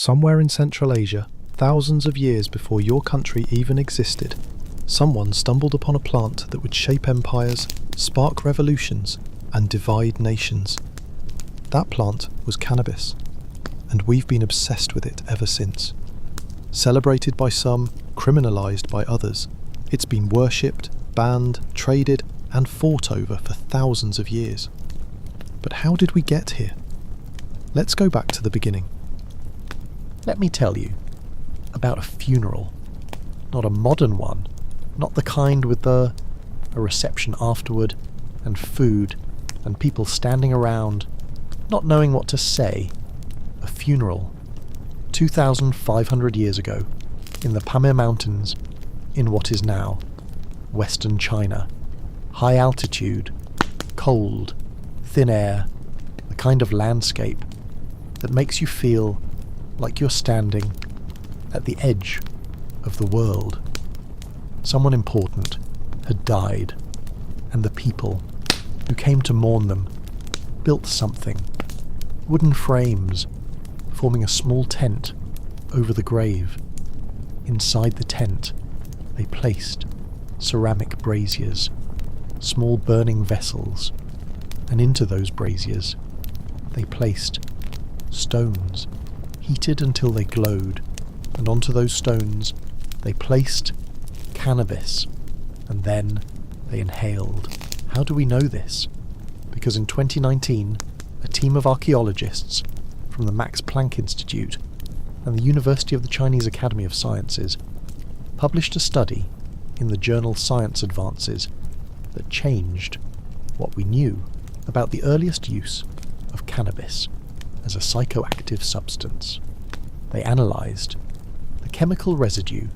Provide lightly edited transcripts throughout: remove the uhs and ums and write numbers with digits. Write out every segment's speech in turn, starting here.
Somewhere in Central Asia, thousands of years before your country even existed, someone stumbled upon a plant that would shape empires, spark revolutions, and divide nations. That plant was cannabis, and we've been obsessed with it ever since. Celebrated by some, criminalized by others, it's been worshipped, banned, traded, and fought over for thousands of years. But how did we get here? Let's go back to the beginning. Let me tell you about a funeral. Not a modern one, not the kind with a reception afterward, and food, and people standing around, not knowing what to say. A funeral. 2,500 years ago, in the Pamir Mountains, in what is now Western China. High altitude, cold, thin air, the kind of landscape that makes you feel like you're standing at the edge of the world. Someone important had died, and the people who came to mourn them built something, wooden frames forming a small tent over the grave. Inside the tent, they placed ceramic braziers, small burning vessels, and into those braziers they placed stones, heated until they glowed, and onto those stones they placed cannabis, and then they inhaled. How do we know this? Because in 2019, a team of archaeologists from the Max Planck Institute and the University of the Chinese Academy of Sciences published a study in the journal Science Advances that changed what we knew about the earliest use of cannabis as a psychoactive substance. They analysed the chemical residue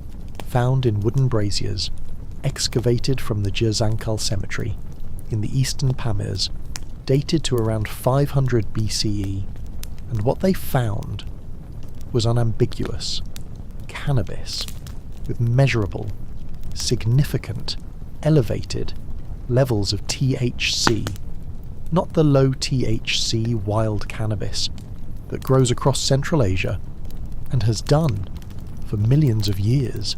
found in wooden braziers excavated from the Jizankal cemetery in the eastern Pamirs, dated to around 500 BCE, and what they found was unambiguous cannabis with measurable, significant, elevated levels of THC, not the low THC wild cannabis that grows across Central Asia and has done for millions of years.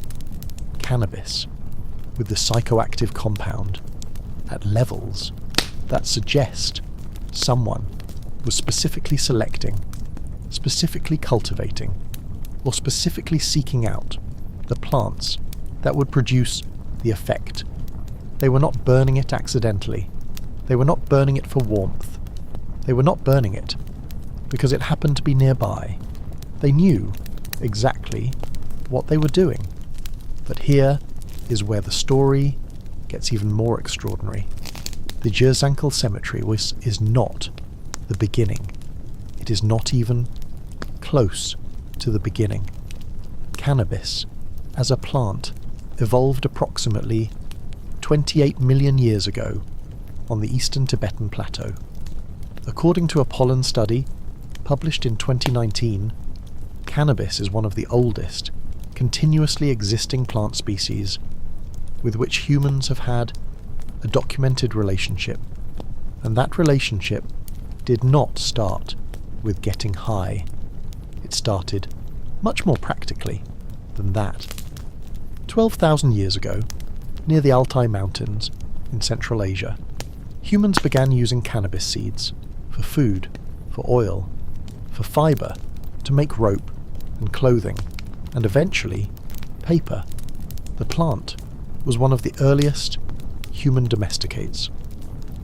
Cannabis with the psychoactive compound at levels that suggest someone was specifically selecting, specifically cultivating, or specifically seeking out the plants that would produce the effect. They were not burning it accidentally. They were not burning it for warmth. They were not burning it because it happened to be nearby. They knew exactly what they were doing. But here is where the story gets even more extraordinary. The Jizankal cemetery is not the beginning. It is not even close to the beginning. Cannabis, as a plant, evolved approximately 28 million years ago on the eastern Tibetan plateau. According to a pollen study published in 2019, cannabis is one of the oldest, continuously existing plant species with which humans have had a documented relationship, and that relationship did not start with getting high. It started much more practically than that. 12,000 years ago, near the Altai Mountains in Central Asia, humans began using cannabis seeds for food, for oil, for fibre, to make rope and clothing, and eventually paper. The plant was one of the earliest human domesticates,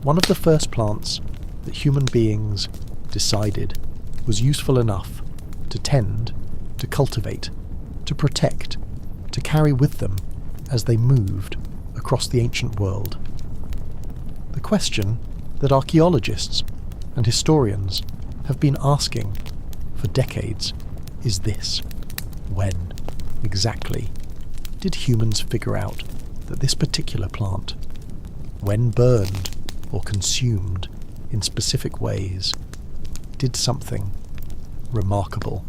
one of the first plants that human beings decided was useful enough to tend, to cultivate, to protect, to carry with them as they moved across the ancient world. The question that archaeologists and historians have been asking for decades is this: when exactly did humans figure out that this particular plant, when burned or consumed in specific ways, did something remarkable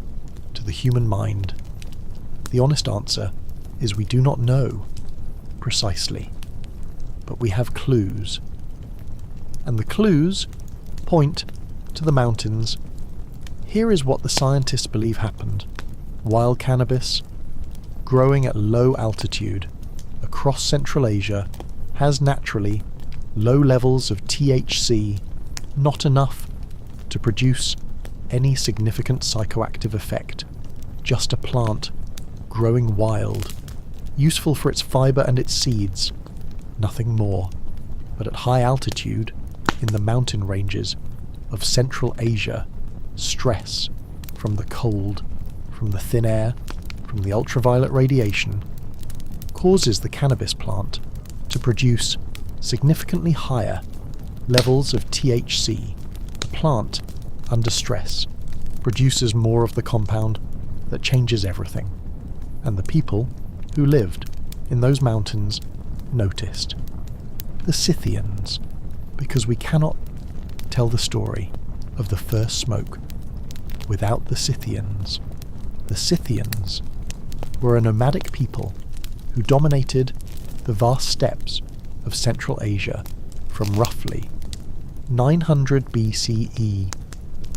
to the human mind? The honest answer is we do not know precisely, but we have clues. And the clues point to the mountains. Here is what the scientists believe happened Wild cannabis, growing at low altitude across Central Asia, has naturally low levels of THC, not enough to produce any significant psychoactive effect, just a plant growing wild, useful for its fibre and its seeds, nothing more. But at high altitude, in the mountain ranges of Central Asia, stress from the cold, from the thin air, from the ultraviolet radiation, causes the cannabis plant to produce significantly higher levels of THC. The plant, under stress, produces more of the compound that changes everything, and the people who lived in those mountains noticed. The Scythians, because we cannot tell the story of the first smoke without the Scythians. The Scythians were a nomadic people who dominated the vast steppes of Central Asia from roughly 900 BCE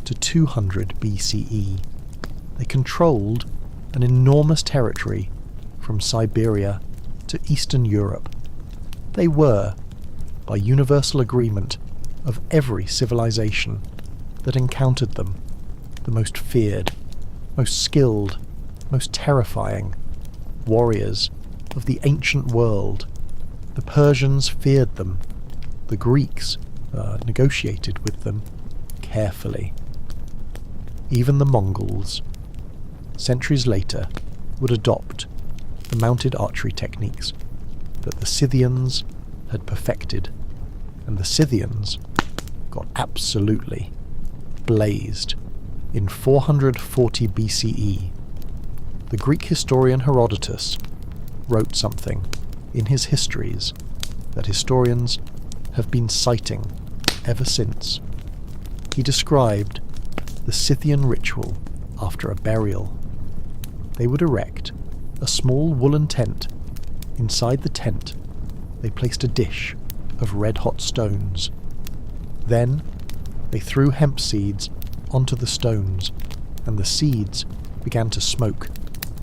to 200 BCE. They controlled an enormous territory from Siberia to Eastern Europe. They were, by universal agreement of every civilization that encountered them, the most feared, most skilled, most terrifying warriors of the ancient world. The Persians feared them. The Greeks negotiated with them carefully. Even the Mongols, centuries later, would adopt the mounted archery techniques that the Scythians had perfected, and the Scythians got absolutely blazed. In 440 BCE, the Greek historian Herodotus wrote something in his histories that historians have been citing ever since. He described the Scythian ritual after a burial. They would erect a small woolen tent. Inside the tent, they placed a dish of red-hot stones. Then, they threw hemp seeds onto the stones, and the seeds began to smoke,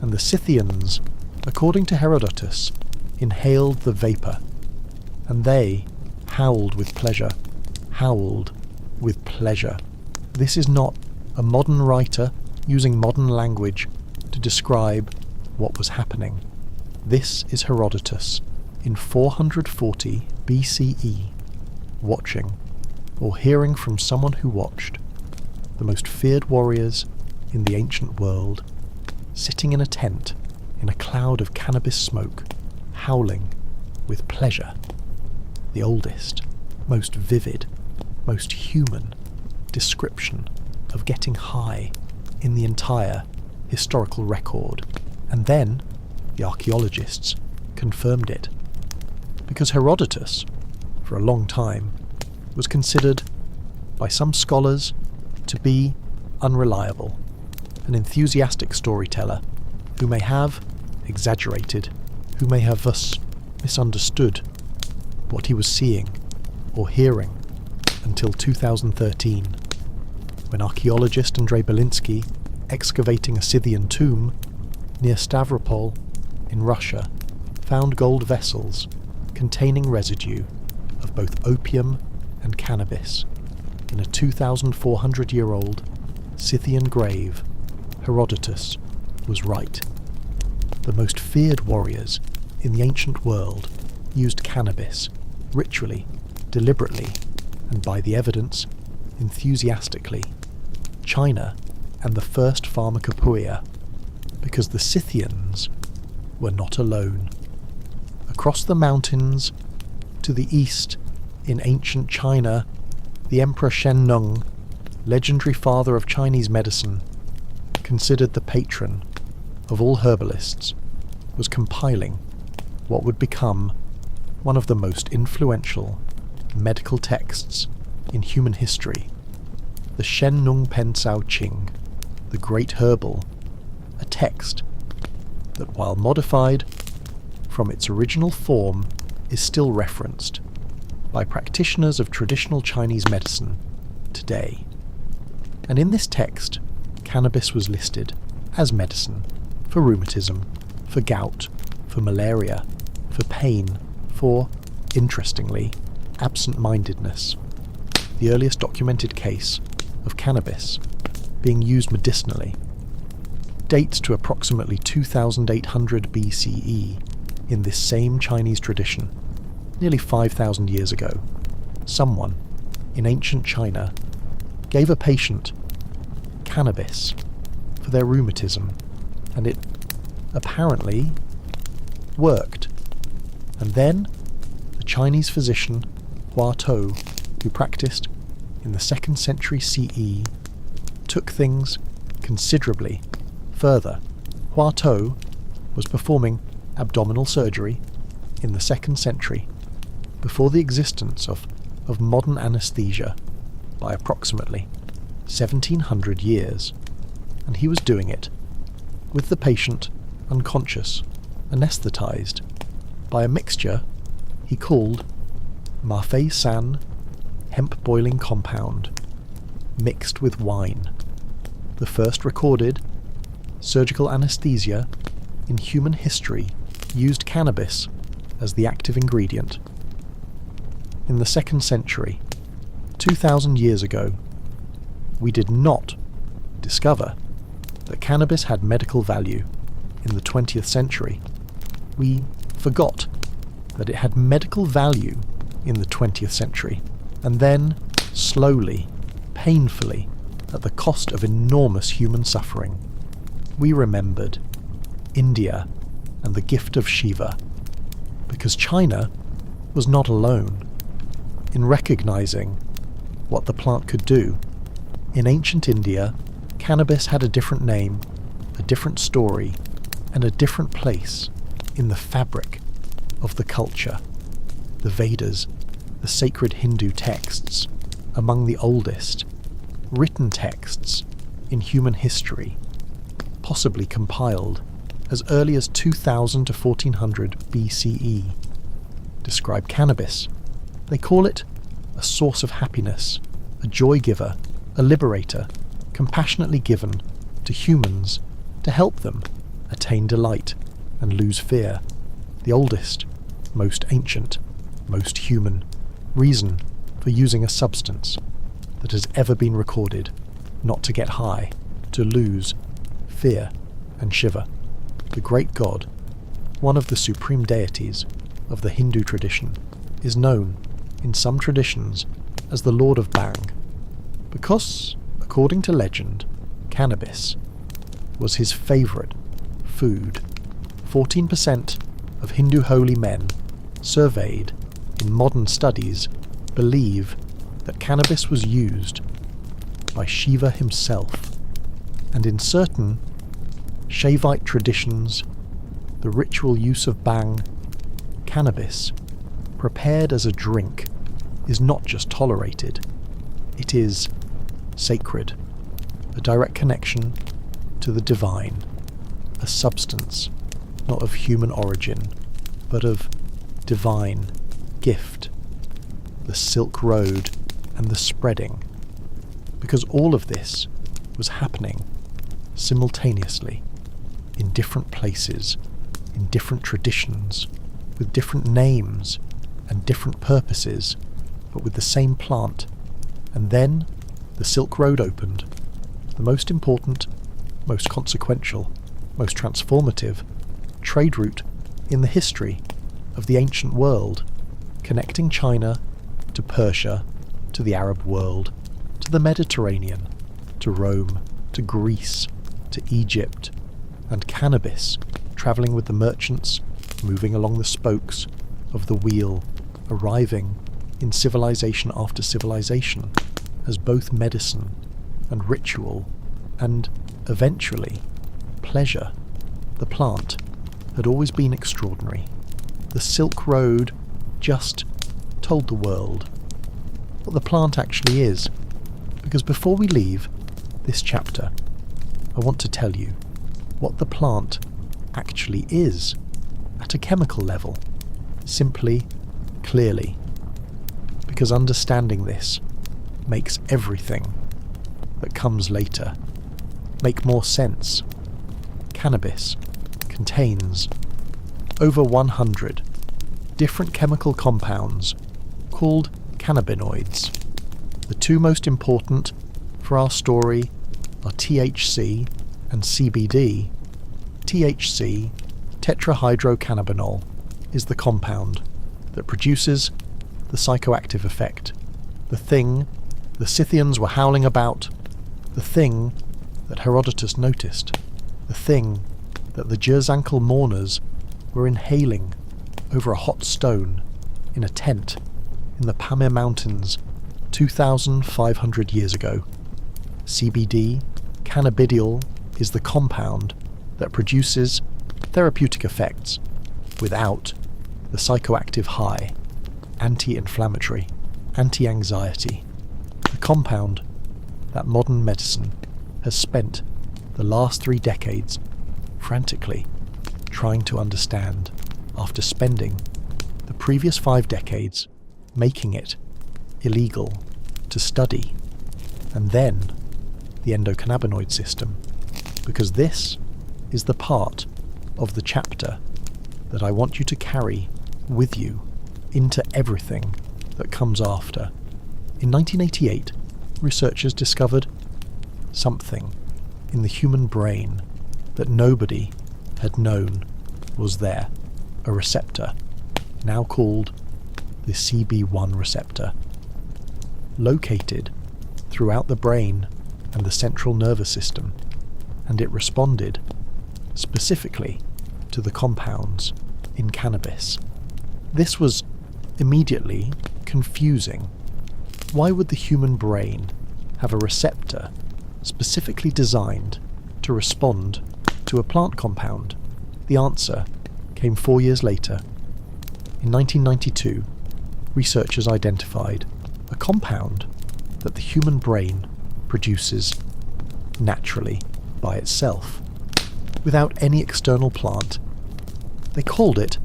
and the Scythians, according to Herodotus, inhaled the vapour, and they howled with pleasure, howled with pleasure. This is not a modern writer using modern language to describe what was happening. This is Herodotus in 440 BCE, watching, or hearing from someone who watched, the most feared warriors in the ancient world, sitting in a tent in a cloud of cannabis smoke, howling with pleasure. The oldest, most vivid, most human description of getting high in the entire historical record. And then the archaeologists confirmed it, because Herodotus, for a long time, was considered by some scholars to be unreliable, an enthusiastic storyteller who may have exaggerated, who may have thus misunderstood what he was seeing or hearing until 2013, when archaeologist Andrei Belinsky, excavating a Scythian tomb near Stavropol in Russia, found gold vessels containing residue of both opium and cannabis in a 2,400-year-old Scythian grave. Herodotus was right. The most feared warriors in the ancient world used cannabis ritually, deliberately, and by the evidence, enthusiastically. China and the first pharmacopoeia, because the Scythians were not alone. Across the mountains, to the east, in ancient China, the Emperor Shen Nung, legendary father of Chinese medicine, considered the patron of all herbalists, was compiling what would become one of the most influential medical texts in human history, the Shen Nung Pen Cao Qing, the Great Herbal, a text that, while modified from its original form, is still referenced by practitioners of traditional Chinese medicine today. And in this text, cannabis was listed as medicine, for rheumatism, for gout, for malaria, for pain, for, interestingly, absent-mindedness. The earliest documented case of cannabis being used medicinally dates to approximately 2800 BCE in this same Chinese tradition. Nearly 5,000 years ago, someone in ancient China gave a patient cannabis for their rheumatism, and it apparently worked. And then the Chinese physician Hua Tuo, who practiced in the 2nd century CE, took things considerably further. Hua Tuo was performing abdominal surgery in the 2nd century, before the existence of modern anaesthesia by approximately 1700 years, and he was doing it with the patient unconscious, anaesthetised, by a mixture he called Mafei-san hemp boiling compound mixed with wine, the first recorded surgical anaesthesia in human history used cannabis as the active ingredient. In the 2nd century, 2,000 years ago, we did not discover that cannabis had medical value. In the 20th century, we forgot that it had medical value in the 20th century, and then, slowly, painfully, at the cost of enormous human suffering, we remembered India and the gift of Shiva, because China was not alone in recognizing what the plant could do. In ancient India, cannabis had a different name, a different story, and a different place in the fabric of the culture. The Vedas, the sacred Hindu texts, among the oldest written texts in human history, possibly compiled as early as 2000 to 1400 BCE, describe cannabis. They call it a source of happiness, a joy giver, a liberator, compassionately given to humans to help them attain delight and lose fear. The oldest, most ancient, most human reason for using a substance that has ever been recorded, not to get high, to lose fear and shiver. The great god, one of the supreme deities of the Hindu tradition, is known in some traditions as the Lord of Bang, because, according to legend, cannabis was his favourite food. 14% of Hindu holy men surveyed in modern studies believe that cannabis was used by Shiva himself, and in certain Shaivite traditions, the ritual use of bhang, cannabis, prepared as a drink, is not just tolerated, it is sacred, a direct connection to the divine, a substance not of human origin, but of divine gift, the Silk Road and the spreading, because all of this was happening simultaneously in different places, in different traditions, with different names and different purposes, but with the same plant. And then the Silk Road opened, the most important, most consequential, most transformative trade route in the history of the ancient world, connecting China to Persia, to the Arab world, to the Mediterranean, to Rome, to Greece, to Egypt, and cannabis travelling with the merchants, moving along the spokes of the wheel, arriving in civilization after civilization as both medicine and ritual, and eventually pleasure. The plant had always been extraordinary. The Silk Road just told the world what the plant actually is, because before we leave this chapter, I want to tell you what the plant actually is at a chemical level, simply, clearly, because understanding this makes everything that comes later make more sense, cannabis contains over 100 different chemical compounds called cannabinoids. The two most important for our story are THC and CBD. THC, tetrahydrocannabinol, is the compound that produces the psychoactive effect, the thing the Scythians were howling about, the thing that Herodotus noticed, the thing that the Jerzankel mourners were inhaling over a hot stone in a tent in the Pamir Mountains 2,500 years ago. CBD, cannabidiol, is the compound that produces therapeutic effects without the psychoactive high, anti-inflammatory, anti-anxiety, the compound that modern medicine has spent the last 3 decades frantically trying to understand after spending the previous 5 decades making it illegal to study, and then the endocannabinoid system, because this is the part of the chapter that I want you to carry with you into everything that comes after. In 1988, researchers discovered something in the human brain that nobody had known was there, a receptor, now called the CB1 receptor, located throughout the brain and the central nervous system, and it responded specifically to the compounds in cannabis. This was immediately confusing. Why would the human brain have a receptor specifically designed to respond to a plant compound? The answer came 4 years later. In 1992, researchers identified a compound that the human brain produces naturally by itself, without any external plant. They called it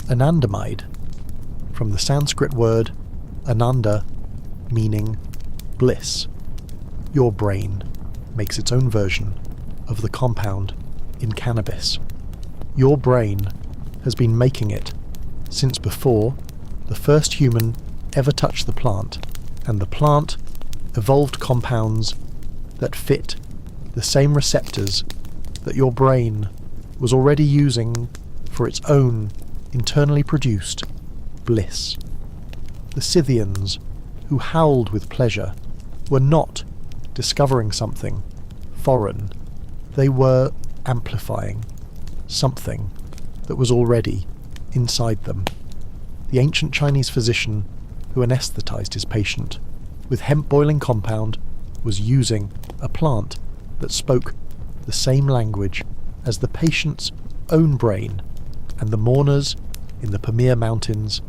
anandamide, from the Sanskrit word ananda, meaning bliss. Your brain makes its own version of the compound in cannabis. Your brain has been making it since before the first human ever touched the plant, and the plant evolved compounds that fit the same receptors that your brain was already using for its own internally produced bliss. The Scythians, who howled with pleasure, were not discovering something foreign. They were amplifying something that was already inside them. The ancient Chinese physician who anesthetized his patient with hemp boiling compound was using a plant that spoke the same language as the patient's own brain, and the mourners in the Pamir Mountains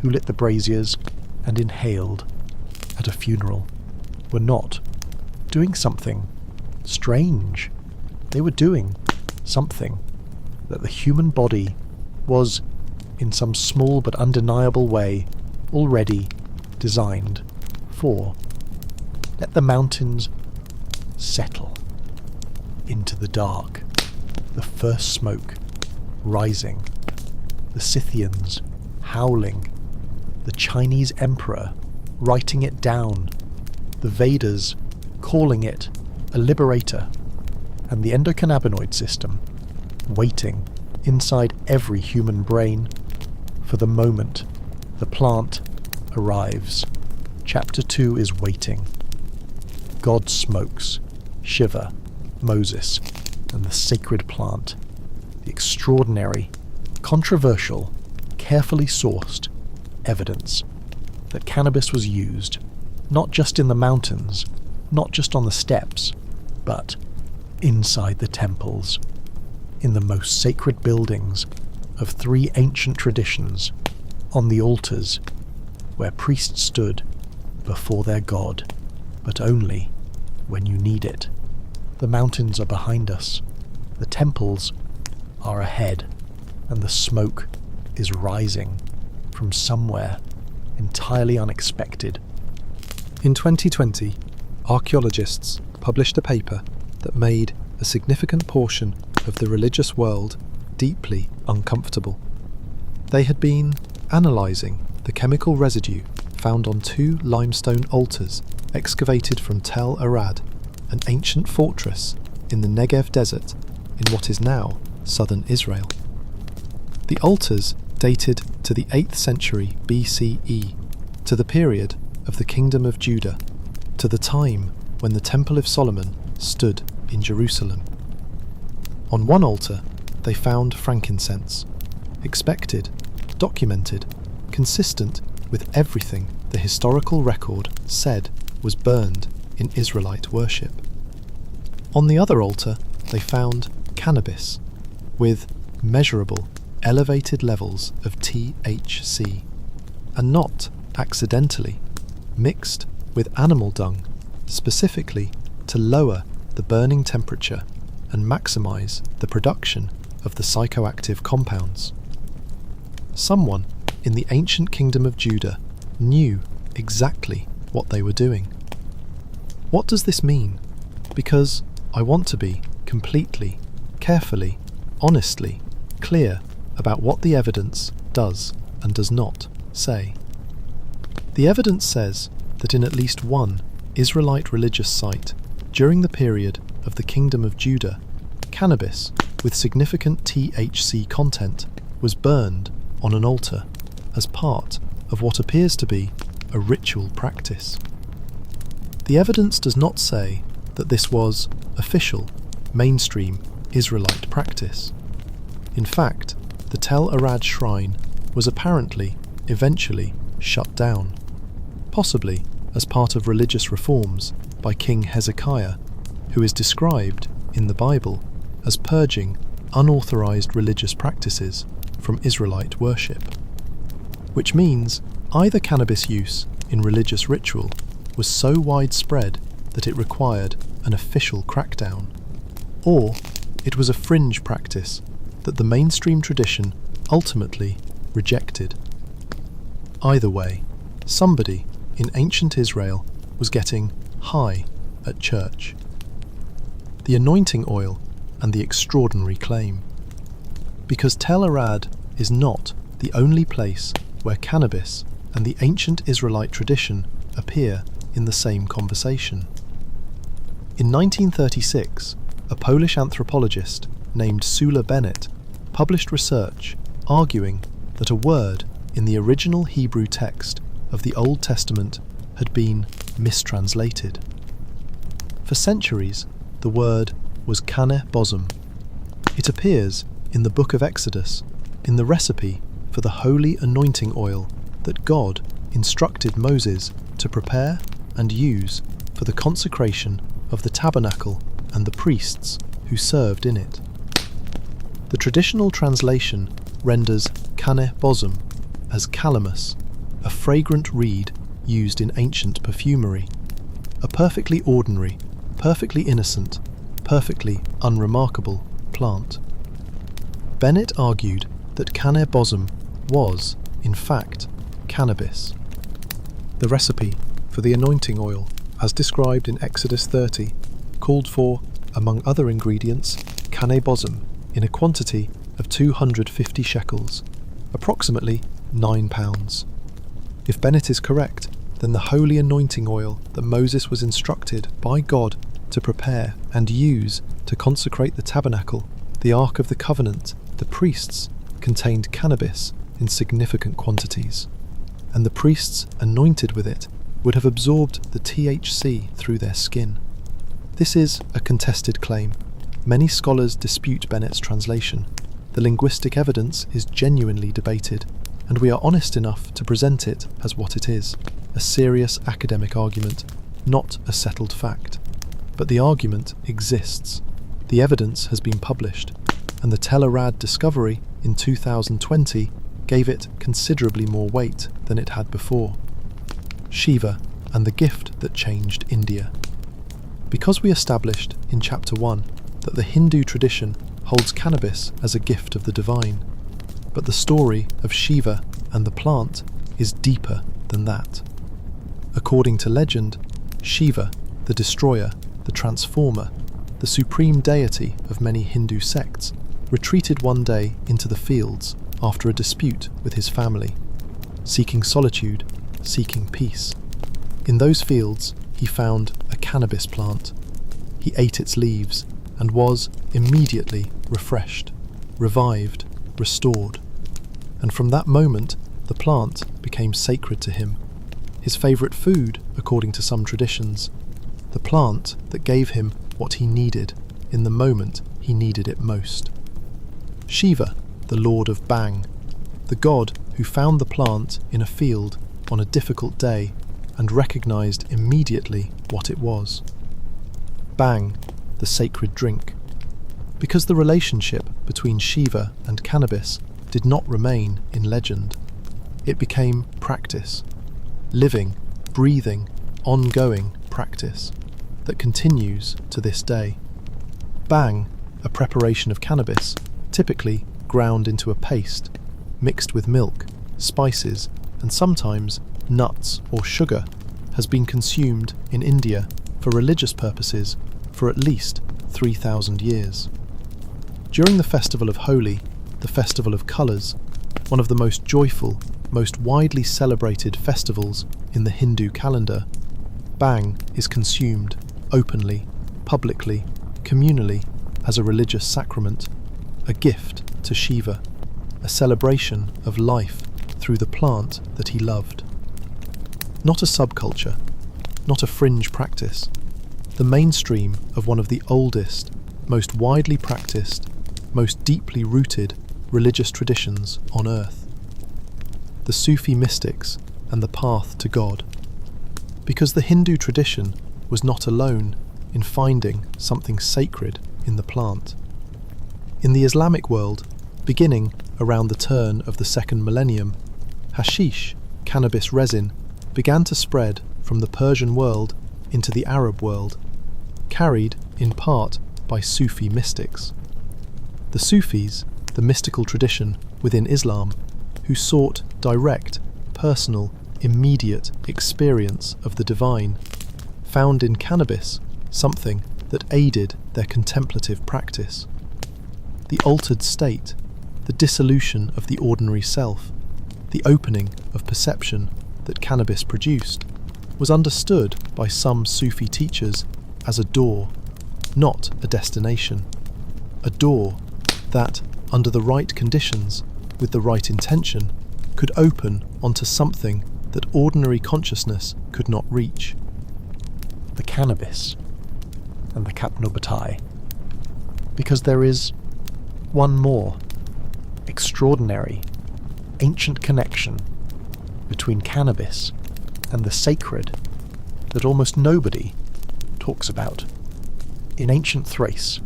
who lit the braziers and inhaled at a funeral were not doing something strange. They were doing something that the human body was, in some small but undeniable way, already designed for. Let the mountains settle into the dark, the first smoke rising, the Scythians howling, the Chinese emperor writing it down, the Vedas calling it a liberator, and the endocannabinoid system waiting inside every human brain for the moment the plant arrives. Chapter 2 is waiting. God smokes, Shiva, Moses, and the sacred plant, the extraordinary, controversial, carefully sourced evidence that cannabis was used not just in the mountains, not just on the steppes, but inside the temples, in the most sacred buildings of 3 ancient traditions, on the altars where priests stood before their god, but only when you need it. The mountains are behind us, the temples are ahead, and the smoke is rising from somewhere entirely unexpected. In 2020, archaeologists published a paper that made a significant portion of the religious world deeply uncomfortable. They had been analysing the chemical residue found on 2 limestone altars excavated from Tel Arad, an ancient fortress in the Negev desert in what is now southern Israel. The altars dated to the 8th century BCE, to the period of the Kingdom of Judah, to the time when the Temple of Solomon stood in Jerusalem. On one altar they found frankincense, expected, documented, consistent with everything the historical record said was burned in Israelite worship. On the other altar they found cannabis, with measurable, elevated levels of THC, and not accidentally mixed with animal dung, specifically to lower the burning temperature and maximize the production of the psychoactive compounds. Someone in the ancient kingdom of Judah knew exactly what they were doing. What does this mean? Because I want to be completely, carefully, honestly clear about what the evidence does and does not say. The evidence says that in at least one Israelite religious site during the period of the Kingdom of Judah, cannabis with significant THC content was burned on an altar as part of what appears to be a ritual practice. The evidence does not say that this was official, mainstream Israelite practice. In fact, the Tel Arad shrine was apparently, eventually, shut down, possibly as part of religious reforms by King Hezekiah, who is described in the Bible as purging unauthorized religious practices from Israelite worship. Which means either cannabis use in religious ritual was so widespread that it required an official crackdown, or it was a fringe practice that the mainstream tradition ultimately rejected. Either way, somebody in ancient Israel was getting high at church. The anointing oil and the extraordinary claim. Because Tel Arad is not the only place where cannabis and the ancient Israelite tradition appear in the same conversation. In 1936, a Polish anthropologist named Sula Bennett published research arguing that a word in the original Hebrew text of the Old Testament had been mistranslated. For centuries, the word was kaneh bosm. It appears in the book of Exodus in the recipe for the holy anointing oil that God instructed Moses to prepare and use for the consecration of the tabernacle and the priests who served in it. The traditional translation renders kaneh bosm as calamus, a fragrant reed used in ancient perfumery, a perfectly ordinary, perfectly innocent, perfectly unremarkable plant. Bennett argued that kaneh bosm was, in fact, cannabis. The recipe for the anointing oil, as described in Exodus 30, called for, among other ingredients, kaneh bosm in a quantity of 250 shekels, approximately 9 pounds. If Bennett is correct, then the holy anointing oil that Moses was instructed by God to prepare and use to consecrate the tabernacle, the Ark of the Covenant, the priests, contained cannabis in significant quantities, and the priests anointed with it would have absorbed the THC through their skin. This is a contested claim. Many scholars dispute Bennett's translation. The linguistic evidence is genuinely debated, and we are honest enough to present it as what it is, a serious academic argument, not a settled fact. But the argument exists. The evidence has been published, and the Tel Arad discovery in 2020 gave it considerably more weight than it had before. Shiva and the gift that changed India. Because we established in Chapter 1 that the Hindu tradition holds cannabis as a gift of the divine, but the story of Shiva and the plant is deeper than that. According to legend, Shiva, the destroyer, the transformer, the supreme deity of many Hindu sects, retreated one day into the fields after a dispute with his family, seeking solitude, seeking peace. In those fields, he found a cannabis plant. He ate its leaves and was immediately refreshed, revived, restored. And from that moment, the plant became sacred to him, his favourite food, according to some traditions, the plant that gave him what he needed in the moment he needed it most. Shiva, the lord of Bang, the god who found the plant in a field on a difficult day and recognised immediately what it was. Bang, the sacred drink. Because the relationship between Shiva and cannabis did not remain in legend. It became practice. Living, breathing, ongoing practice that continues to this day. Bang, a preparation of cannabis, typically ground into a paste, mixed with milk, spices, and sometimes nuts or sugar, has been consumed in India for religious purposes for at least 3,000 years. During the festival of Holi, the festival of colours, one of the most joyful, most widely celebrated festivals in the Hindu calendar, Bang is consumed openly, publicly, communally as a religious sacrament, a gift to Shiva, a celebration of life through the plant that he loved. Not a subculture, not a fringe practice, the mainstream of one of the oldest, most widely practiced, most deeply rooted religious traditions on earth. The Sufi mystics and the path to God. Because the Hindu tradition was not alone in finding something sacred in the plant. In the Islamic world, beginning around the turn of the second millennium, hashish, cannabis resin, began to spread from the Persian world into the Arab world, carried in part by Sufi mystics. The Sufis, the mystical tradition within Islam, who sought direct, personal, immediate experience of the divine, found in cannabis something that aided their contemplative practice. The altered state, the dissolution of the ordinary self, the opening of perception that cannabis produced, was understood by some Sufi teachers as a door, not a destination. A door that, under the right conditions, with the right intention, could open onto something that ordinary consciousness could not reach. The cannabis and the capnobatai. Because there is one more extraordinary, ancient connection between cannabis and the sacred that almost nobody talks about. In ancient Thrace,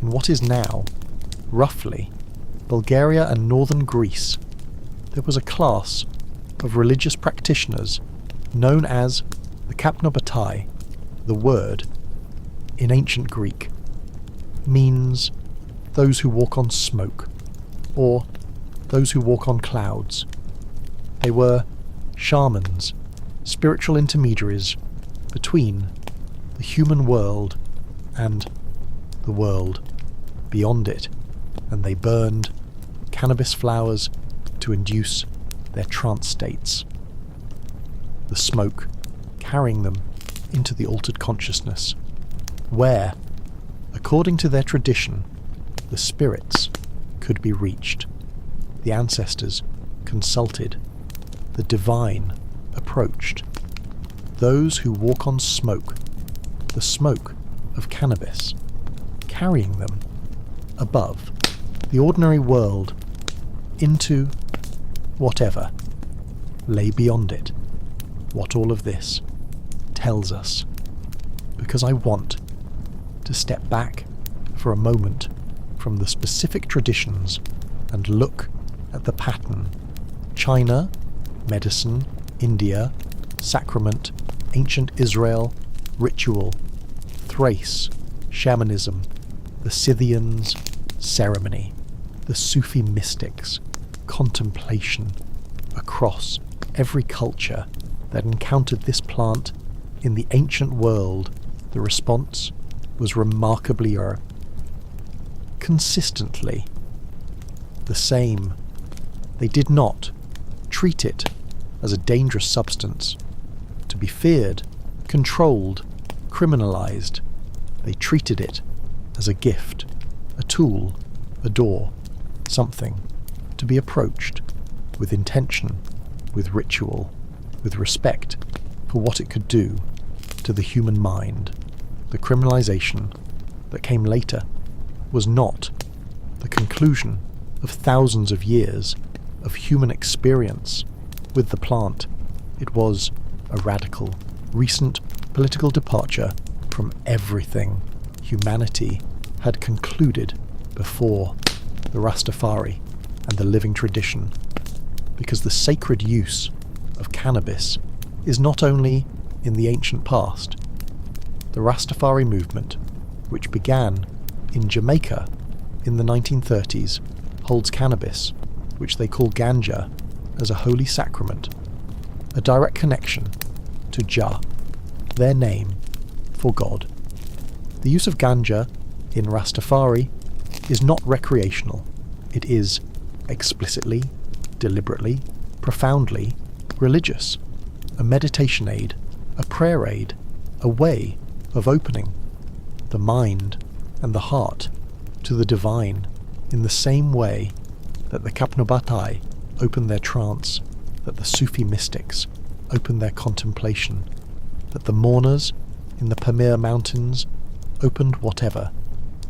in what is now, roughly, Bulgaria and northern Greece, there was a class of religious practitioners known as the capnobatai. The word, in ancient Greek, means those who walk on smoke, or those who walk on clouds. They were shamans, spiritual intermediaries between the human world and the world beyond it, and they burned cannabis flowers to induce their trance states. The smoke carrying them into the altered consciousness, where, according to their tradition, the spirits could be reached, the ancestors consulted, the divine approached. Those who walk on smoke, the smoke of cannabis, carrying them above the ordinary world into whatever lay beyond it. What all of this tells us, because I want to step back for a moment from the specific traditions and look at the pattern. China, medicine, India, sacrament, ancient Israel, ritual, Thrace, shamanism, the Scythians, ceremony, the Sufi mystics, contemplation, across every culture that encountered this plant in the ancient world, the response was remarkably consistently the same. They did not treat it as a dangerous substance, to be feared, controlled, criminalized. They treated it as a gift, a tool, a door, something to be approached with intention, with ritual, with respect for what it could do to the human mind. The criminalization that came later was not the conclusion of thousands of years of human experience with the plant. It was a radical, recent political departure from everything humanity had concluded before the Rastafari and the living tradition, because the sacred use of cannabis is not only in the ancient past. The Rastafari movement, which began in Jamaica in the 1930s, holds cannabis, which they call ganja, as a holy sacrament, a direct connection to Jah, their name for God. The use of ganja in Rastafari is not recreational. It is explicitly, deliberately, profoundly religious, a meditation aid, a prayer aid, a way of opening the mind and the heart to the divine in the same way that the Kapnobatai opened their trance, that the Sufi mystics opened their contemplation, that the mourners in the Pamir Mountains opened whatever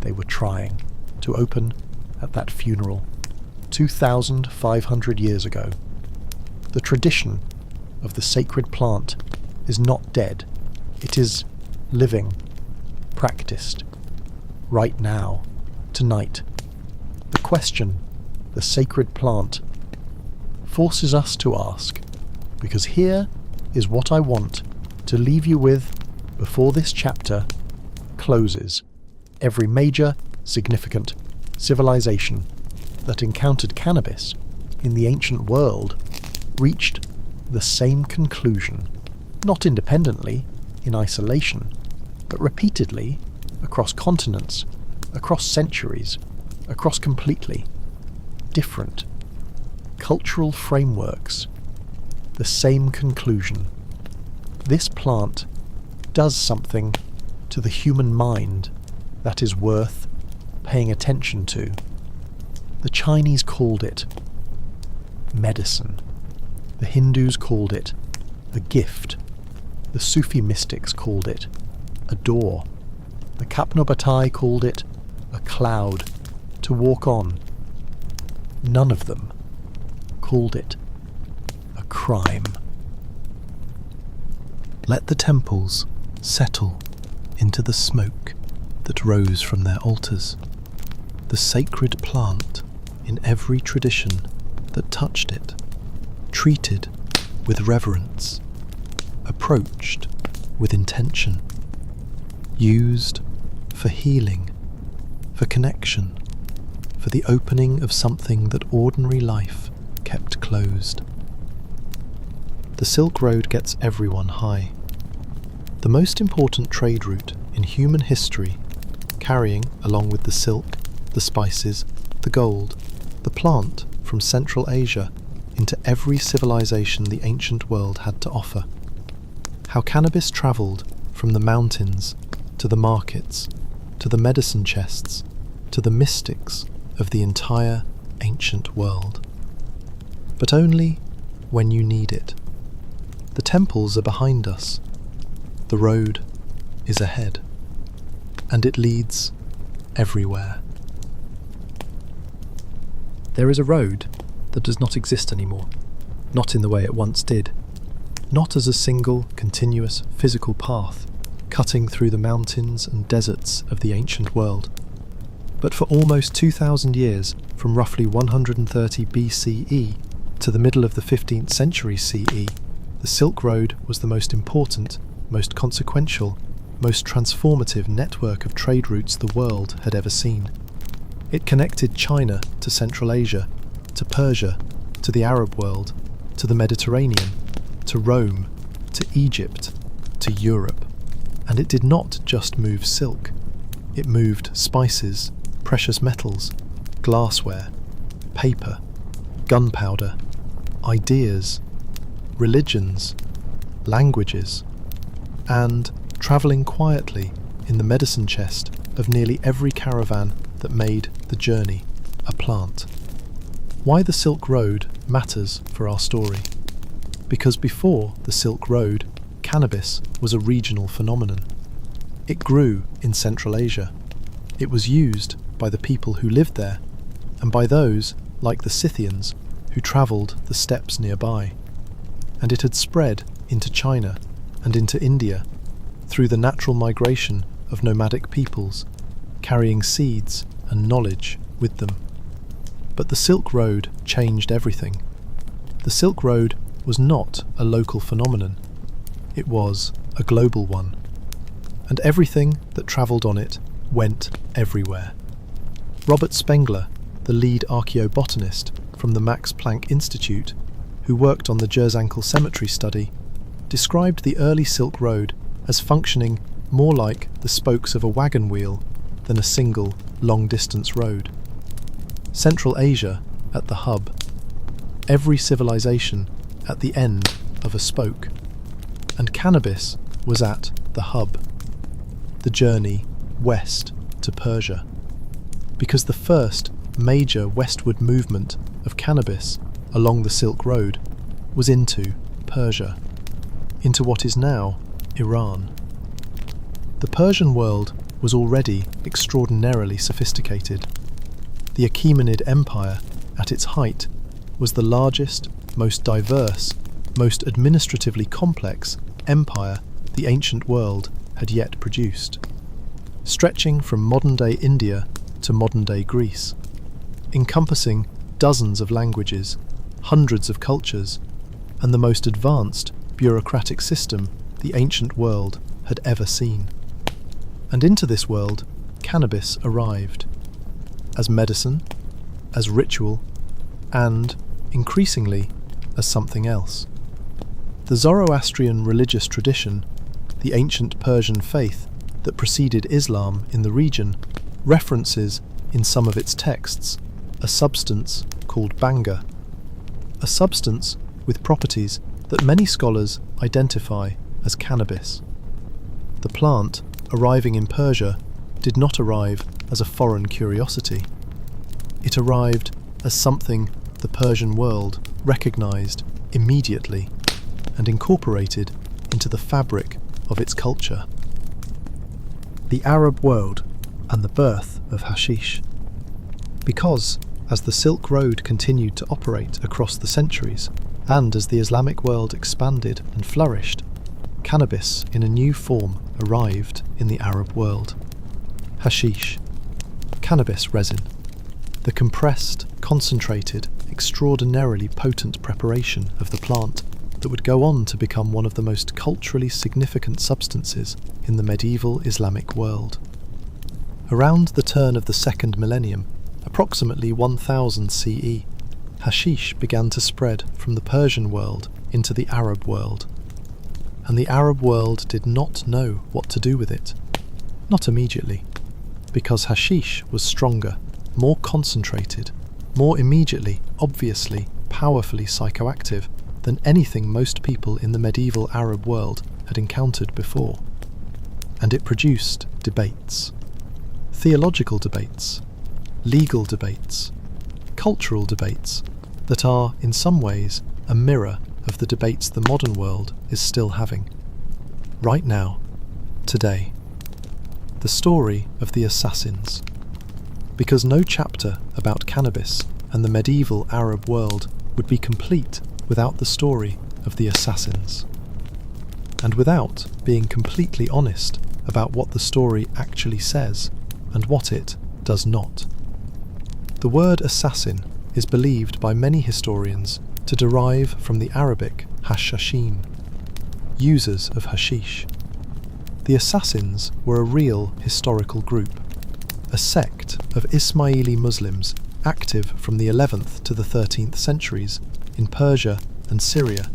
they were trying to open at that funeral 2,500 years ago. The tradition of the sacred plant is not dead. It is living, practiced, right now, tonight. The question the sacred plant forces us to ask, because here is what I want to leave you with before this chapter closes. Every major, significant civilization that encountered cannabis in the ancient world reached the same conclusion, not independently, in isolation, but repeatedly, across continents, across centuries, across completely different cultural frameworks, the same conclusion. This plant does something to the human mind that is worth paying attention to. The Chinese called it medicine. The Hindus called it a gift. The Sufi mystics called it a door. The Kapnobatai called it a cloud to walk on. None of them called it a crime. Let the temples settle into the smoke that rose from their altars. The sacred plant in every tradition that touched it, treated with reverence, approached with intention, used for healing, for connection, for the opening of something that ordinary life kept closed. The Silk Road gets everyone high. The most important trade route in human history, carrying, along with the silk, the spices, the gold, the plant from Central Asia into every civilization the ancient world had to offer. How cannabis travelled from the mountains to the markets, to the medicine chests, to the mystics of the entire ancient world. But only when you need it. The temples are behind us. The road is ahead. And it leads everywhere. There is a road that does not exist anymore, not in the way it once did, not as a single, continuous, physical path cutting through the mountains and deserts of the ancient world, but for almost 2,000 years, from roughly 130 BCE to the middle of the 15th century CE, the Silk Road was the most important, most consequential, most transformative network of trade routes the world had ever seen. It connected China to Central Asia, to Persia, to the Arab world, to the Mediterranean, to Rome, to Egypt, to Europe. And it did not just move silk. It moved spices, precious metals, glassware, paper, gunpowder, ideas, religions, languages, and, travelling quietly in the medicine chest of nearly every caravan that made the journey, a plant. Why the Silk Road matters for our story. Because before the Silk Road, cannabis was a regional phenomenon. It grew in Central Asia. It was used by the people who lived there, and by those, like the Scythians, who travelled the steppes nearby. And it had spread into China and into India through the natural migration of nomadic peoples, carrying seeds and knowledge with them. But the Silk Road changed everything. The Silk Road was not a local phenomenon. It was a global one. And everything that travelled on it went everywhere. Robert Spengler, the lead archaeobotanist from the Max Planck Institute, who worked on the Jerzankel Cemetery study, described the early Silk Road as functioning more like the spokes of a wagon wheel than a single, long-distance road. Central Asia at the hub, every civilization at the end of a spoke, and cannabis was at the hub, the journey west to Persia. Because the first major westward movement of cannabis along the Silk Road was into Persia, into what is now Iran. The Persian world was already extraordinarily sophisticated. The Achaemenid Empire, at its height, was the largest, most diverse, most administratively complex empire the ancient world had yet produced, stretching from modern-day India to modern-day Greece, encompassing dozens of languages, hundreds of cultures, and the most advanced bureaucratic system the ancient world had ever seen. And into this world, cannabis arrived, as medicine, as ritual, and, increasingly, as something else. The Zoroastrian religious tradition, the ancient Persian faith that preceded Islam in the region, references, in some of its texts, a substance called banga, a substance with properties that many scholars identify as cannabis. The plant, arriving in Persia, did not arrive as a foreign curiosity. It arrived as something the Persian world recognized immediately and incorporated into the fabric of its culture. The Arab world and the birth of hashish. Because, as the Silk Road continued to operate across the centuries, and as the Islamic world expanded and flourished, cannabis in a new form arrived in the Arab world. Hashish, cannabis resin, the compressed, concentrated, extraordinarily potent preparation of the plant that would go on to become one of the most culturally significant substances in the medieval Islamic world. Around the turn of the second millennium, approximately 1000 CE, hashish began to spread from the Persian world into the Arab world. And the Arab world did not know what to do with it. Not immediately, because hashish was stronger, more concentrated, more immediately, obviously, powerfully psychoactive than anything most people in the medieval Arab world had encountered before. And it produced debates. Theological debates, legal debates, cultural debates that are, in some ways, a mirror of the debates the modern world is still having. Right now, today. The story of the assassins. Because no chapter about cannabis and the medieval Arab world would be complete without the story of the assassins. And without being completely honest about what the story actually says and what it does not. The word assassin is believed by many historians to derive from the Arabic hashashin, users of hashish. The assassins were a real historical group, a sect of Ismaili Muslims active from the 11th to the 13th centuries in Persia and Syria,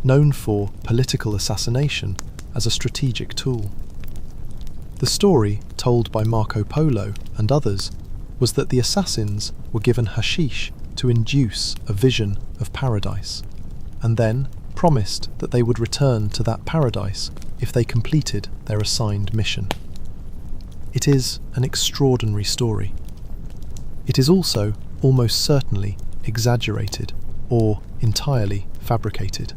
known for political assassination as a strategic tool. The story, told by Marco Polo and others, was that the assassins were given hashish to induce a vision of paradise, and then promised that they would return to that paradise if they completed their assigned mission. It is an extraordinary story. It is also almost certainly exaggerated or entirely fabricated.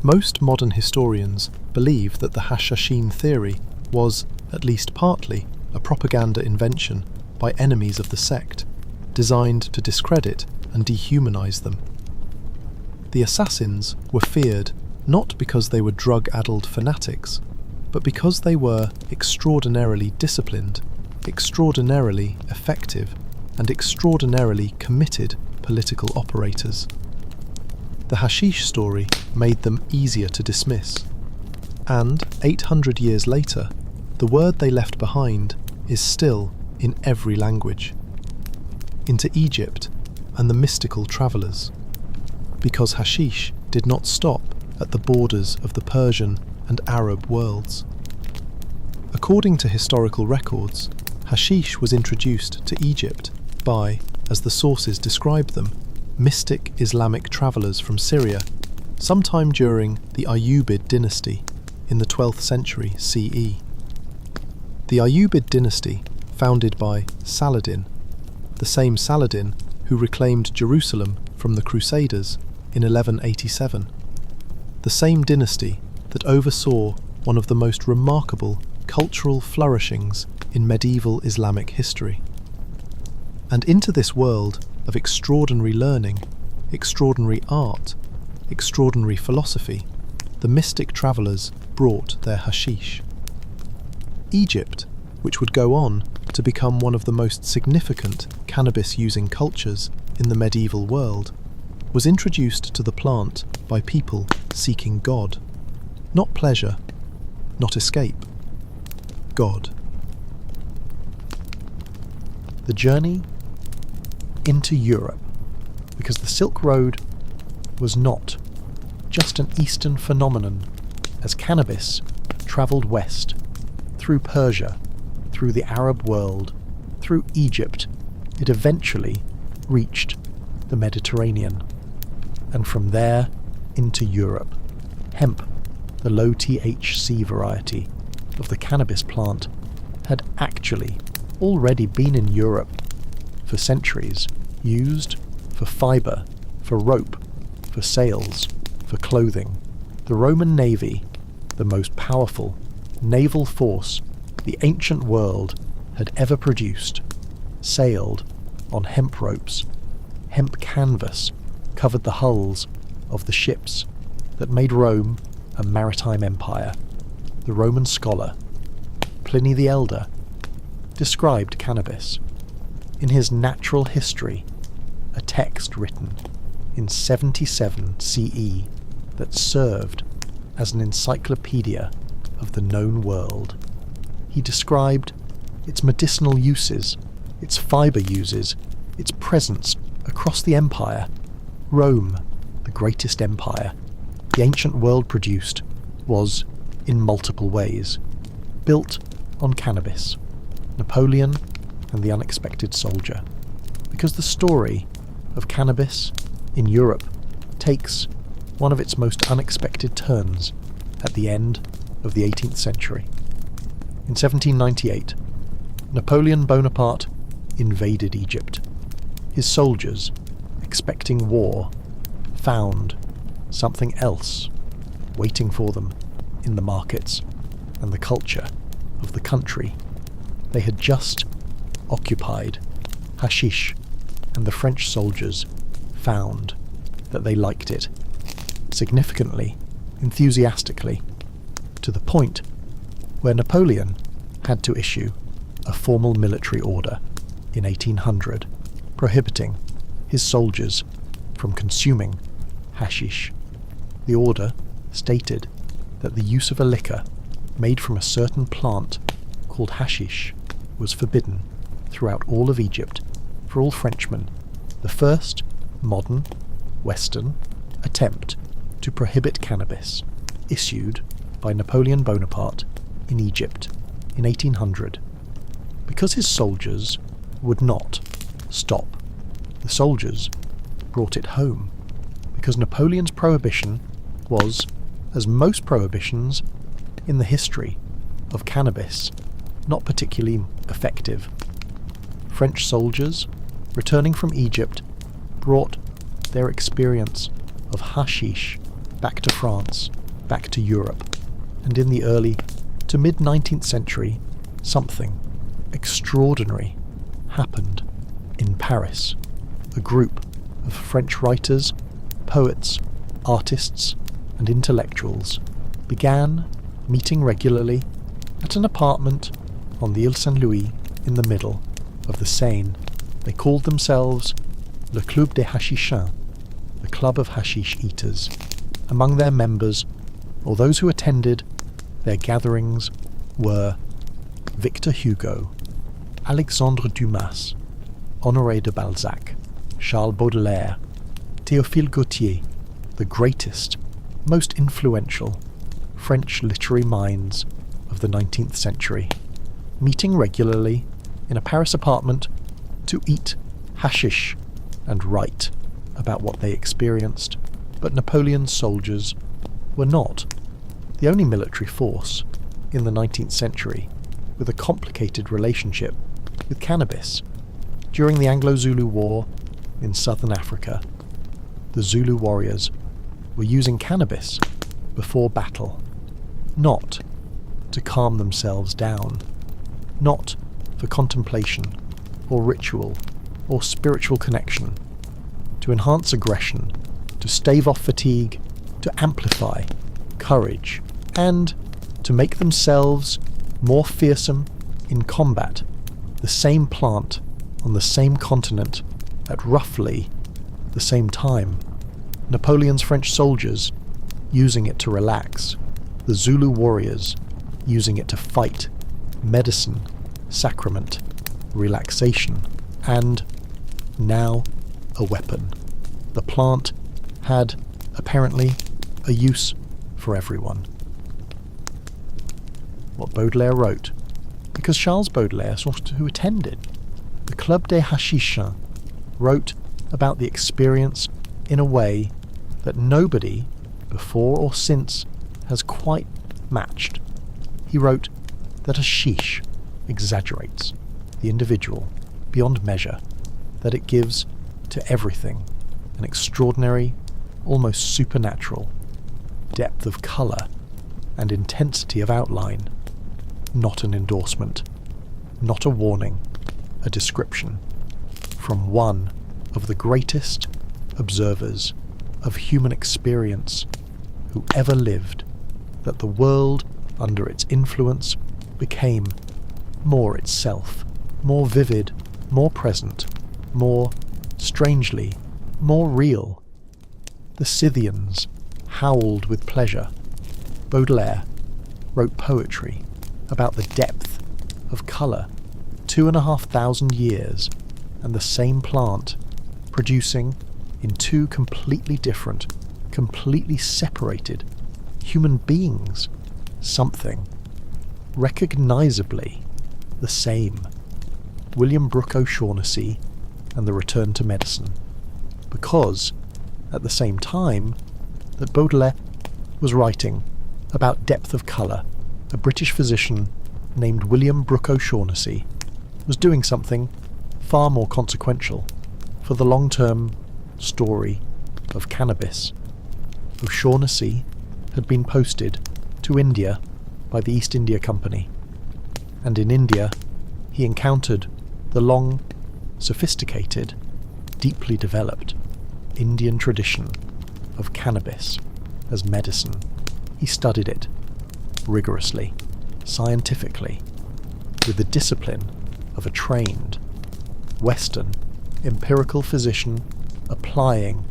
Most modern historians believe that the Hashashin theory was, at least partly, a propaganda invention by enemies of the sect, designed to discredit and dehumanize them. The assassins were feared not because they were drug-addled fanatics, but because they were extraordinarily disciplined, extraordinarily effective, and extraordinarily committed political operators. The hashish story made them easier to dismiss, and 800 years later, the word they left behind is still in every language. Into Egypt and the mystical travellers, because hashish did not stop at the borders of the Persian and Arab worlds. According to historical records, hashish was introduced to Egypt by, as the sources describe them, mystic Islamic travellers from Syria, sometime during the Ayyubid dynasty in the 12th century CE. The Ayyubid dynasty, founded by Saladin, the same Saladin who reclaimed Jerusalem from the Crusaders in 1187, the same dynasty that oversaw one of the most remarkable cultural flourishings in medieval Islamic history. And into this world of extraordinary learning, extraordinary art, extraordinary philosophy, the mystic travellers brought their hashish. Egypt, which would go on to become one of the most significant cannabis-using cultures in the medieval world, was introduced to the plant by people seeking God. Not pleasure, not escape. God. The journey into Europe, because the Silk Road was not just an Eastern phenomenon as cannabis travelled west, through Persia, through the Arab world, through Egypt, it eventually reached the Mediterranean, and from there into Europe. Hemp, the low THC variety of the cannabis plant, had actually already been in Europe for centuries, used for fibre, for rope, for sails, for clothing. The Roman navy, the most powerful naval force the ancient world had ever produced, sailed on hemp ropes. Hemp canvas covered the hulls of the ships that made Rome a maritime empire. The Roman scholar, Pliny the Elder, described cannabis in his Natural History, a text written in 77 CE that served as an encyclopedia of the known world. He described its medicinal uses, its fibre uses, its presence across the empire. Rome, the greatest empire the ancient world produced, was, in multiple ways, built on cannabis. Napoleon and the Unexpected Soldier, because the story of cannabis in Europe takes one of its most unexpected turns at the end of the 18th century. In 1798, Napoleon Bonaparte invaded Egypt. His soldiers, expecting war, found something else waiting for them in the markets and the culture of the country they had just occupied. Hashish, and the French soldiers found that they liked it, significantly, enthusiastically, to the point where Napoleon had to issue a formal military order in 1800 prohibiting his soldiers from consuming hashish. The order stated that the use of a liquor made from a certain plant called hashish was forbidden throughout all of Egypt for all Frenchmen, the first modern, Western attempt to prohibit cannabis issued by Napoleon Bonaparte in Egypt in 1800 because his soldiers would not stop. The soldiers brought it home because Napoleon's prohibition was, as most prohibitions in the history of cannabis, not particularly effective. French soldiers, returning from Egypt, brought their experience of hashish back to France, back to Europe, and in the early to mid-19th century, something extraordinary happened in Paris. A group of French writers, poets, artists, and intellectuals began meeting regularly at an apartment on the Ile Saint-Louis in the middle of the Seine. They called themselves Le Club des Hashichins, the Club of Hashish Eaters. Among their members, or those who attended their gatherings, were Victor Hugo, Alexandre Dumas, Honoré de Balzac, Charles Baudelaire, Théophile Gautier, the greatest, most influential French literary minds of the 19th century, meeting regularly in a Paris apartment to eat hashish and write about what they experienced. But Napoleon's soldiers were not the only military force in the 19th century with a complicated relationship with cannabis. During the Anglo-Zulu War in southern Africa, the Zulu warriors were using cannabis before battle, not to calm themselves down, not for contemplation or ritual or spiritual connection, to enhance aggression, to stave off fatigue, to amplify courage, and to make themselves more fearsome in combat. The same plant on the same continent at roughly the same time. Napoleon's French soldiers using it to relax, the Zulu warriors using it to fight, medicine, sacrament, relaxation, and now a weapon. The plant had apparently a use for everyone. What Baudelaire wrote, because Charles Baudelaire, who attended the Club des Hashichins, wrote about the experience in a way that nobody before or since has quite matched. He wrote that hashish exaggerates the individual beyond measure, that it gives to everything an extraordinary, almost supernatural depth of colour and intensity of outline, not an endorsement, not a warning, a description from one of the greatest observers of human experience who ever lived, that the world under its influence became more itself, more vivid, more present, more, strangely, more real. The Scythians howled with pleasure. Baudelaire wrote poetry about the depth of colour, 2,500 years, and the same plant producing in two completely different, completely separated human beings something recognisably the same. William Brooke O'Shaughnessy and the Return to Medicine. Because, at the same time that Baudelaire was writing about depth of colour, a British physician named William Brooke O'Shaughnessy was doing something far more consequential for the long-term story of cannabis. O'Shaughnessy had been posted to India by the East India Company, and in India he encountered the long, sophisticated, deeply developed Indian tradition of cannabis as medicine. He studied it rigorously, scientifically, with the discipline of a trained, Western, empirical physician applying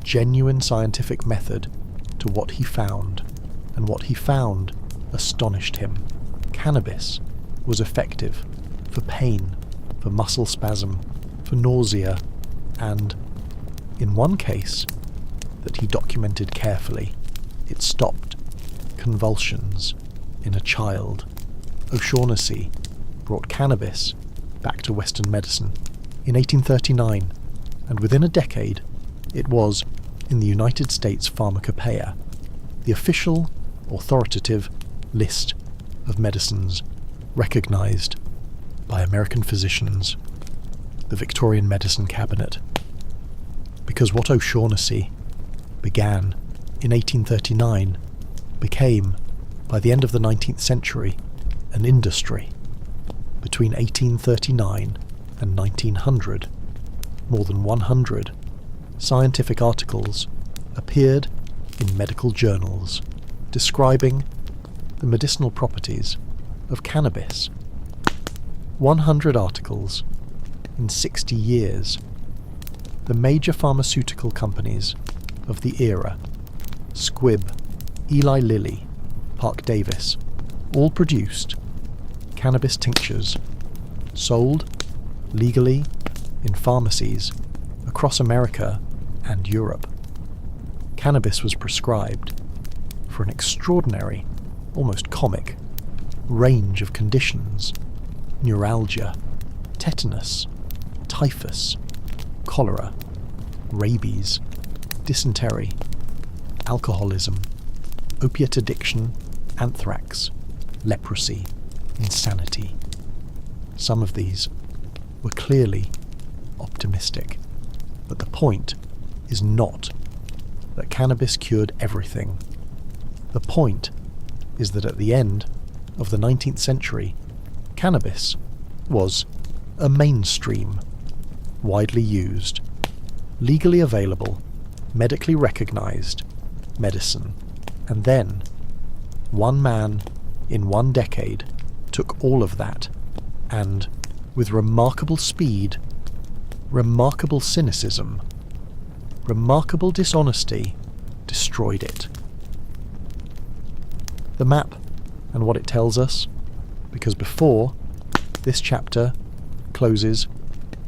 genuine scientific method to what he found, and what he found astonished him. Cannabis was effective for pain, for muscle spasm, for nausea, and, in one case that he documented carefully, it stopped convulsions in a child O'Shaughnessy brought cannabis back to Western medicine in 1839, and within a decade it was in the United States Pharmacopoeia, the official, authoritative list of medicines recognized by American physicians, the Victorian Medicine Cabinet. Because what O'Shaughnessy began in 1839 became, by the end of the 19th century, an industry. Between 1839 and 1900, more than 100 scientific articles appeared in medical journals describing the medicinal properties of cannabis. 100 articles in 60 years. The major pharmaceutical companies of the era, Squibb, Eli Lilly, Park Davis, all produced cannabis tinctures, sold legally in pharmacies across America and Europe. Cannabis was prescribed for an extraordinary, almost comic, range of conditions: neuralgia, tetanus, typhus, cholera, rabies, dysentery, alcoholism, opiate addiction, anthrax, leprosy, insanity. Some of these were clearly optimistic, but the point is not that cannabis cured everything. The point is that at the end of the 19th century, cannabis was a mainstream, widely used, legally available, medically recognized medicine. And then, one man in one decade took all of that and, with remarkable speed, remarkable cynicism, remarkable dishonesty, destroyed it. The map and what it tells us, because before this chapter closes,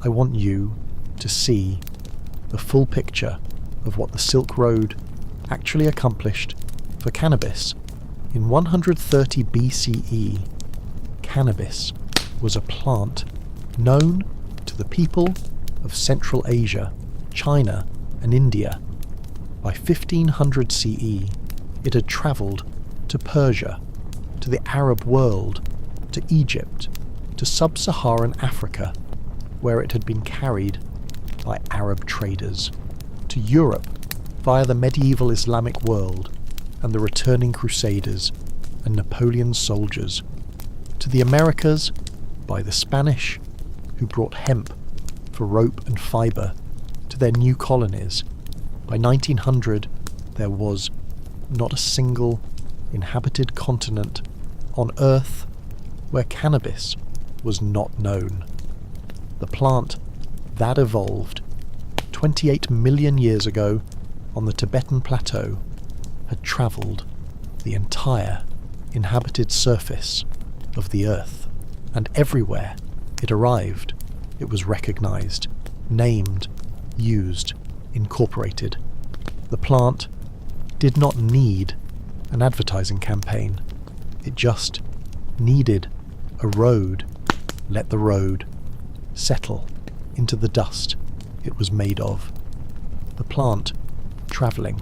I want you to see the full picture of what the Silk Road actually accomplished for cannabis. In 130 BCE, cannabis was a plant known to the people of Central Asia, China, and India. By 1500 CE, it had travelled to Persia, to the Arab world, to Egypt, to sub-Saharan Africa, where it had been carried by Arab traders, to Europe via the medieval Islamic world and the returning Crusaders and Napoleon's soldiers, to the Americas by the Spanish, who brought hemp for rope and fibre to their new colonies. By 1900, there was not a single inhabited continent on Earth where cannabis was not known. The plant that evolved 28 million years ago on the Tibetan plateau had travelled the entire inhabited surface of the Earth, and everywhere it arrived, it was recognised, named, used, incorporated. The plant did not need an advertising campaign. It just needed a road. Let the road settle into the dust it was made of. The plant travelling,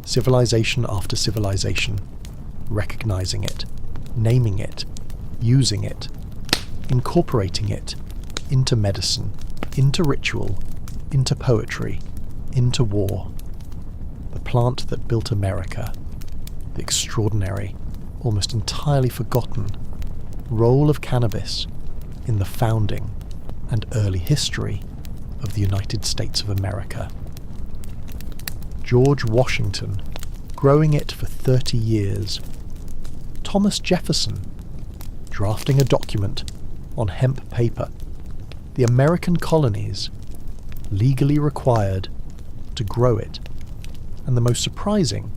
civilization after civilization, recognising it, naming it, using it, incorporating it into medicine, into ritual, into poetry, into war. The plant that built America, the extraordinary, almost entirely forgotten role of cannabis in the founding and early history of the United States of America. George Washington, growing it for 30 years. Thomas Jefferson, drafting a document on hemp paper. The American colonies, legally required to grow it. And the most surprising,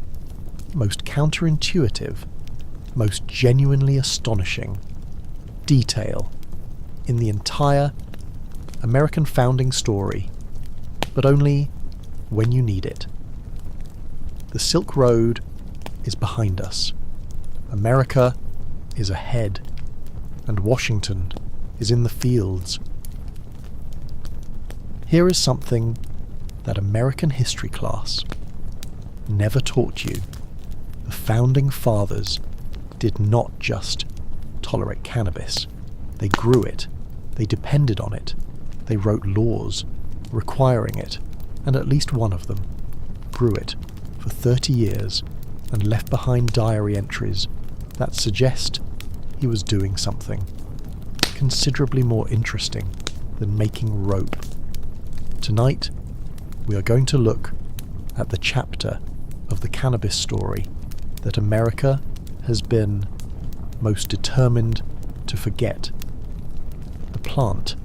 most counterintuitive, most genuinely astonishing detail in the entire American founding story, but only when you need it. The Silk Road is behind us. America is ahead. and Washington is in the fields. Here is something that American history class never taught you. The founding fathers did not just tolerate cannabis. They grew it. They depended on it. They wrote laws requiring it, and at least one of them grew it for 30 years and left behind diary entries that suggest he was doing something considerably more interesting than making rope. Tonight, we are going to look at the chapter of the cannabis story that America has been most determined to forget. The plant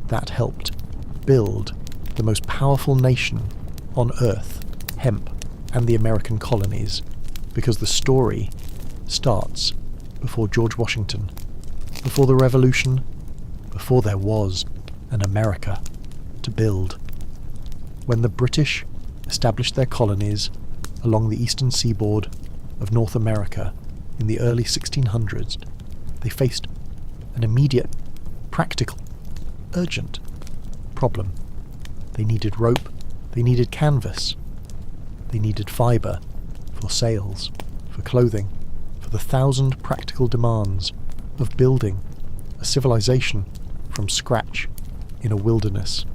that helped build the most powerful nation on earth, hemp, and the American colonies, because the story starts before George Washington, before the Revolution, before there was an America to build. When the British established their colonies along the eastern seaboard of North America in the early 1600s, they faced an immediate, practical, urgent problem. They needed rope, they needed canvas, they needed fibre for sails, for clothing, for the 1,000 practical demands of building a civilization from scratch in a wilderness.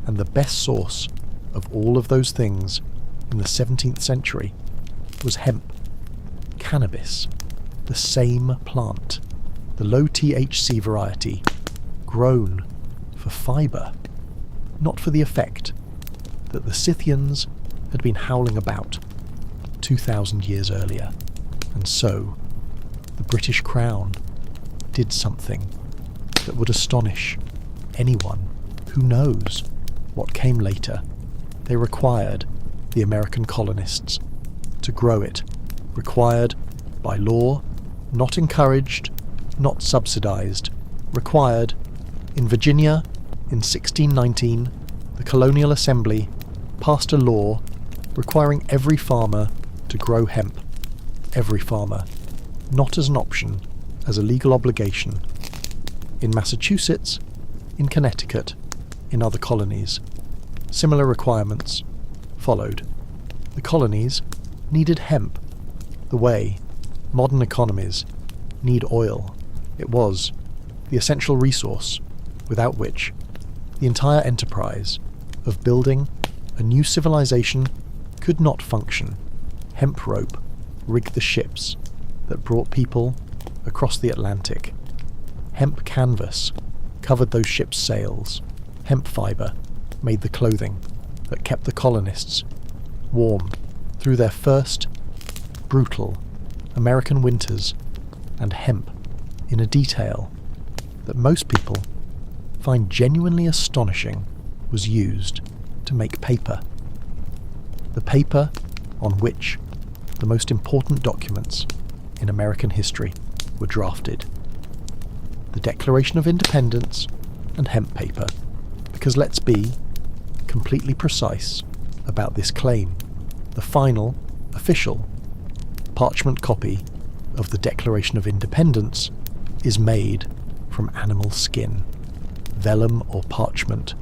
And the best source of all of those things in the 17th century was hemp, cannabis, the same plant, the low THC variety, grown for fibre, not for the effect that the Scythians had been howling about 2,000 years earlier. And so, the British Crown did something that would astonish anyone who knows what came later. They required the American colonists to grow it, required by law, not encouraged, not subsidized, required. In Virginia, in 1619, the Colonial Assembly passed a law requiring every farmer to grow hemp. Every farmer, not as an option, as a legal obligation. In Massachusetts, in Connecticut, in other colonies, similar requirements followed. The colonies needed hemp the way modern economies need oil. It was the essential resource without which the entire enterprise of building a new civilization could not function. Hemp rope rigged the ships that brought people across the Atlantic. Hemp canvas covered those ships' sails. Hemp fibre made the clothing that kept the colonists warm through their first brutal American winters, and hemp in a detail that most people find genuinely astonishing was used to make paper. The paper on which the most important documents in American history were drafted. The Declaration of Independence and hemp paper, because let's be completely precise about this claim. The final, official, parchment copy of the Declaration of Independence is made from animal skin, vellum or parchment,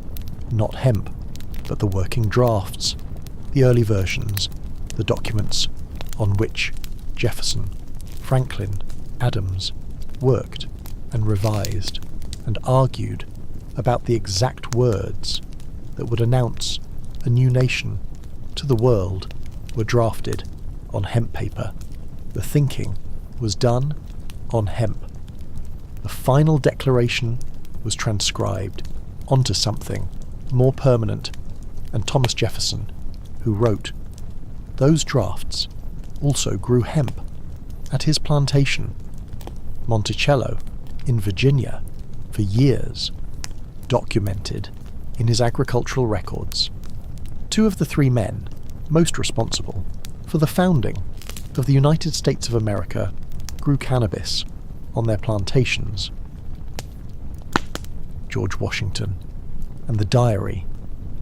not hemp, but the working drafts, the early versions, the documents on which Jefferson, Franklin, Adams worked and revised and argued about the exact words that would announce a new nation to the world were drafted on hemp paper. The thinking was done on hemp. The final declaration was transcribed onto something more permanent, and Thomas Jefferson, who wrote those drafts, also grew hemp at his plantation, Monticello, in Virginia, for years, documented in his agricultural records. Two of the three men most responsible for the founding of the United States of America grew cannabis on their plantations. George Washington and the diary,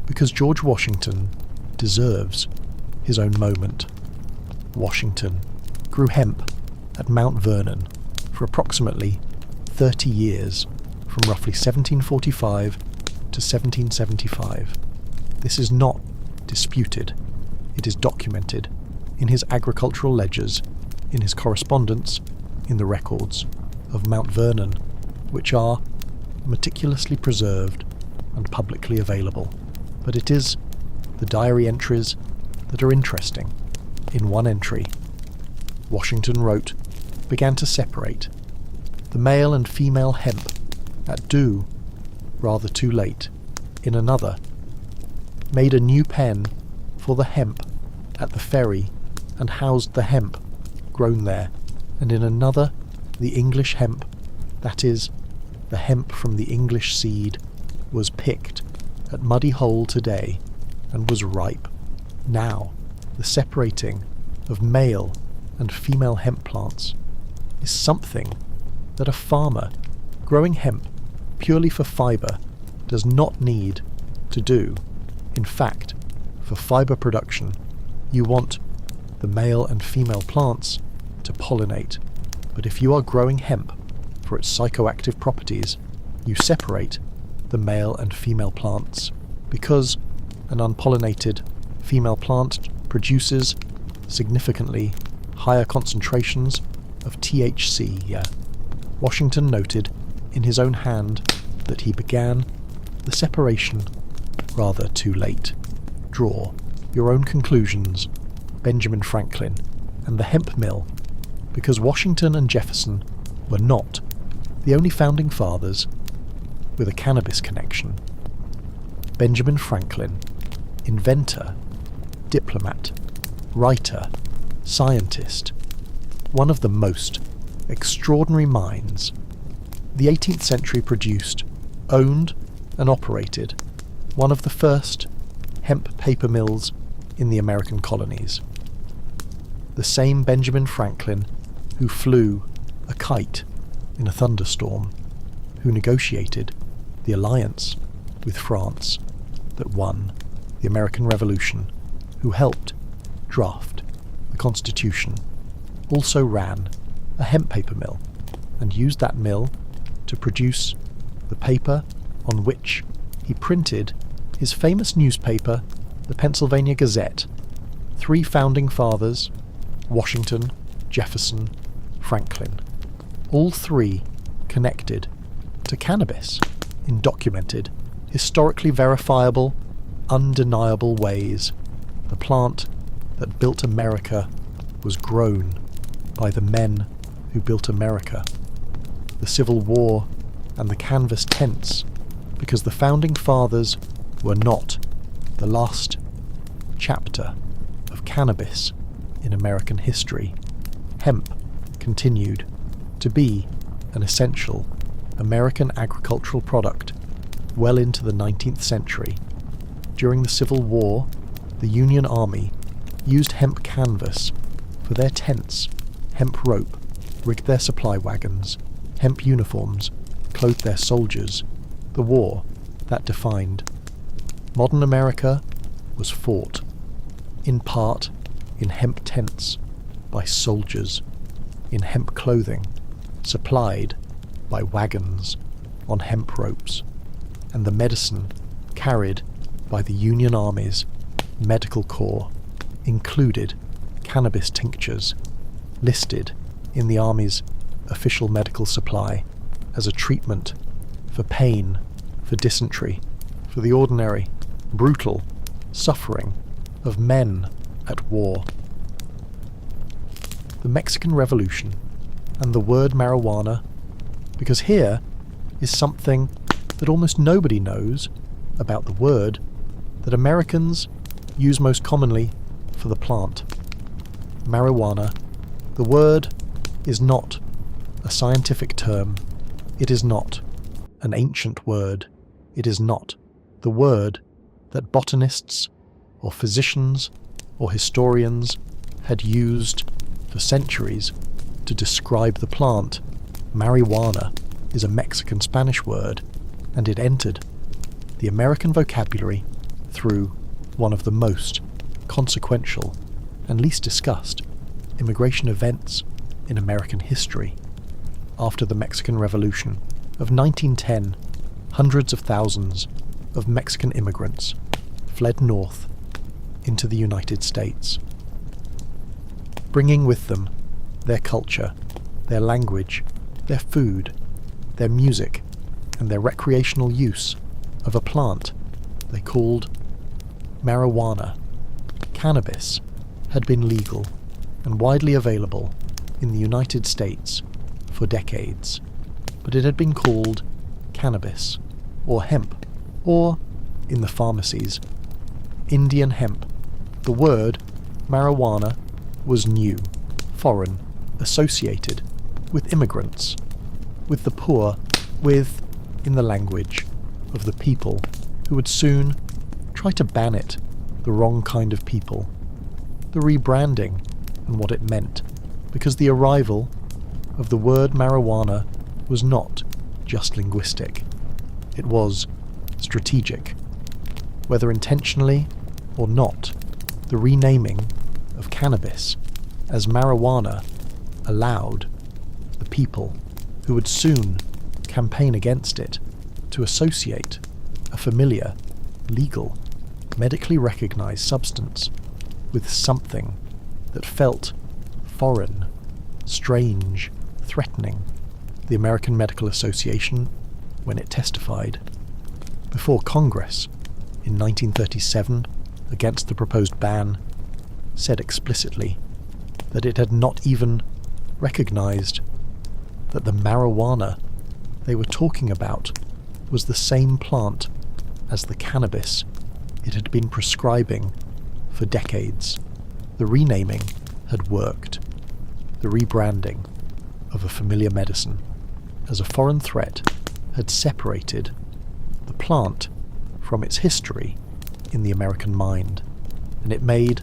because George Washington deserves his own moment. Washington grew hemp at Mount Vernon for approximately 30 years, from roughly 1745 to 1775. This is not disputed. It is documented in his agricultural ledgers, in his correspondence, in the records of Mount Vernon, which are meticulously preserved and publicly available. But it is the diary entries that are interesting. In one entry, Washington wrote, began to separate the male and female hemp at dew, rather too late. In another, made a new pen for the hemp at the ferry and housed the hemp grown there. And in another, the English hemp, that is, the hemp from the English seed, was picked at Muddy Hole today and was ripe. Now, the separating of male and female hemp plants is something that a farmer growing hemp purely for fibre does not need to do. In fact, for fibre production, you want the male and female plants to pollinate. But if you are growing hemp for its psychoactive properties, you separate the male and female plants because an unpollinated female plant produces significantly higher concentrations of THC. Washington noted in his own hand that he began the separation rather too late. Draw your own conclusions, Benjamin Franklin and the hemp mill, because Washington and Jefferson were not the only founding fathers with a cannabis connection. Benjamin Franklin, inventor, diplomat, writer, scientist, one of the most extraordinary minds the 18th century produced, owned and operated one of the first hemp paper mills in the American colonies. The same Benjamin Franklin who flew a kite in a thunderstorm, who negotiated the alliance with France that won the American Revolution, who helped draft the Constitution, also ran a hemp paper mill and used that mill to produce the paper on which he printed his famous newspaper, the Pennsylvania Gazette. 3 founding fathers, Washington, Jefferson, Franklin, all 3 connected to cannabis in documented, historically verifiable, undeniable ways. The plant that built America was grown by the men who built America. The Civil War and the canvas tents, because the founding fathers were not the last chapter of cannabis in American history. Hemp continued to be an essential American agricultural product well into the 19th century. During the Civil War, the Union Army used hemp canvas for their tents, hemp rope rigged their supply wagons, hemp uniforms clothed their soldiers. The war that defined modern America was fought, in part, in hemp tents by soldiers, in hemp clothing supplied by wagons on hemp ropes, and the medicine carried by the Union Army's medical corps included cannabis tinctures listed in the Army's official medical supply as a treatment for pain, for dysentery, for the ordinary, brutal suffering of men at war. The Mexican Revolution and the word marijuana, because here is something that almost nobody knows about the word that Americans use most commonly for the plant. Marijuana. The word is not a scientific term. It is not an ancient word. It is not the word that botanists or physicians or historians had used for centuries to describe the plant. Marijuana is a Mexican Spanish word, and it entered the American vocabulary through one of the most consequential and least discussed immigration events in American history. after the Mexican Revolution of 1910, hundreds of thousands of Mexican immigrants fled north into the United States, bringing with them their culture, their language, their food, their music, and their recreational use of a plant they called marijuana. Cannabis had been legal and widely available in the United States for decades, but it had been called cannabis, or hemp, or, in the pharmacies, Indian hemp. The word marijuana was new, foreign, associated with immigrants, with the poor, with, in the language of the people who would soon try to ban it, the wrong kind of people, the rebranding and what it meant, because the arrival of the word marijuana was not just linguistic, it was strategic. Whether intentionally or not, the renaming of cannabis as marijuana allowed the people who would soon campaign against it to associate a familiar, legal, medically recognized substance with something that felt foreign, strange, threatening. The American Medical Association, when it testified before Congress in 1937 against the proposed ban, said explicitly that it had not even recognized that the marijuana they were talking about was the same plant as the cannabis it had been prescribing for decades. The renaming had worked. The rebranding of a familiar medicine as a foreign threat had separated the plant from its history in the American mind, and it made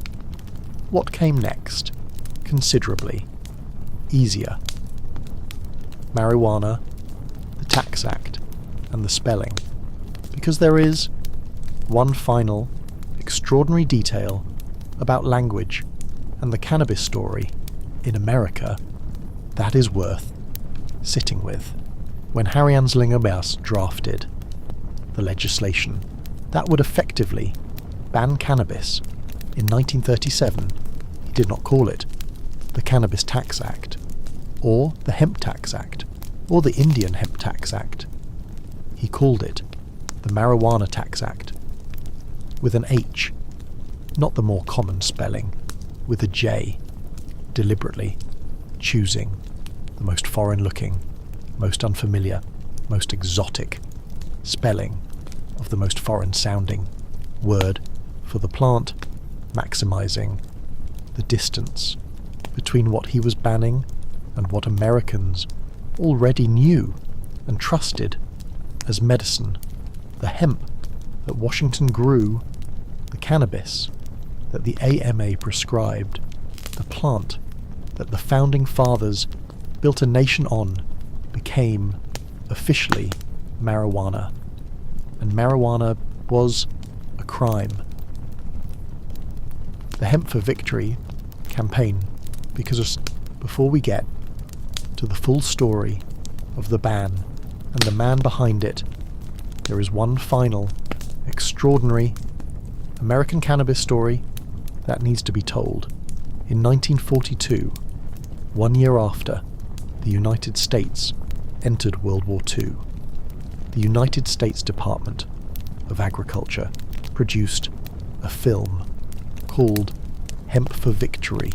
what came next considerably easier. Marijuana, the Tax Act, and the spelling, because there is one final, extraordinary detail about language and the cannabis story in America that is worth sitting with. When Harry Anslinger drafted the legislation that would effectively ban cannabis in 1937, he did not call it the Cannabis Tax Act, or the Hemp Tax Act, or the Indian Hemp Tax Act. He called it the Marijuana Tax Act, with an H, not the more common spelling, with a J, deliberately choosing the most foreign-looking, most unfamiliar, most exotic spelling of the most foreign-sounding word for the plant, maximizing the distance between what he was banning and what Americans already knew and trusted as medicine, the hemp that Washington grew, the cannabis that the AMA prescribed, the plant that the Founding Fathers built a nation on, became officially marijuana. And marijuana was a crime. The Hemp for Victory campaign, because before we get to the full story of the ban and the man behind it, there is one final, extraordinary American cannabis story that needs to be told. In 1942, 1 year after the United States entered World War II, the United States Department of Agriculture produced a film called Hemp for Victory.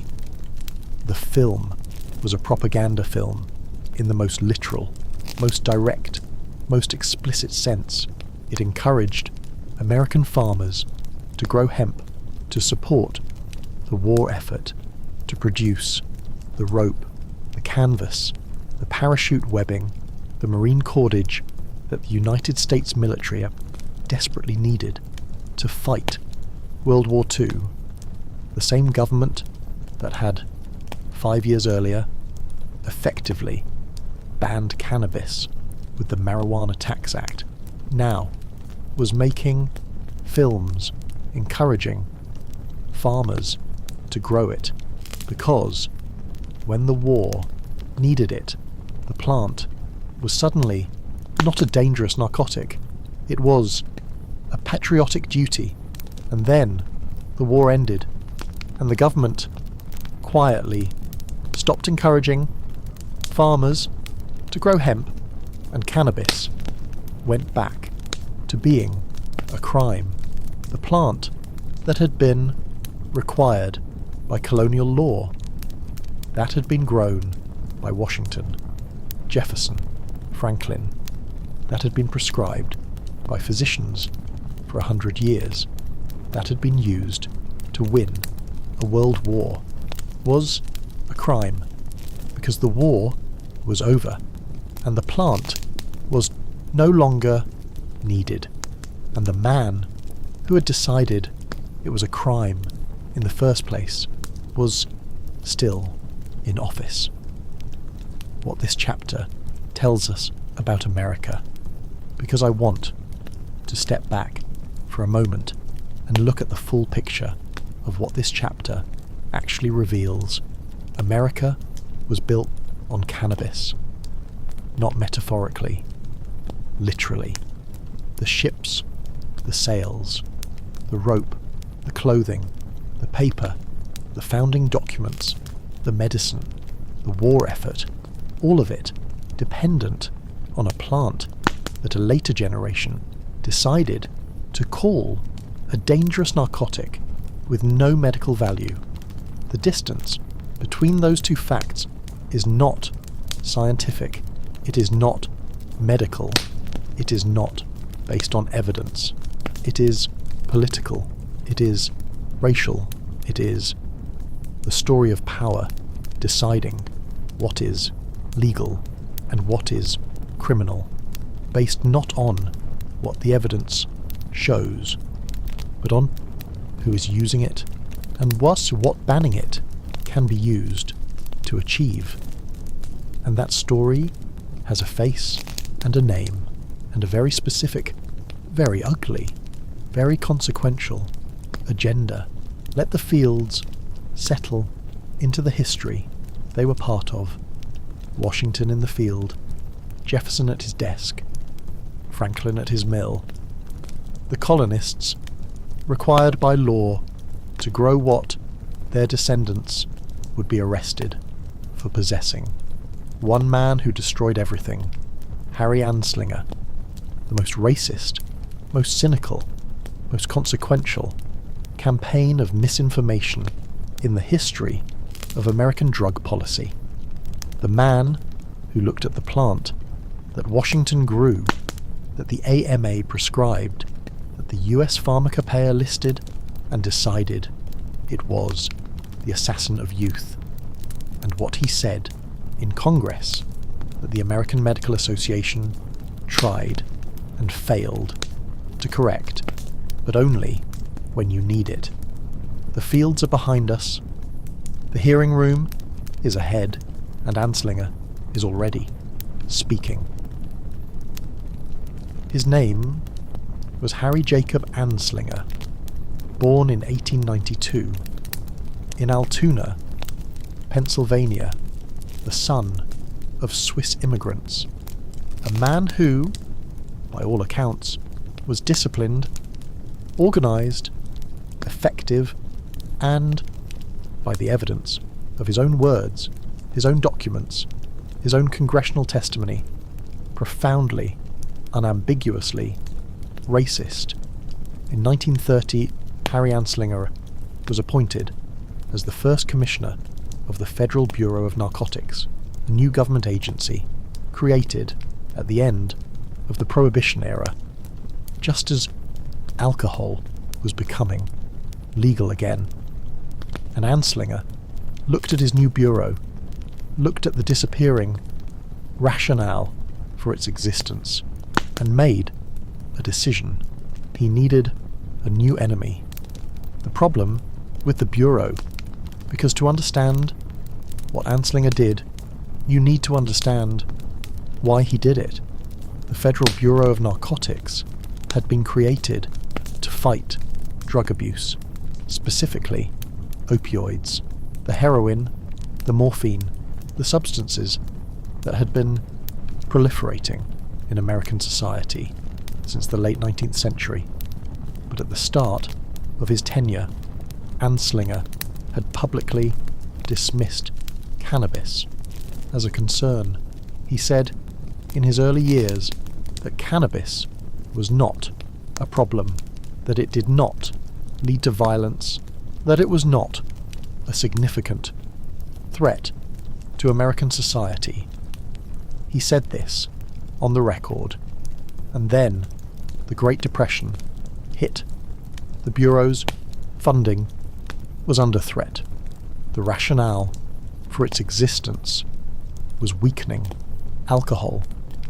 The film was a propaganda film in the most literal, most direct, most explicit sense. It encouraged American farmers to grow hemp to support the war effort to produce the rope, the canvas, the parachute webbing, the marine cordage that the United States military desperately needed to fight World War II. The same government that had, 5 years earlier, effectively banned cannabis with the Marijuana Tax Act, now was making films encouraging farmers to grow it, because when the war needed it The plant was suddenly not a dangerous narcotic. It was a patriotic duty. And then the war ended, and the government quietly stopped encouraging farmers to grow hemp, and cannabis went back to being a crime. The plant that had been required by colonial law, that had been grown by Washington, Jefferson, Franklin, that had been prescribed by physicians for 100 years, that had been used to win a world war, was a crime because the war was over and the plant was no longer needed, and the man who had decided it was a crime in the first place was still in office. What this chapter tells us about America, because I want to step back for a moment and look at the full picture of what this chapter actually reveals. America was built on cannabis, not metaphorically, literally. The ships, the sails, the rope, the clothing, the paper, the founding documents, the medicine, the war effort, all of it dependent on a plant that a later generation decided to call a dangerous narcotic with no medical value. The distance between those two facts is not scientific, it is not medical, it is not based on evidence, it is political, it is racial, it is the story of power deciding what is legal and what is criminal, based not on what the evidence shows, but on who is using it and what banning it can be used to achieve. And that story has a face and a name and a very specific, very ugly, very consequential agenda. Let the fields settle into the history they were part of. Washington in the field, Jefferson at his desk, Franklin at his mill. The colonists, required by law to grow what their descendants would be arrested for possessing. One man who destroyed everything, Harry Anslinger, the most racist, most cynical, most consequential campaign of misinformation in the history of American drug policy. The man who looked at the plant that Washington grew, that the AMA prescribed, that the US Pharmacopoeia listed, and decided it was the assassin of youth. And what he said in Congress that the American Medical Association tried and failed to correct, but only when you need it. The fields are behind us, the hearing room is ahead, and Anslinger is already speaking. His name was Harry Jacob Anslinger, born in 1892 in Altoona, Pennsylvania, the son of Swiss immigrants, a man who, by all accounts, was disciplined, organised, effective, and, by the evidence of his own words, his own documents, his own congressional testimony, profoundly, unambiguously racist. In 1930, Harry Anslinger was appointed as the first commissioner of the Federal Bureau of Narcotics, a new government agency created at the end of the Prohibition era, just as alcohol was becoming legal again. And Anslinger looked at his new bureau, looked at the disappearing rationale for its existence, and made a decision. He needed a new enemy. The problem with the bureau, because to understand what Anslinger did, you need to understand why he did it. The Federal Bureau of Narcotics had been created to fight drug abuse, specifically opioids, the heroin, the morphine, the substances that had been proliferating in American society since the late 19th century, but at the start of his tenure, Anslinger had publicly dismissed cannabis as a concern. He said in his early years that cannabis was not a problem, that it did not lead to violence, that it was not a significant threat to American society. He said this on the record, and then the Great Depression hit. The Bureau's funding was under threat. The rationale for its existence was weakening. Alcohol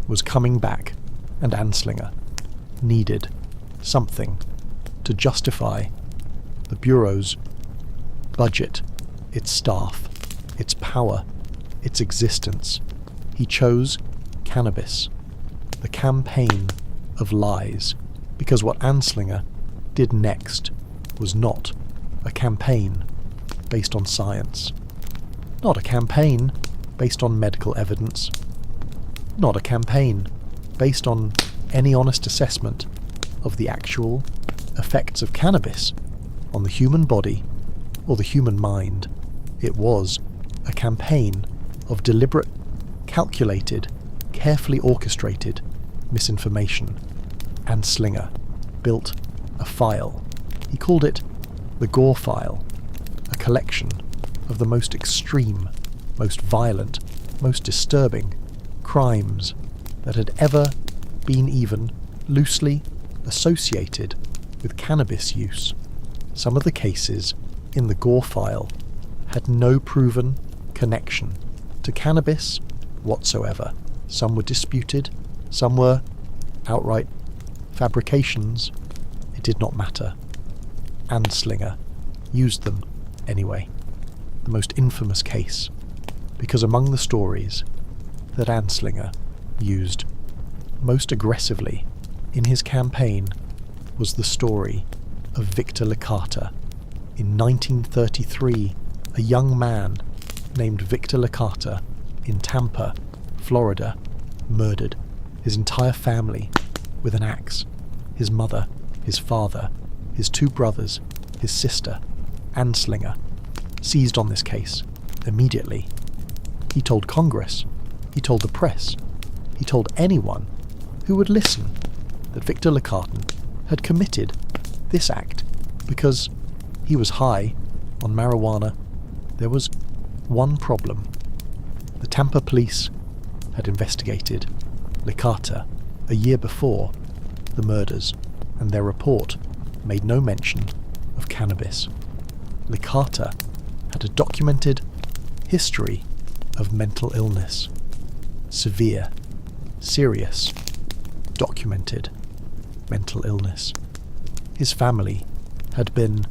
was coming back, and Anslinger needed something to justify the Bureau's budget, its staff, its power, its existence. He chose cannabis, the campaign of lies, because what Anslinger did next was not a campaign based on science, not a campaign based on medical evidence, not a campaign based on any honest assessment of the actual effects of cannabis on the human body or the human mind. It was a campaign of deliberate, calculated, carefully orchestrated misinformation. Anslinger built a file. He called it the Gore File, a collection of the most extreme, most violent, most disturbing crimes that had ever been even loosely associated with cannabis use. Some of the cases in the Gore File had no proven connection to cannabis whatsoever. Some were disputed, some were outright fabrications. It did not matter. Anslinger used them anyway. The most infamous case, because among the stories that Anslinger used most aggressively in his campaign was the story of Victor Licata. In 1933, a young man named Victor Licata in Tampa, Florida, murdered his entire family with an axe. His mother, his father, his two brothers, his sister. Anslinger seized on this case immediately. He told Congress, he told the press, he told anyone who would listen that Victor Licata had committed this act because he was high on marijuana. There was one problem. The Tampa police had investigated Licata a year before the murders, and their report made no mention of cannabis. Licata had a documented history of mental illness. Severe, serious, documented mental illness. His family had been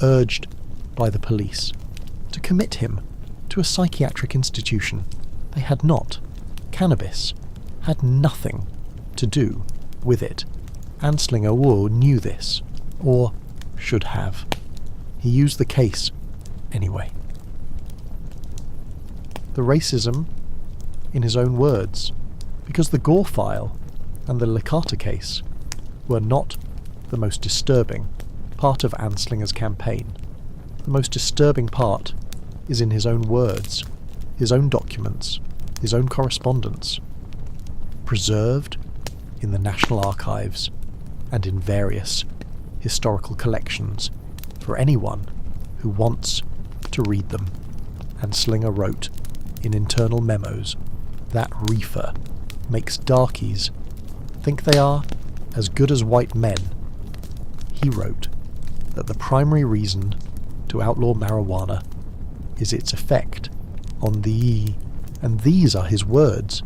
urged by the police to commit him to a psychiatric institution. They had not. Cannabis had nothing to do with it. Anslinger knew this, or should have. He used the case anyway. The racism, in his own words, because the Gore File and the Licata case were not the most disturbing part of Anslinger's campaign. The most disturbing part is in his own words, his own documents, his own correspondence, preserved in the National Archives and in various historical collections for anyone who wants to read them. Anslinger wrote in internal memos that reefer makes darkies think they are as good as white men. He wrote that the primary reason to outlaw marijuana is its effect on the, and these are his words,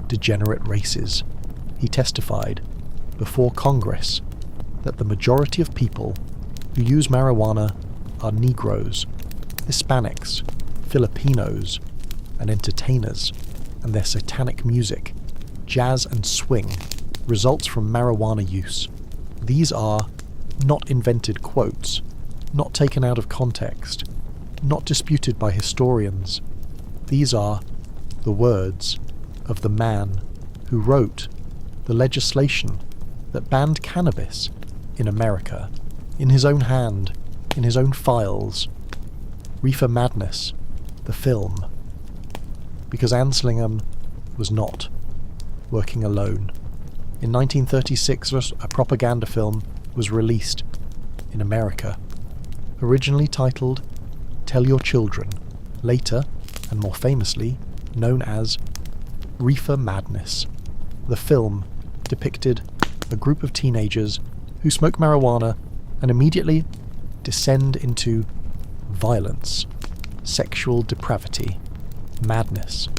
degenerate races. He testified before Congress that the majority of people who use marijuana are Negroes, Hispanics, Filipinos, and entertainers, and their satanic music, jazz and swing, results from marijuana use. These are not invented quotes, not taken out of context, not disputed by historians. These are the words of the man who wrote the legislation that banned cannabis in America, in his own hand, in his own files. Reefer Madness, the film. Because Anslingham was not working alone. In 1936, a propaganda film was released in America, originally titled Tell Your Children, later, and more famously, known as Reefer Madness. The film depicted a group of teenagers who smoke marijuana and immediately descend into violence, sexual depravity, madness,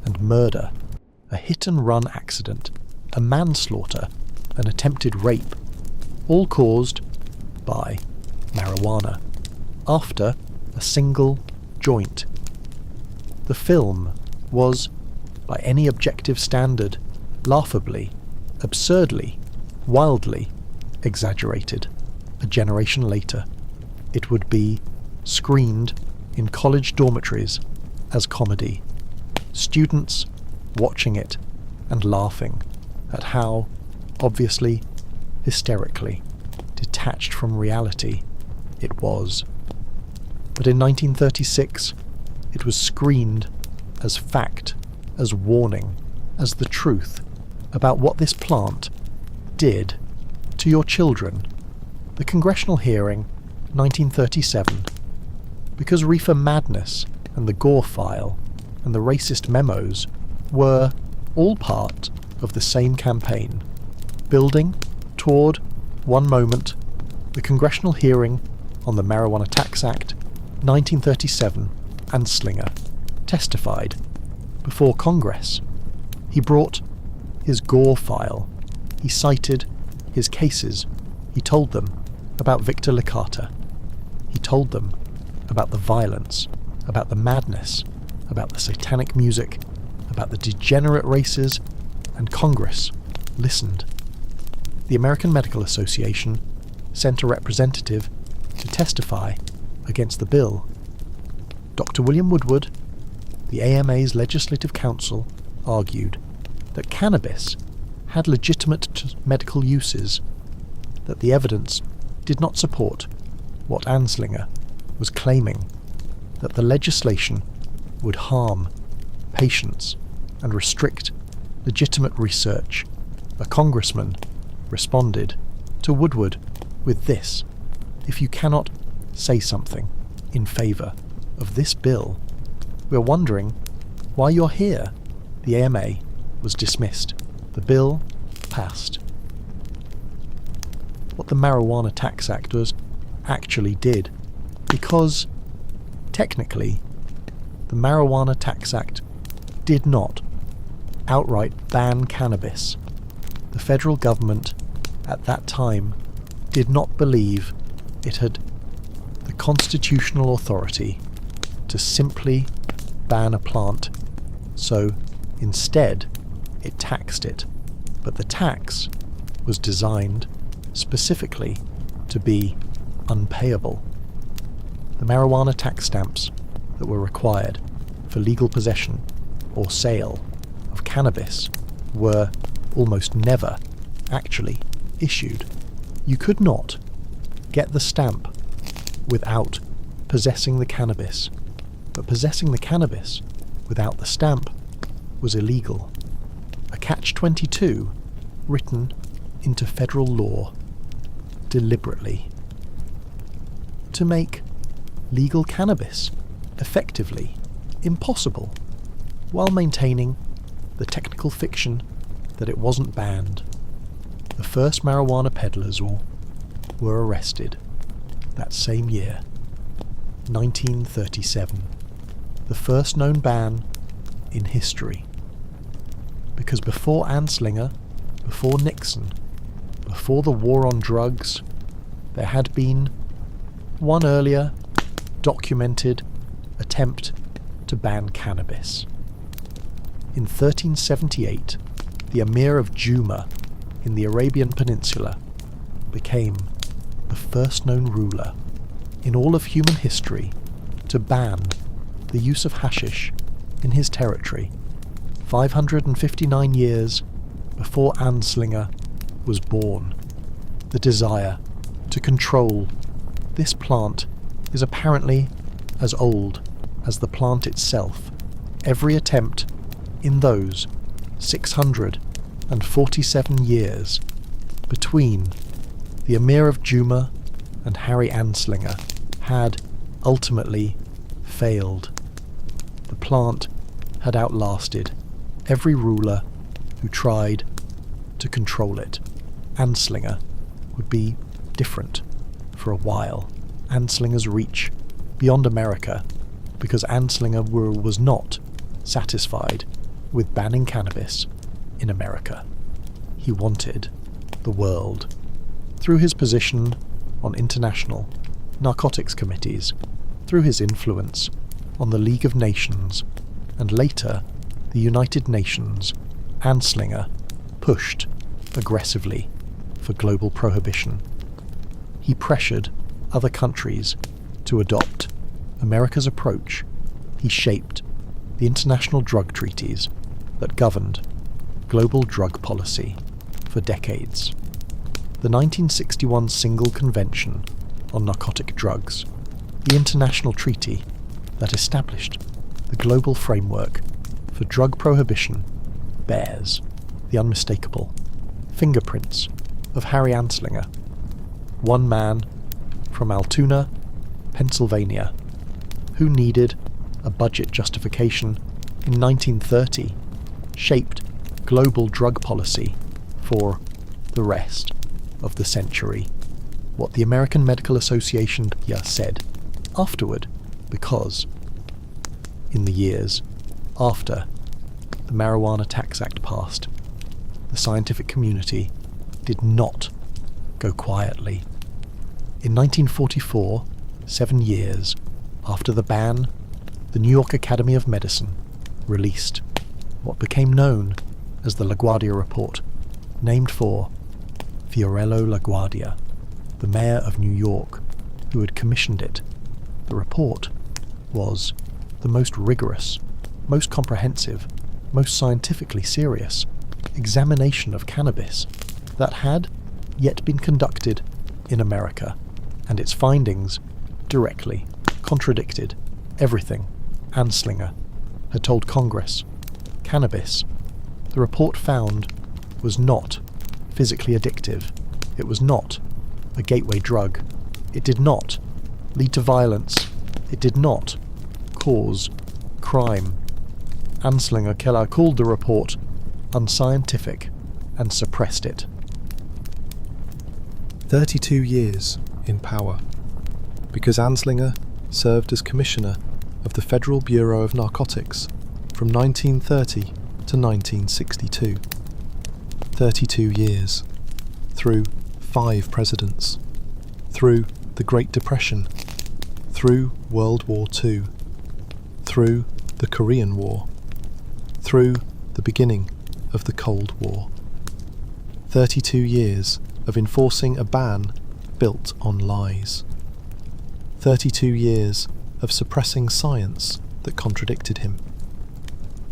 and murder, a hit-and-run accident, a manslaughter, an attempted rape, all caused by marijuana, after a single joint. The film was, by any objective standard, laughably, absurdly, wildly exaggerated. A generation later, it would be screened in college dormitories as comedy, students watching it and laughing at how, obviously, hysterically, detached from reality it was. But in 1936, it was screened as fact, as warning, as the truth about what this plant did to your children. The congressional hearing, 1937. Because Reefer Madness and the Gore file and the racist memos were all part of the same campaign, building toward, one moment, the congressional hearing on the Marijuana Tax Act, 1937, Anslinger testified before Congress. He brought his Gore file. He cited his cases. He told them about Victor Licata. He told them about the violence, about the madness, about the satanic music, about the degenerate races, and Congress listened. The American Medical Association sent a representative to testify against the bill. Dr. William Woodward, the AMA's Legislative Counsel, argued that cannabis had legitimate medical uses, that the evidence did not support what Anslinger was claiming, that the legislation would harm patients and restrict legitimate research. A congressman responded to Woodward with this: if you cannot say something in favour of this bill, we're wondering why you're here. The AMA was dismissed. The bill passed. What the Marijuana Tax Act actually did, because technically the Marijuana Tax Act did not outright ban cannabis. The federal government at that time did not believe it had the constitutional authority to simply ban a plant, so instead it taxed it. But the tax was designed specifically to be unpayable. The marijuana tax stamps that were required for legal possession or sale of cannabis were almost never actually issued. You could not get the stamp without possessing the cannabis, but possessing the cannabis without the stamp was illegal. A catch-22 written into federal law deliberately to make legal cannabis effectively impossible, while maintaining the technical fiction that it wasn't banned. The first marijuana peddlers were arrested that same year, 1937, the first known ban in history. Because before Anslinger, before Nixon, before the war on drugs, there had been one earlier documented attempt to ban cannabis. In 1378, the Emir of Juma in the Arabian Peninsula became the first known ruler in all of human history to ban the use of hashish in his territory. 559 years before Anslinger was born. The desire to control this plant is apparently as old as the plant itself. Every attempt in those 647 years between the Emir of Juma and Harry Anslinger had ultimately failed. The plant had outlasted every ruler who tried to control it. Anslinger would be different for a while. Anslinger's reach beyond America, because Anslinger was not satisfied with banning cannabis in America. He wanted the world. Through his position on international narcotics committees, through his influence on the League of Nations, and later the United Nations, Anslinger pushed aggressively for global prohibition. He pressured other countries to adopt America's approach. He shaped the international drug treaties that governed global drug policy for decades. The 1961 Single Convention on Narcotic Drugs, the international treaty that established the global framework for drug prohibition, bears the unmistakable fingerprints of Harry Anslinger, one man from Altoona, Pennsylvania, who needed a budget justification in 1930, shaped global drug policy for the rest of the century. What the American Medical Association said afterward, because in the years after the Marijuana Tax Act passed, the scientific community did not go quietly. In 1944, 7 years after the ban, the New York Academy of Medicine released what became known as the LaGuardia Report, named for Fiorello LaGuardia, the mayor of New York, who had commissioned it. The report was the most rigorous, most comprehensive, most scientifically serious examination of cannabis that had yet been conducted in America, and its findings directly contradicted everything Anslinger had told Congress. Cannabis, the report found, was not physically addictive. It was not a gateway drug. It did not lead to violence. It did not cause crime. Anslinger called the report unscientific and suppressed it. 32 years in power, because Anslinger served as Commissioner of the Federal Bureau of Narcotics from 1930 to 1962. 32 years, through 5 presidents, through the Great Depression, through World War II, through the Korean War, through the beginning of the Cold War. 32 years of enforcing a ban built on lies. 32 years of suppressing science that contradicted him.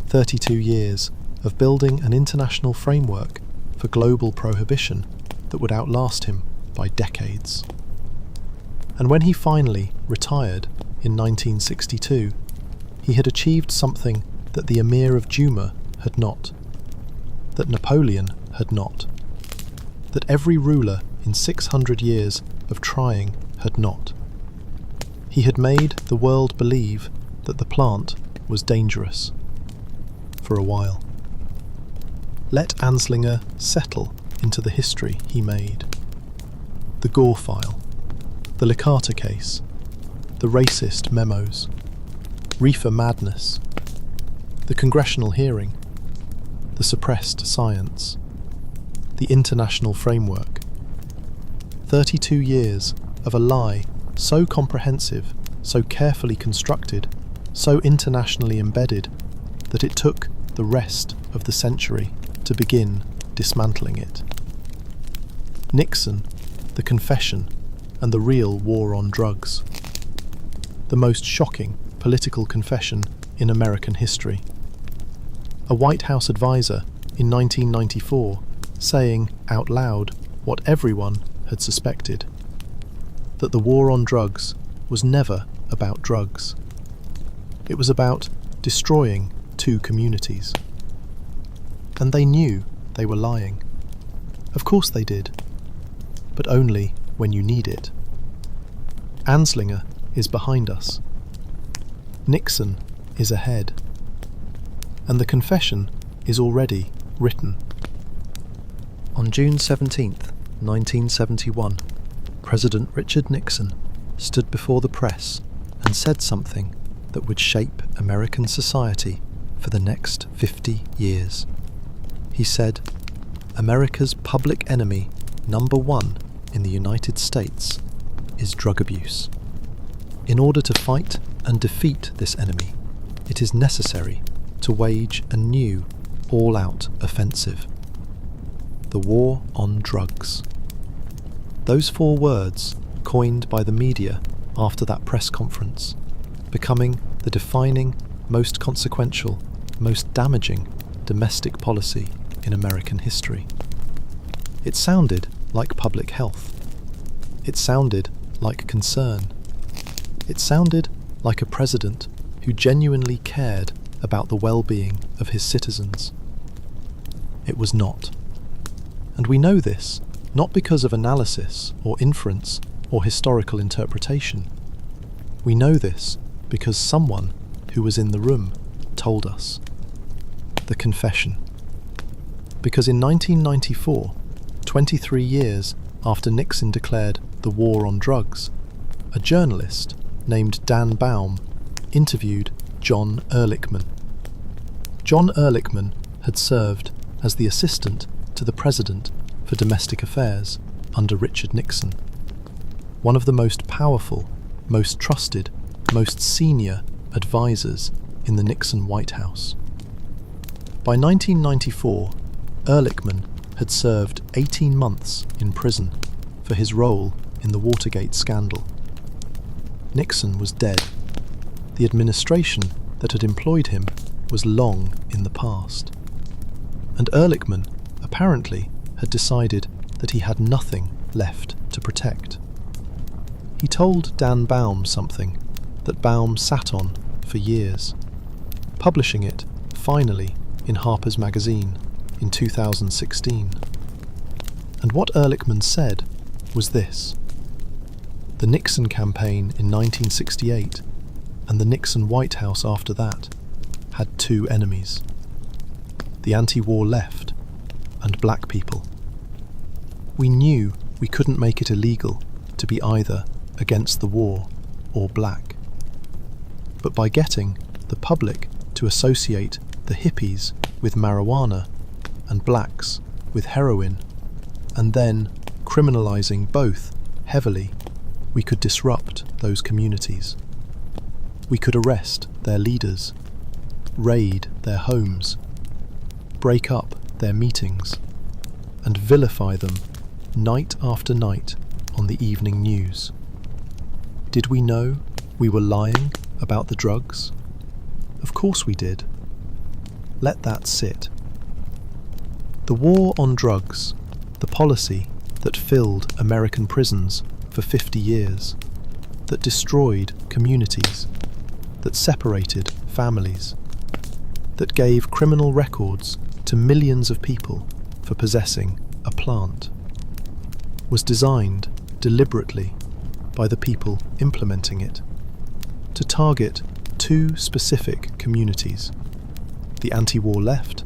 32 years of building an international framework for global prohibition that would outlast him by decades. And when he finally retired in 1962, he had achieved something that the Emir of Juma had not, that Napoleon had not, that every ruler in 600 years of trying had not. He had made the world believe that the plant was dangerous. For a while. Let Anslinger settle into the history he made. The Gore file, the Licata case, the racist memos, reefer madness, the congressional hearing, the suppressed science, the international framework. 32 years of a lie so comprehensive, so carefully constructed, so internationally embedded, that it took the rest of the century to begin dismantling it. Nixon, the confession, and the real war on drugs. The most shocking political confession in American history. a White House advisor in 1994, saying out loud what everyone had suspected, that the war on drugs was never about drugs. It was about destroying two communities. And they knew they were lying. Of course they did, but only when you need it. Anslinger is behind us. Nixon is ahead. And the confession is already written. On June 17th, 1971, President Richard Nixon stood before the press and said something that would shape American society for the next 50 years. He said, "America's public enemy number one in the United States is drug abuse. In order to fight and defeat this enemy, it is necessary to wage a new, all-out offensive. The war on drugs." Those 4 words, coined by the media after that press conference, becoming the defining, most consequential, most damaging domestic policy in American history. It sounded like public health. It sounded like concern. It sounded like a president who genuinely cared about the well-being of his citizens. It was not. And we know this not because of analysis or inference or historical interpretation. We know this because someone who was in the room told us. The confession. Because in 1994, 23 years after Nixon declared the war on drugs, a journalist named Dan Baum interviewed John Ehrlichman. John Ehrlichman had served as the assistant to the President for Domestic Affairs under Richard Nixon, one of the most powerful, most trusted, most senior advisors in the Nixon White House. By 1994, Ehrlichman had served 18 months in prison for his role in the Watergate scandal. Nixon was dead. The administration that had employed him was long in the past. And Ehrlichman apparently had decided that he had nothing left to protect. He told Dan Baum something that Baum sat on for years, publishing it, finally, in Harper's Magazine in 2016. And what Ehrlichman said was this: the Nixon campaign in 1968 and the Nixon White House after that had 2 enemies: the anti-war left and black people. We knew we couldn't make it illegal to be either against the war or black. But by getting the public to associate the hippies with marijuana and blacks with heroin, and then criminalizing both heavily, we could disrupt those communities. We could arrest their leaders, raid their homes, break up their meetings, and vilify them night after night on the evening news. Did we know we were lying about the drugs? Of course we did. Let that sit. The war on drugs, the policy that filled American prisons for 50 years, that destroyed communities, that separated families, that gave criminal records to millions of people for possessing a plant, was designed deliberately by the people implementing it to target 2 specific communities: the anti-war left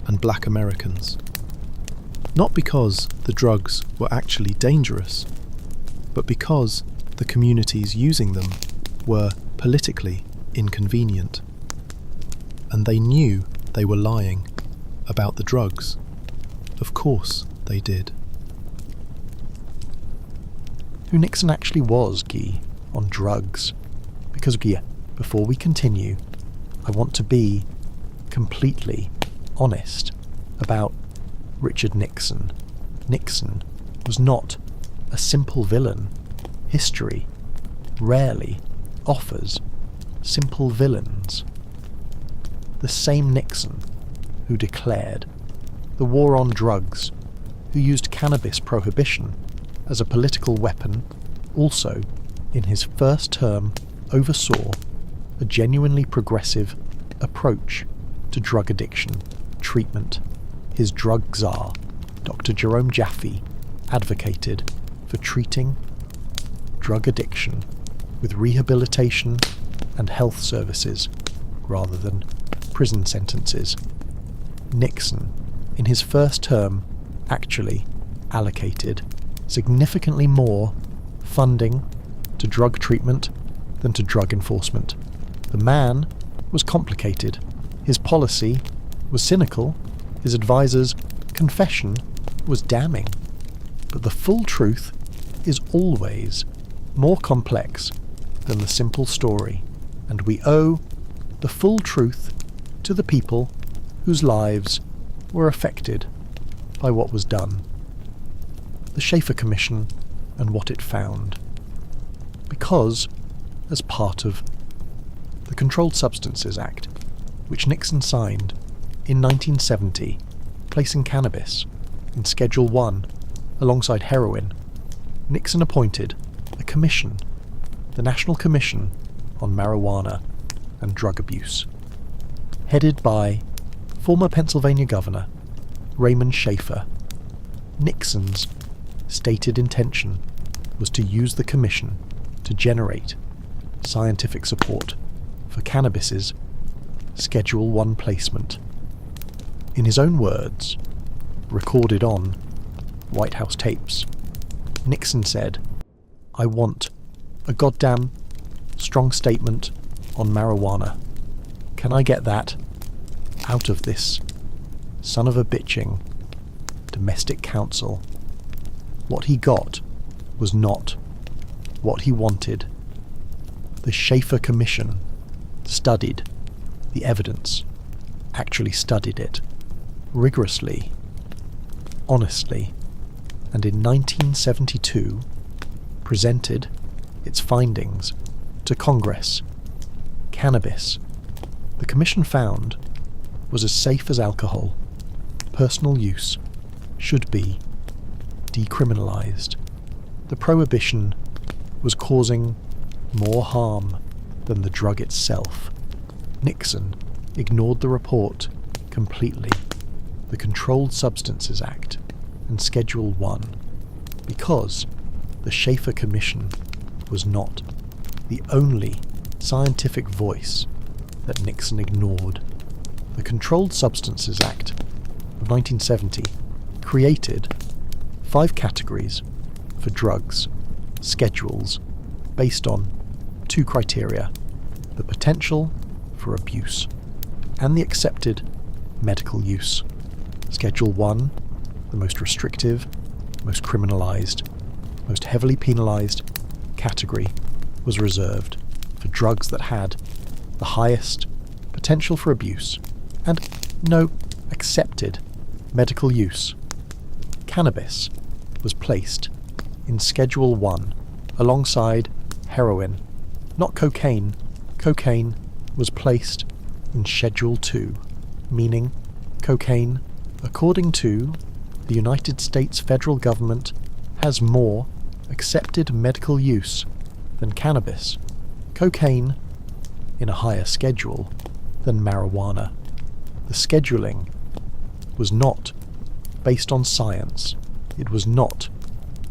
and black Americans. Not because the drugs were actually dangerous, but because the communities using them were politically inconvenient. And they knew they were lying about the drugs. Of course they did. Who Nixon actually was, Guy, on drugs. Because, Guy, before we continue, I want to be completely honest about Richard Nixon. Nixon was not a simple villain. History rarely offers simple villains. The same Nixon who declared the war on drugs, who used cannabis prohibition as a political weapon, also, in his first term, oversaw a genuinely progressive approach to drug addiction treatment. His drug czar, Dr. Jerome Jaffe, advocated for treating drug addiction with rehabilitation and health services rather than prison sentences. Nixon, in his first term, actually allocated significantly more funding to drug treatment than to drug enforcement. The man was complicated. His policy was cynical. His advisor's confession was damning. But the full truth is always more complex than the simple story, and we owe the full truth to the people whose lives were affected by what was done. The Schaefer Commission and what it found. Because, as part of the Controlled Substances Act, which Nixon signed in 1970, placing cannabis in Schedule 1 alongside heroin, Nixon appointed a commission, the National Commission on Marijuana and Drug Abuse, headed by former Pennsylvania Governor Raymond Schaefer. Nixon's stated intention was to use the commission to generate scientific support for cannabis's Schedule 1 placement. In his own words, recorded on White House tapes, Nixon said, "I want a goddamn strong statement on marijuana. Can I get that out of this son of a bitching domestic council?" What he got was not what he wanted. The Schaefer Commission studied the evidence, actually studied it rigorously, honestly, and in 1972 presented its findings to Congress. Cannabis, the Commission found, was as safe as alcohol. Personal use should be decriminalized. The prohibition was causing more harm than the drug itself. Nixon ignored the report completely, the Controlled Substances Act and Schedule 1, because the Schaefer Commission was not the only scientific voice that Nixon ignored. The Controlled Substances Act of 1970 created 5 categories for drugs, schedules, based on 2 criteria: the potential for abuse and the accepted medical use. Schedule 1, the most restrictive, most criminalized, most heavily penalized category, was reserved for drugs that had the highest potential for abuse and no accepted medical use. Cannabis was placed in Schedule 1 alongside heroin, not cocaine. Cocaine was placed in Schedule 2, meaning cocaine, according to the United States federal government, has more accepted medical use than cannabis. Cocaine in a higher schedule than marijuana. The scheduling was not based on science. It was not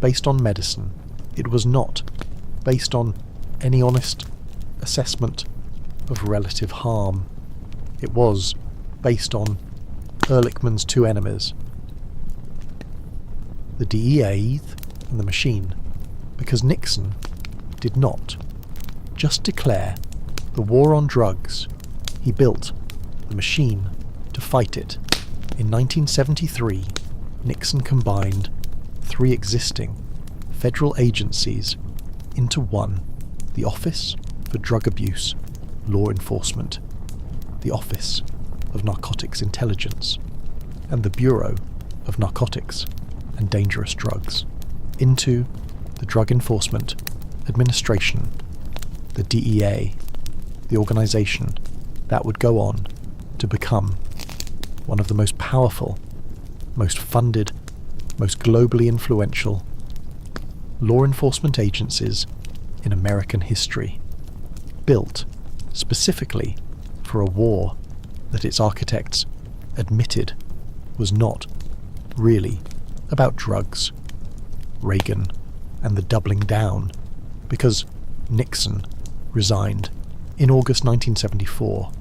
based on medicine. It was not based on any honest assessment of relative harm. It was based on Ehrlichman's 2 enemies, the DEA and the machine, because Nixon did not just declare the war on drugs. He built the machine to fight it. In 1973, Nixon combined 3 existing federal agencies into one: the Office for Drug Abuse Law Enforcement, the Office of Narcotics Intelligence, and the Bureau of Narcotics and Dangerous Drugs, into the Drug Enforcement Administration, the DEA, the organization that would go on to become one of the most powerful, most funded, most globally influential law enforcement agencies in American history, built specifically for a war that its architects admitted was not really about drugs, Reagan, and the doubling down, because Nixon resigned in August 1974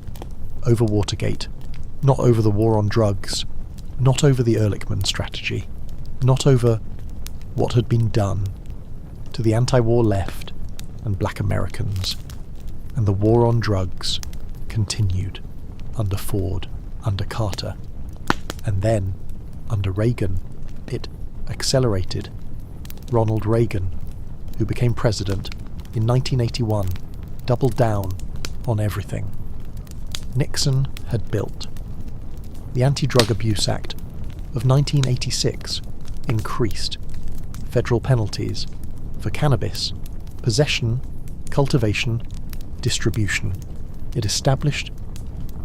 over Watergate, not over the war on drugs, not over the Ehrlichman strategy, not over what had been done to the anti-war left and black Americans, and the war on drugs continued under Ford, under Carter, and then, under Reagan, it accelerated. Ronald Reagan, who became president in 1981, doubled down on everything Nixon had built. The Anti-Drug Abuse Act of 1986 increased federal penalties for cannabis, possession, cultivation, distribution. It established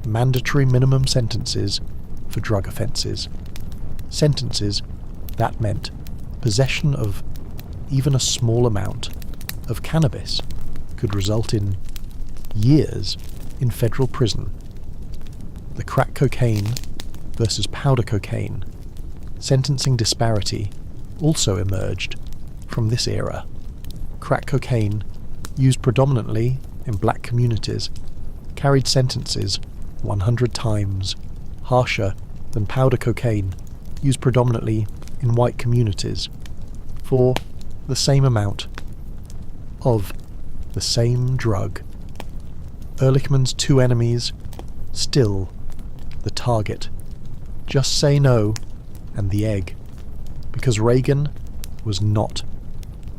mandatory minimum sentences for drug offences. Sentences that meant possession of even a small amount of cannabis could result in years in federal prison. The crack cocaine versus powder cocaine sentencing disparity also emerged from this era. Crack cocaine, used predominantly in black communities, carried sentences 100 times harsher than powder cocaine, used predominantly in white communities, for the same amount of the same drug. Ehrlichman's two enemies, still the target. Just say no, and the egg. Because Reagan was not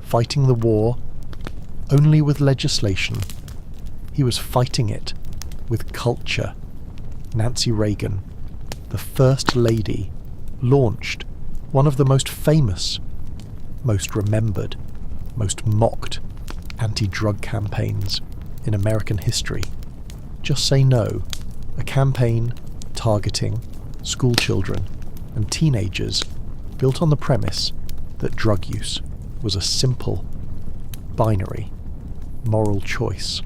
fighting the war only with legislation. He was fighting it with culture. Nancy Reagan, the First Lady, launched one of the most famous, most remembered, most mocked anti-drug campaigns in American history. Just Say No, a campaign targeting school children and teenagers built on the premise that drug use was a simple, binary, moral choice,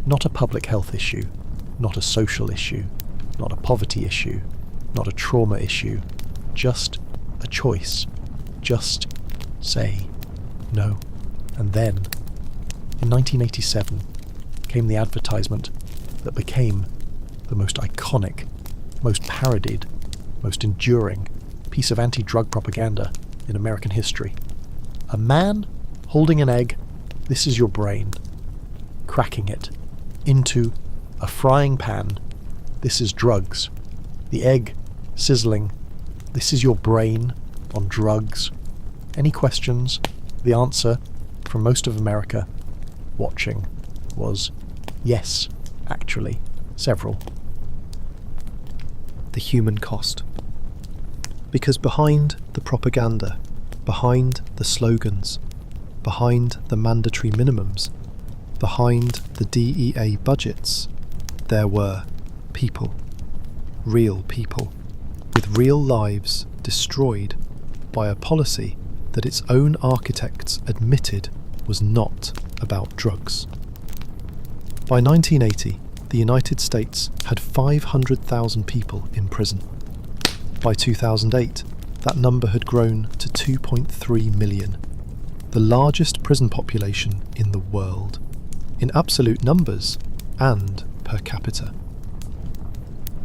not a public health issue, not a social issue, not a poverty issue, not a trauma issue, just a choice. Just say no. And then, in 1987, came the advertisement that became the most iconic, most parodied, most enduring piece of anti-drug propaganda in American history. A man holding an egg, this is your brain, cracking it into a frying pan, this is drugs. The egg sizzling, this is your brain on drugs. Any questions? The answer from most of America watching was yes, actually, several. The human cost. Because behind the propaganda, behind the slogans, behind the mandatory minimums, behind the DEA budgets, there were people, real people, with real lives destroyed by a policy that its own architects admitted was not about drugs. By 1980, the United States had 500,000 people in prison. By 2008, that number had grown to 2.3 million, the largest prison population in the world, in absolute numbers and per capita.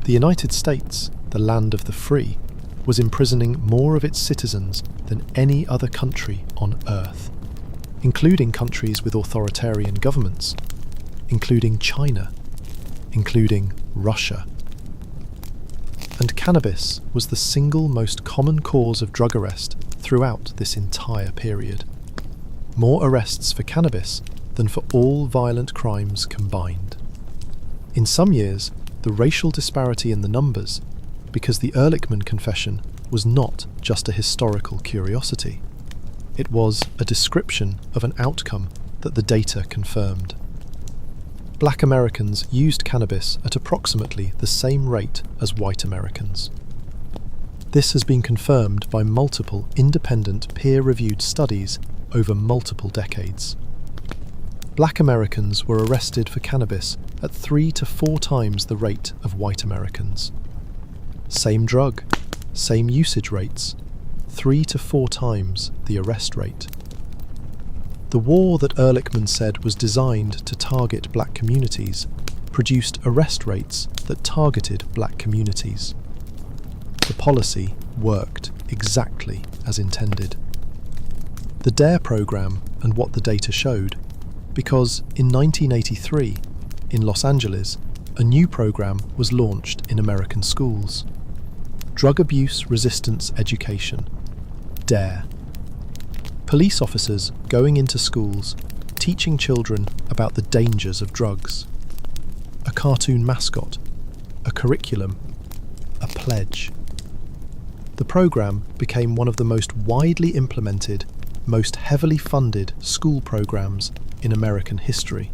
The United States, the land of the free, was imprisoning more of its citizens than any other country on earth, including countries with authoritarian governments, including China, including Russia. And cannabis was the single most common cause of drug arrest throughout this entire period. More arrests for cannabis than for all violent crimes combined. In some years, the racial disparity in the numbers, because the Ehrlichman confession was not just a historical curiosity. It was a description of an outcome that the data confirmed. Black Americans used cannabis at approximately the same rate as white Americans. This has been confirmed by multiple independent peer-reviewed studies over multiple decades. Black Americans were arrested for cannabis at 3 to 4 times the rate of white Americans. Same drug, same usage rates, 3 to 4 times the arrest rate. The war that Ehrlichman said was designed to target black communities produced arrest rates that targeted black communities. The policy worked exactly as intended. The DARE program and what the data showed, because in 1983, in Los Angeles, a new program was launched in American schools. Drug Abuse Resistance Education, DARE. Police officers going into schools, teaching children about the dangers of drugs. A cartoon mascot, a curriculum, a pledge. The program became one of the most widely implemented, most heavily funded school programs in American history,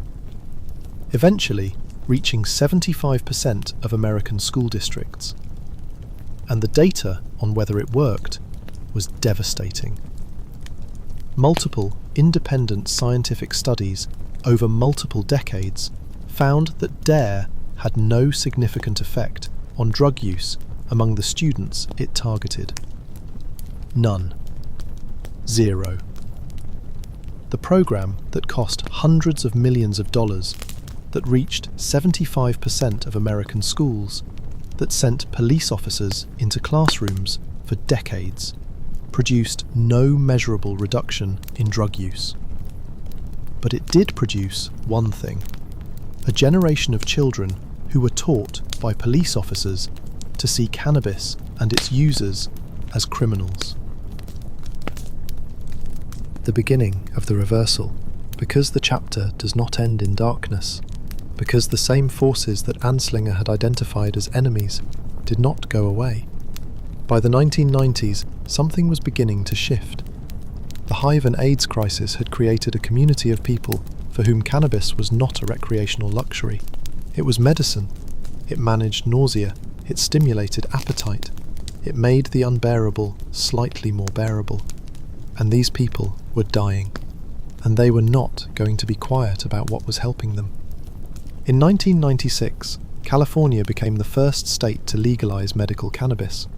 eventually reaching 75% of American school districts. And the data on whether it worked was devastating. Multiple independent scientific studies over multiple decades found that DARE had no significant effect on drug use among the students it targeted. None. Zero. The program that cost hundreds of millions of dollars, that reached 75% of American schools, that sent police officers into classrooms for decades, produced no measurable reduction in drug use. But it did produce one thing: a generation of children who were taught by police officers to see cannabis and its users as criminals. The beginning of the reversal, because the chapter does not end in darkness, because the same forces that Anslinger had identified as enemies did not go away. By the 1990s, something was beginning to shift. The HIV and AIDS crisis had created a community of people for whom cannabis was not a recreational luxury. It was medicine. It managed nausea. It stimulated appetite. It made the unbearable slightly more bearable. And these people were dying. And they were not going to be quiet about what was helping them. In 1996, California became the first state to legalize medical cannabis.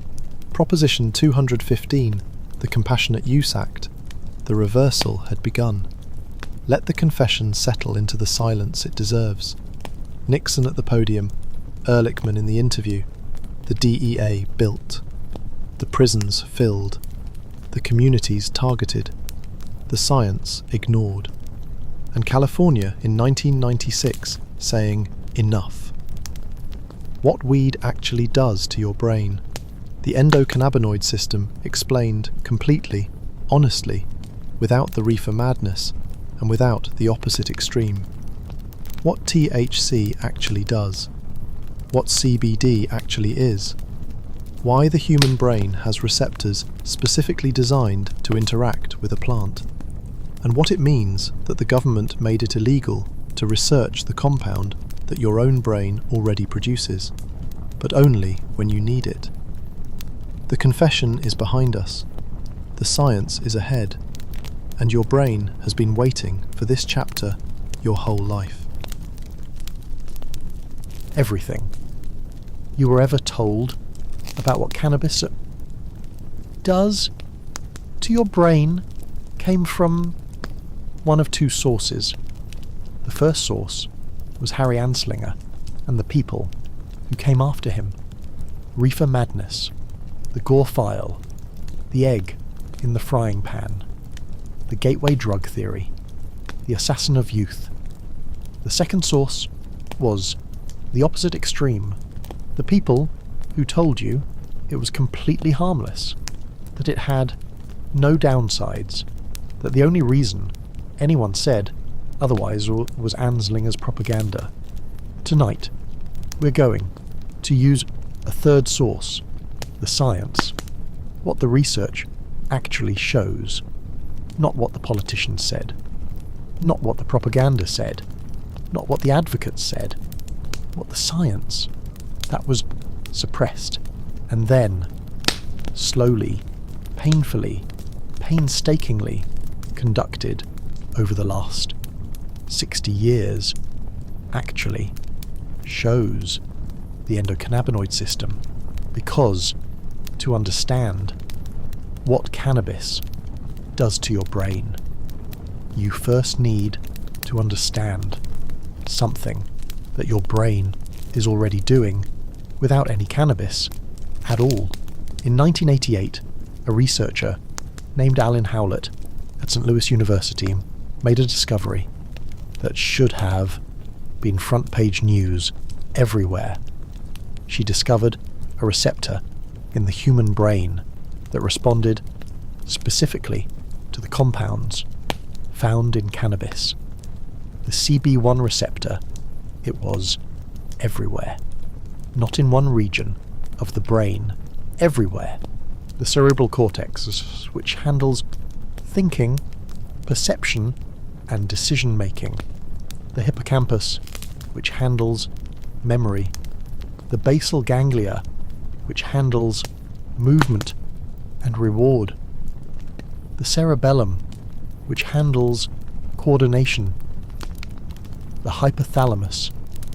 Proposition 215, the Compassionate Use Act, the reversal had begun. Let the confession settle into the silence it deserves. Nixon at the podium, Ehrlichman in the interview, the DEA built, the prisons filled, the communities targeted, the science ignored, and California in 1996 saying, enough. What weed actually does to your brain. The endocannabinoid system explained completely, honestly, without the reefer madness, and without the opposite extreme. What THC actually does. What CBD actually is. Why the human brain has receptors specifically designed to interact with a plant. And what it means that the government made it illegal to research the compound that your own brain already produces, but only when you need it. The confession is behind us, the science is ahead, and your brain has been waiting for this chapter your whole life. Everything you were ever told about what cannabis does to your brain came from one of two sources. The first source was Harry Anslinger and the people who came after him. Reefer madness, the gore file, the egg in the frying pan, the gateway drug theory, the assassin of youth. The second source was the opposite extreme, the people who told you it was completely harmless, that it had no downsides, that the only reason anyone said otherwise was Anslinger's propaganda. Tonight, we're going to use a third source, the science, what the research actually shows, not what the politicians said, not what the propaganda said, not what the advocates said, what the science, that was suppressed, and then, slowly, painfully, painstakingly conducted over the last 60 years, actually shows the endocannabinoid system, because to understand what cannabis does to your brain, you first need to understand something that your brain is already doing without any cannabis at all. In 1988, a researcher named Alan Howlett at St. Louis University made a discovery that should have been front page news everywhere. She discovered a receptor in the human brain that responded specifically to the compounds found in cannabis. The CB1 receptor, it was everywhere. Not in one region of the brain, everywhere. The cerebral cortex, which handles thinking, perception, and decision-making. The hippocampus, which handles memory. The basal ganglia, which handles movement and reward. The cerebellum, which handles coordination. The hypothalamus,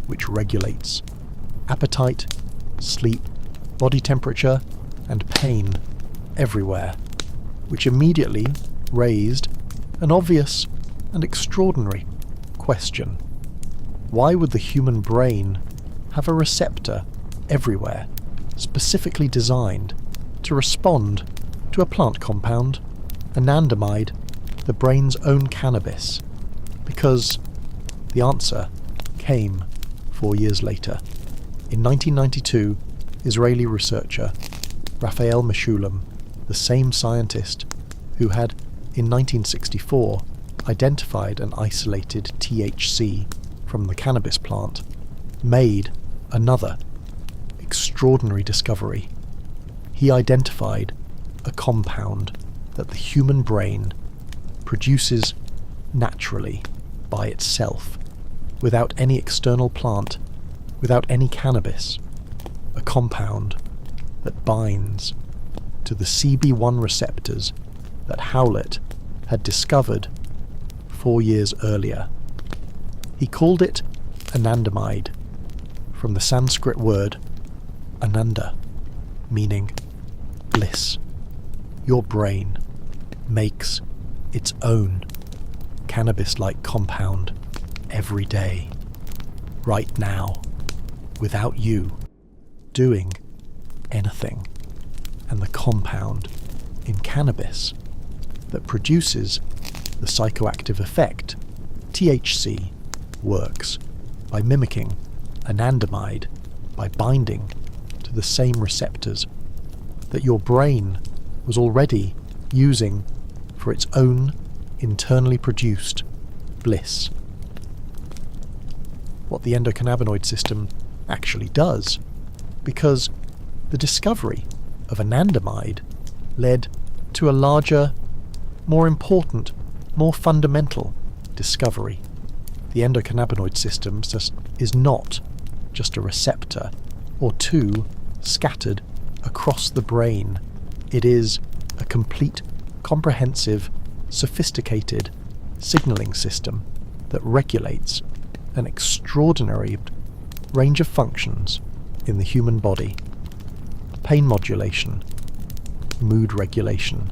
which regulates appetite, sleep, body temperature, and pain everywhere, which immediately raised an obvious and extraordinary question. Why would the human brain have a receptor everywhere, specifically designed to respond to a plant compound, anandamide, the brain's own cannabis? Because the answer came 4 years later. In 1992, Israeli researcher Raphael Meshulam, the same scientist who had, in 1964, identified and isolated THC from the cannabis plant, made another extraordinary discovery. He identified a compound that the human brain produces naturally by itself, without any external plant, without any cannabis, a compound that binds to the CB1 receptors that Howlett had discovered 4 years earlier. He called it anandamide, from the Sanskrit word ananda, meaning bliss. Your brain makes its own cannabis-like compound every day, right now, without you doing anything. And the compound in cannabis that produces the psychoactive effect, THC, works by mimicking anandamide, by binding to the same receptors that your brain was already using for its own internally produced bliss. What the endocannabinoid system actually does, because the discovery of anandamide led to a larger, more important, more fundamental discovery. The endocannabinoid system is not just a receptor or two scattered across the brain. It is a complete, comprehensive, sophisticated signaling system that regulates an extraordinary range of functions in the human body. Pain modulation, mood regulation,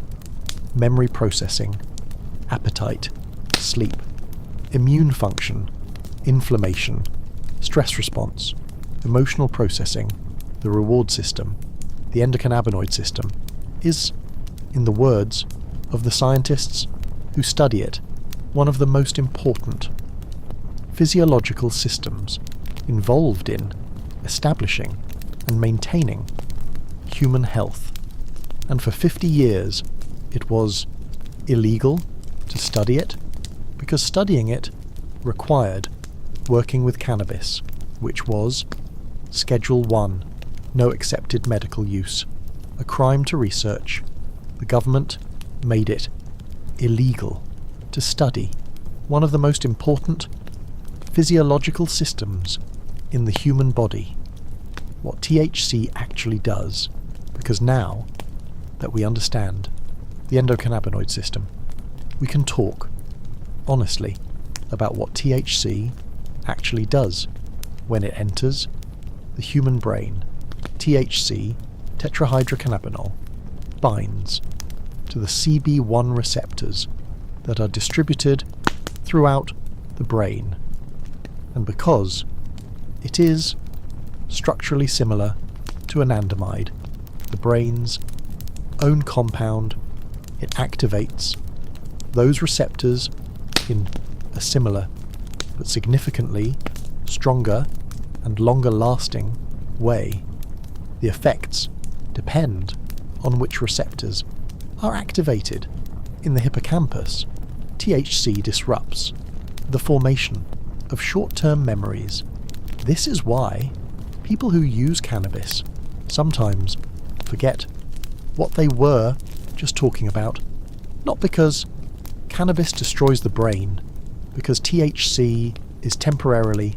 memory processing, appetite, sleep, immune function, inflammation, stress response, emotional processing, the reward system. The endocannabinoid system is, in the words of the scientists who study it, one of the most important physiological systems involved in establishing and maintaining human health. And for 50 years it was illegal to study it, because studying it required working with cannabis, which was Schedule 1, no accepted medical use, a crime to research. The government made it illegal to study one of the most important physiological systems in the human body, what THC actually does, because now that we understand the endocannabinoid system, we can talk honestly about what THC actually does when it enters the human brain. THC, tetrahydrocannabinol, binds to the CB1 receptors that are distributed throughout the brain. And because it is structurally similar to anandamide, the brain's own compound, it activates those receptors in a similar but significantly stronger and longer lasting way. The effects depend on which receptors are activated. In the hippocampus, THC disrupts the formation of short-term memories. This is why people who use cannabis sometimes forget what they were just talking about, not because cannabis destroys the brain, because THC is temporarily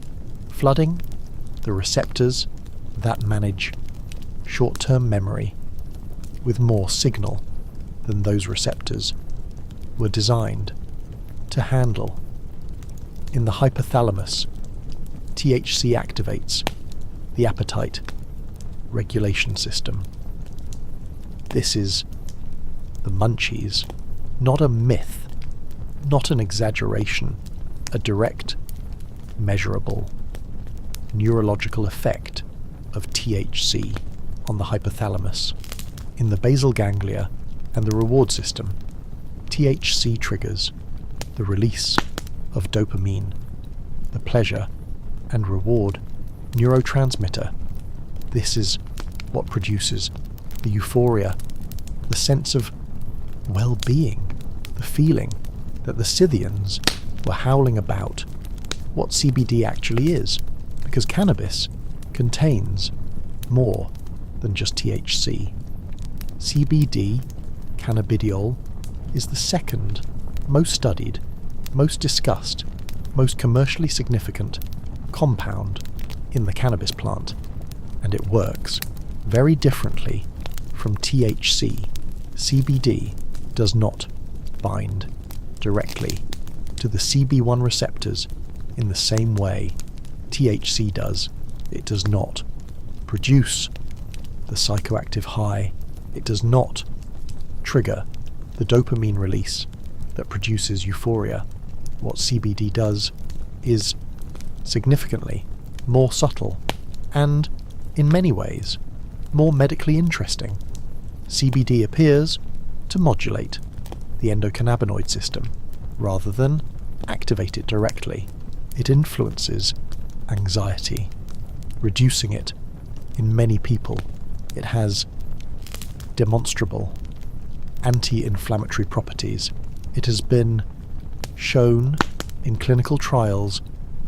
flooding the receptors that manage short-term memory with more signal than those receptors were designed to handle. In the hypothalamus, THC activates the appetite regulation system. This is the munchies, not a myth, not an exaggeration, a direct, measurable, neurological effect of THC on the hypothalamus. In the basal ganglia and the reward system, THC triggers the release of dopamine, the pleasure and reward neurotransmitter. This is what produces the euphoria, the sense of well-being, the feeling that the Scythians were howling about what CBD actually is, because cannabis contains more than just THC. CBD, cannabidiol, is the second most studied, most discussed, most commercially significant compound in the cannabis plant, and it works very differently from THC. CBD does not bind directly to the CB1 receptors in the same way THC does. It does not produce the psychoactive high. It does not trigger the dopamine release that produces euphoria. What CBD does is significantly more subtle and, in many ways, more medically interesting. CBD appears to modulate the endocannabinoid system rather than activate it directly. It influences anxiety, reducing it in many people. It has demonstrable anti-inflammatory properties. It has been shown in clinical trials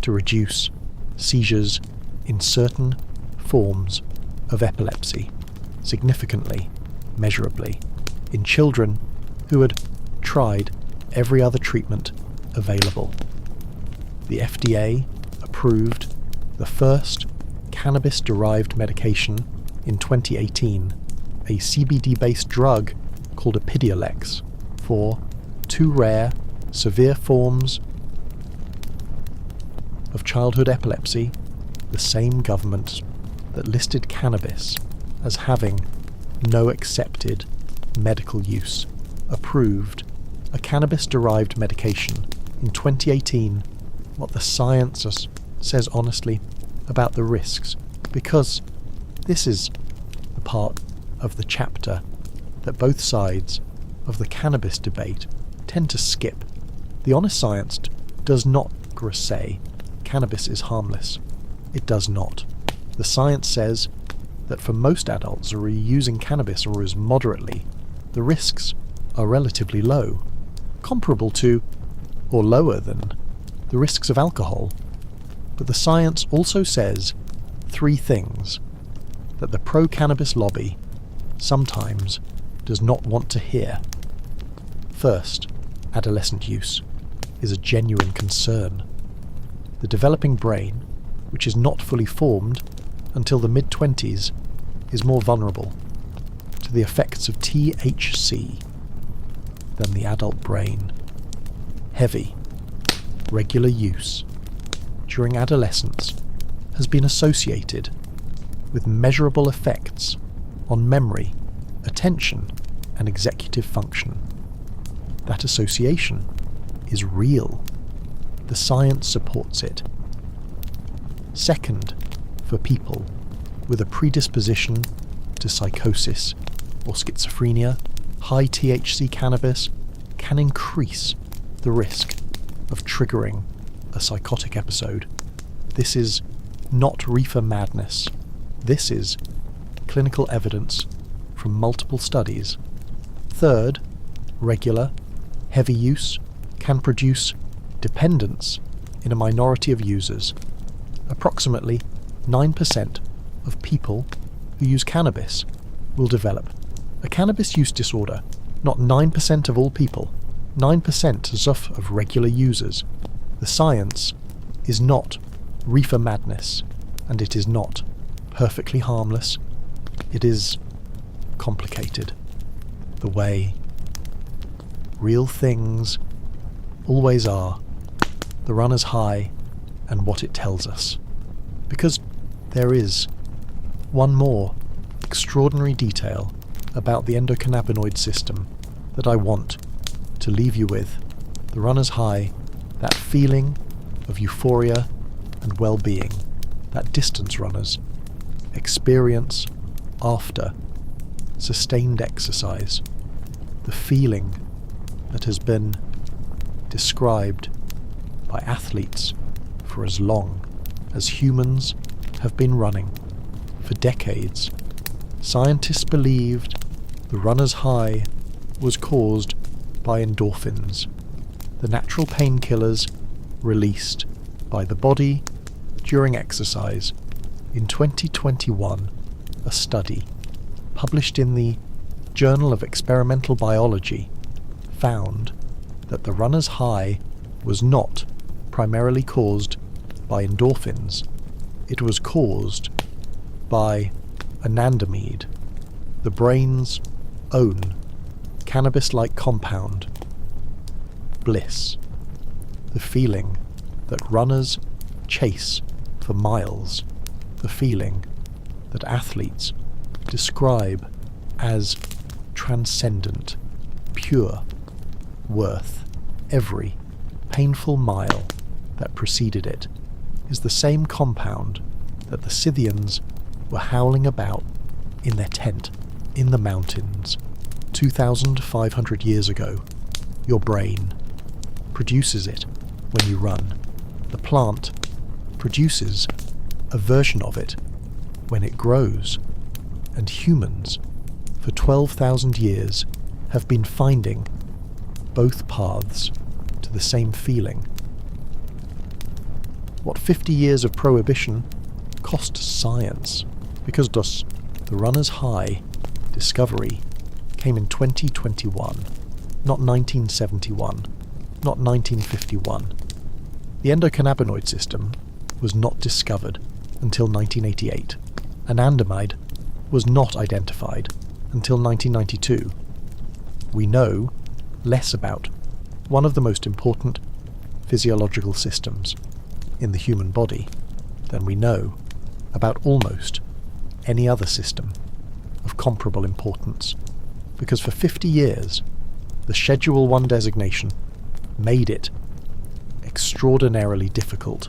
to reduce seizures in certain forms of epilepsy significantly, measurably, in children who had tried every other treatment available. The FDA approved the first cannabis-derived medication in 2018, a CBD-based drug called Epidiolex, for 2 rare, severe forms of childhood epilepsy. The same government that listed cannabis as having no accepted medical use approved a cannabis-derived medication in 2018. What the science says honestly about the risks, because this is the part of the chapter that both sides of the cannabis debate tend to skip. The honest science does not say cannabis is harmless. It does not. The science says that for most adults who are using cannabis or as moderately, the risks are relatively low, comparable to or lower than the risks of alcohol. But the science also says 3 things that the pro-cannabis lobby sometimes does not want to hear. First, adolescent use is a genuine concern. The developing brain, which is not fully formed until the mid-20s, is more vulnerable to the effects of THC than the adult brain. Heavy, regular use during adolescence has been associated with measurable effects on memory, attention, and executive function. That association is real. The science supports it. Second, for people with a predisposition to psychosis or schizophrenia, high THC cannabis can increase the risk of triggering a psychotic episode. This is not reefer madness. This is clinical evidence from multiple studies. Third, regular, heavy use can produce dependence in a minority of users. Approximately 9% of people who use cannabis will develop a cannabis use disorder. Not 9% of all people, 9% as of regular users. The science is not reefer madness, and it is not perfectly harmless. It is complicated, the way real things always are, the runner's high and what it tells us. Because there is one more extraordinary detail about the endocannabinoid system that I want to leave you with. The runner's high, that feeling of euphoria and well-being that distance runners experience after sustained exercise. The feeling that has been described by athletes for as long as humans have been running. For decades, scientists believed the runner's high was caused by endorphins, the natural painkillers released by the body during exercise. In 2021, a study published in the Journal of Experimental Biology found that the runner's high was not primarily caused by endorphins. It was caused by anandamide, the brain's own cannabis-like compound. Bliss, the feeling that runners chase for miles, the feeling that athletes describe as transcendent, pure, worth every painful mile that preceded it, is the same compound that the Scythians were howling about in their tent in the mountains 2,500 years ago. Your brain produces it when you run. The plant produces a version of it when it grows, and humans for 12,000 years have been finding both paths to the same feeling. What 50 years of prohibition cost science, because thus the runner's high discovery came in 2021, not 1971, not 1951. The endocannabinoid system was not discovered until 1988. Anandamide was not identified until 1992. We know less about one of the most important physiological systems in the human body than we know about almost any other system of comparable importance, because for 50 years the Schedule 1 designation made it extraordinarily difficult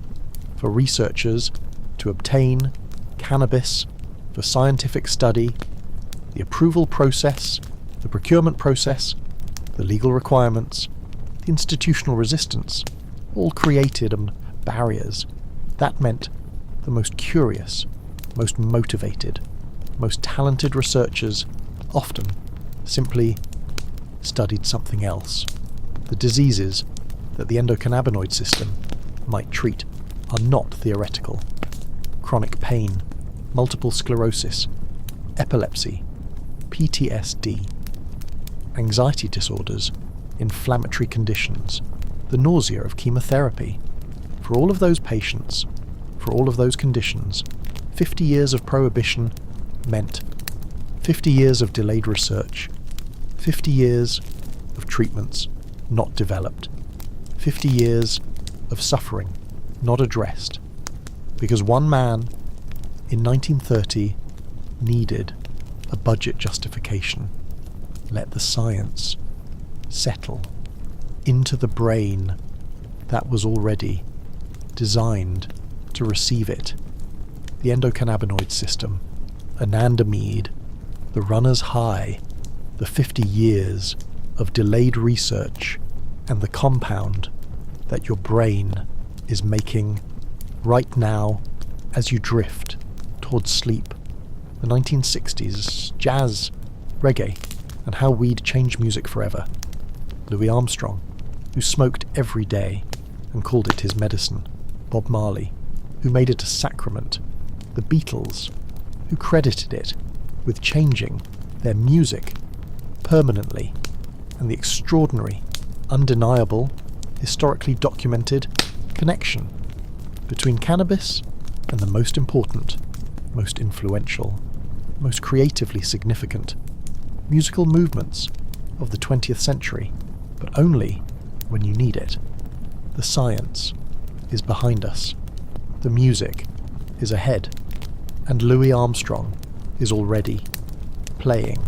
for researchers to obtain cannabis for scientific study. The approval process, the procurement process, the legal requirements, the institutional resistance, all created barriers. That meant the most curious, most motivated, most talented researchers often simply studied something else. The diseases that the endocannabinoid system might treat are not theoretical. Chronic pain, multiple sclerosis, epilepsy, PTSD, anxiety disorders, inflammatory conditions, the nausea of chemotherapy. For all of those patients, for all of those conditions, 50 years of prohibition meant 50 years of delayed research, 50 years of treatments not developed, 50 years of suffering not addressed, because one man in 1930 needed a budget justification. Let the science settle into the brain that was already designed to receive it. The endocannabinoid system, anandamide, the runner's high, the 50 years of delayed research, and the compound that your brain is making right now as you drift towards sleep. The 1960s, jazz, reggae, and how weed changed music forever. Louis Armstrong, who smoked every day and called it his medicine. Bob Marley, who made it a sacrament. The Beatles, who credited it with changing their music permanently. And the extraordinary, undeniable, historically documented connection between cannabis and the most important, most influential, most creatively significant musical movements of the 20th century, but only when you need it. The science is behind us, the music is ahead, and Louis Armstrong is already playing.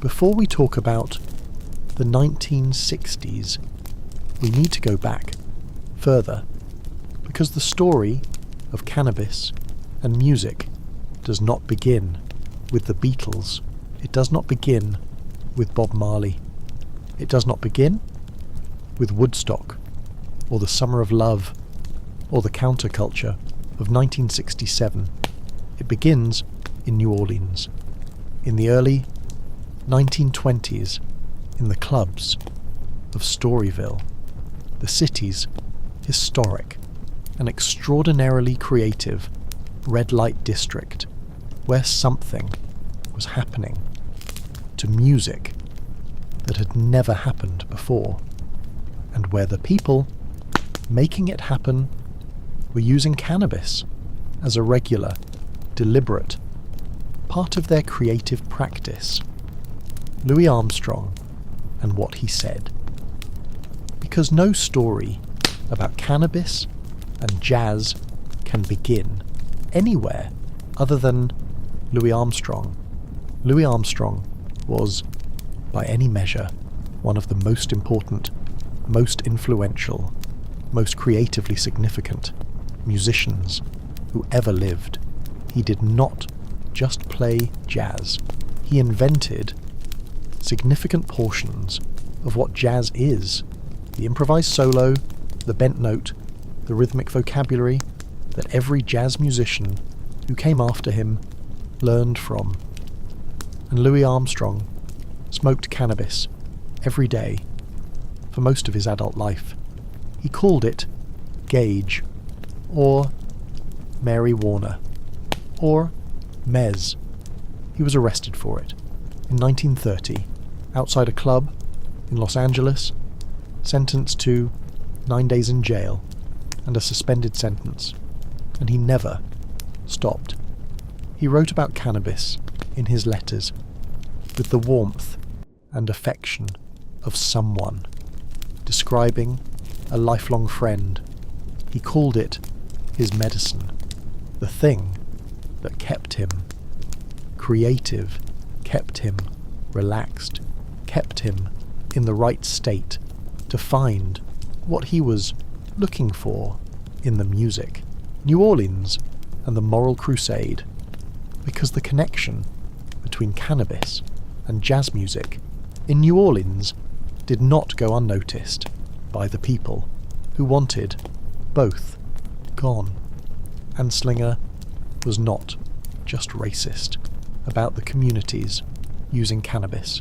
Before we talk about the 1960s, we need to go back further, because the story of cannabis and music does not begin with the Beatles. It does not begin with Bob Marley. It does not begin with Woodstock, or the Summer of Love, or the counterculture of 1967. It begins in New Orleans, in the early 1920s, in the clubs of Storyville, the city's historic and extraordinarily creative red light district, where something was happening to music that had never happened before, and where the people making it happen were using cannabis as a regular, deliberate part of their creative practice. Louis Armstrong and what he said. Because no story about cannabis and jazz can begin anywhere other than Louis Armstrong. Louis Armstrong was, by any measure, one of the most important, most influential, most creatively significant musicians who ever lived. He did not just play jazz. He invented significant portions of what jazz is. The improvised solo, the bent note, the rhythmic vocabulary that every jazz musician who came after him learned from. And Louis Armstrong smoked cannabis every day for most of his adult life. He called it Gage, or Mary Warner, or Mez. He was arrested for it in 1930 outside a club in Los Angeles, sentenced to 9 days in jail and a suspended sentence, and he never stopped. He wrote about cannabis in his letters with the warmth and affection of someone, describing a lifelong friend. He called it his medicine, the thing that kept him creative, kept him relaxed, kept him in the right state to find what he was looking for in the music. New Orleans and the Moral Crusade, because the connection between cannabis and jazz music in New Orleans did not go unnoticed by the people who wanted both gone. Anslinger was not just racist about the communities using cannabis.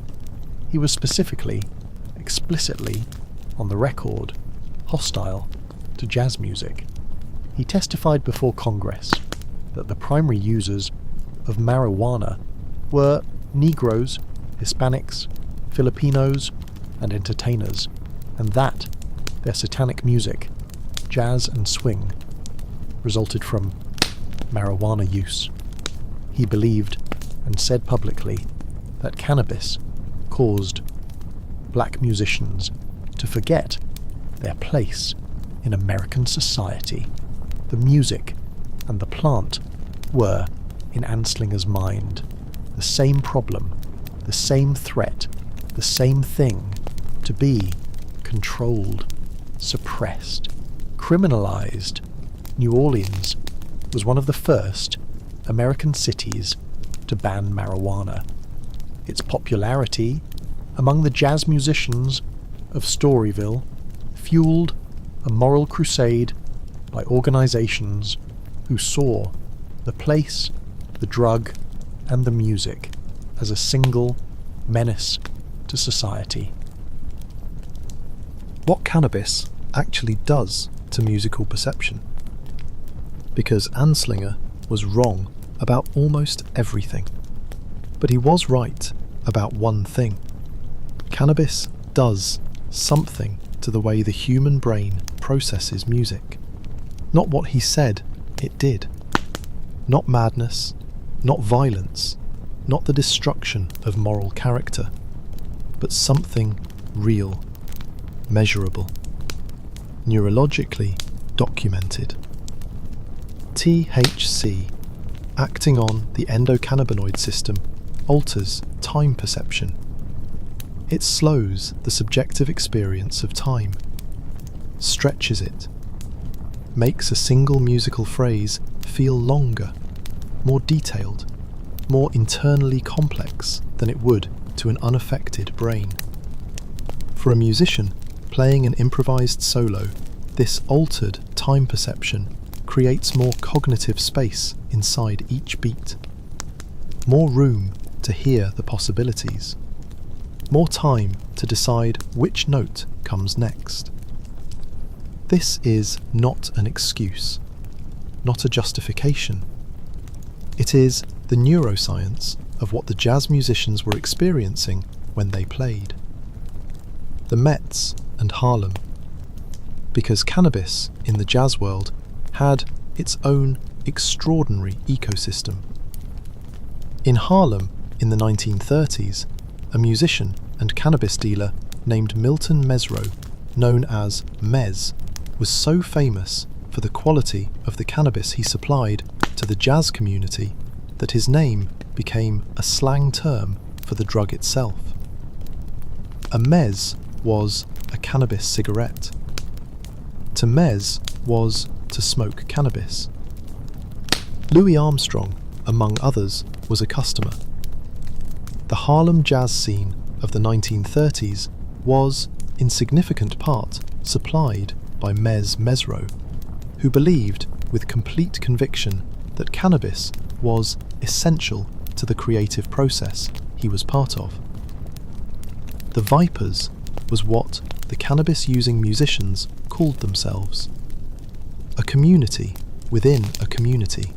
He was specifically, explicitly, on the record, hostile to jazz music. He testified before Congress that the primary users of marijuana were Negroes, Hispanics, Filipinos, and entertainers, and that their satanic music jazz and swing resulted from marijuana use. He believed and said publicly that cannabis caused black musicians to forget their place in American society. The music and the plant were, in Anslinger's mind, the same problem, the same threat, the same thing to be controlled, suppressed, criminalized. New Orleans was one of the first American cities to ban marijuana. Its popularity among the jazz musicians of Storyville fueled a moral crusade by organizations who saw the place, the drug, and the music as a single menace to society. What cannabis actually does to musical perception? Because Anslinger was wrong about almost everything. But he was right about one thing. Cannabis does something to the way the human brain processes music. Not what he said it did. Not madness, not violence, not the destruction of moral character, but something real, measurable, neurologically documented. THC, acting on the endocannabinoid system, alters time perception. It slows the subjective experience of time, stretches it, makes a single musical phrase feel longer, more detailed, more internally complex than it would to an unaffected brain. For a musician playing an improvised solo, this altered time perception creates more cognitive space inside each beat, more room to hear the possibilities, more time to decide which note comes next. This is not an excuse, not a justification. It is the neuroscience of what the jazz musicians were experiencing when they played. The Mets and Harlem. Because cannabis in the jazz world had its own extraordinary ecosystem. In Harlem in the 1930s, a musician and cannabis dealer named Milton Mesro, known as Mez, was so famous for the quality of the cannabis he supplied to the jazz community that his name became a slang term for the drug itself. A Mez was a cannabis cigarette. To Mez was to smoke cannabis. Louis Armstrong, among others, was a customer. The Harlem jazz scene of the 1930s was, in significant part, supplied by Mez Mesro, who believed with complete conviction that cannabis was essential to the creative process he was part of. The Vipers was what the cannabis-using musicians called themselves. A community within a community.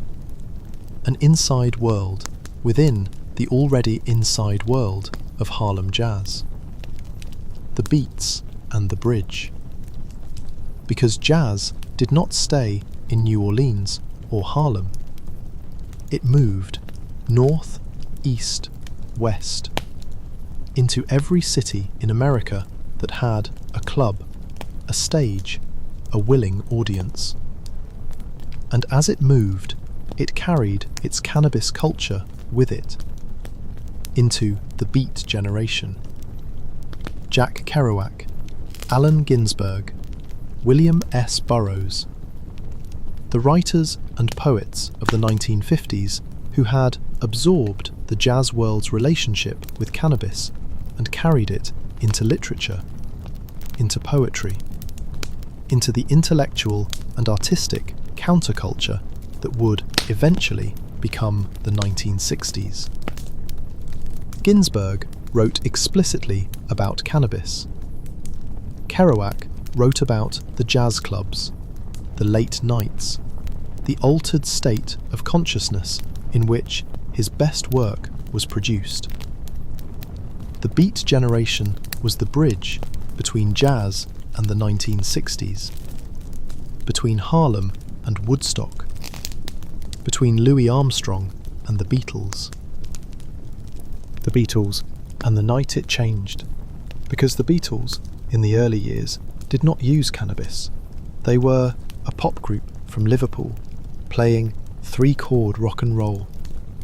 An inside world within the already inside world of Harlem jazz. The beats and the bridge. Because jazz did not stay in New Orleans or Harlem. It moved north, east, west, into every city in America that had a club, a stage, a willing audience. And as it moved, it carried its cannabis culture with it into the Beat generation. Jack Kerouac, Allen Ginsberg, William S. Burroughs, the writers and poets of the 1950s who had absorbed the jazz world's relationship with cannabis and carried it into literature, into poetry, into the intellectual and artistic counterculture that would eventually become the 1960s. Ginsberg wrote explicitly about cannabis. Kerouac wrote about the jazz clubs, the late nights, the altered state of consciousness in which his best work was produced. The Beat generation was the bridge between jazz and the 1960s. between Harlem and Woodstock, between Louis Armstrong and the Beatles. The Beatles and the night it changed, because the Beatles, in the early years, did not use cannabis. They were a pop group from Liverpool, playing 3-chord rock and roll,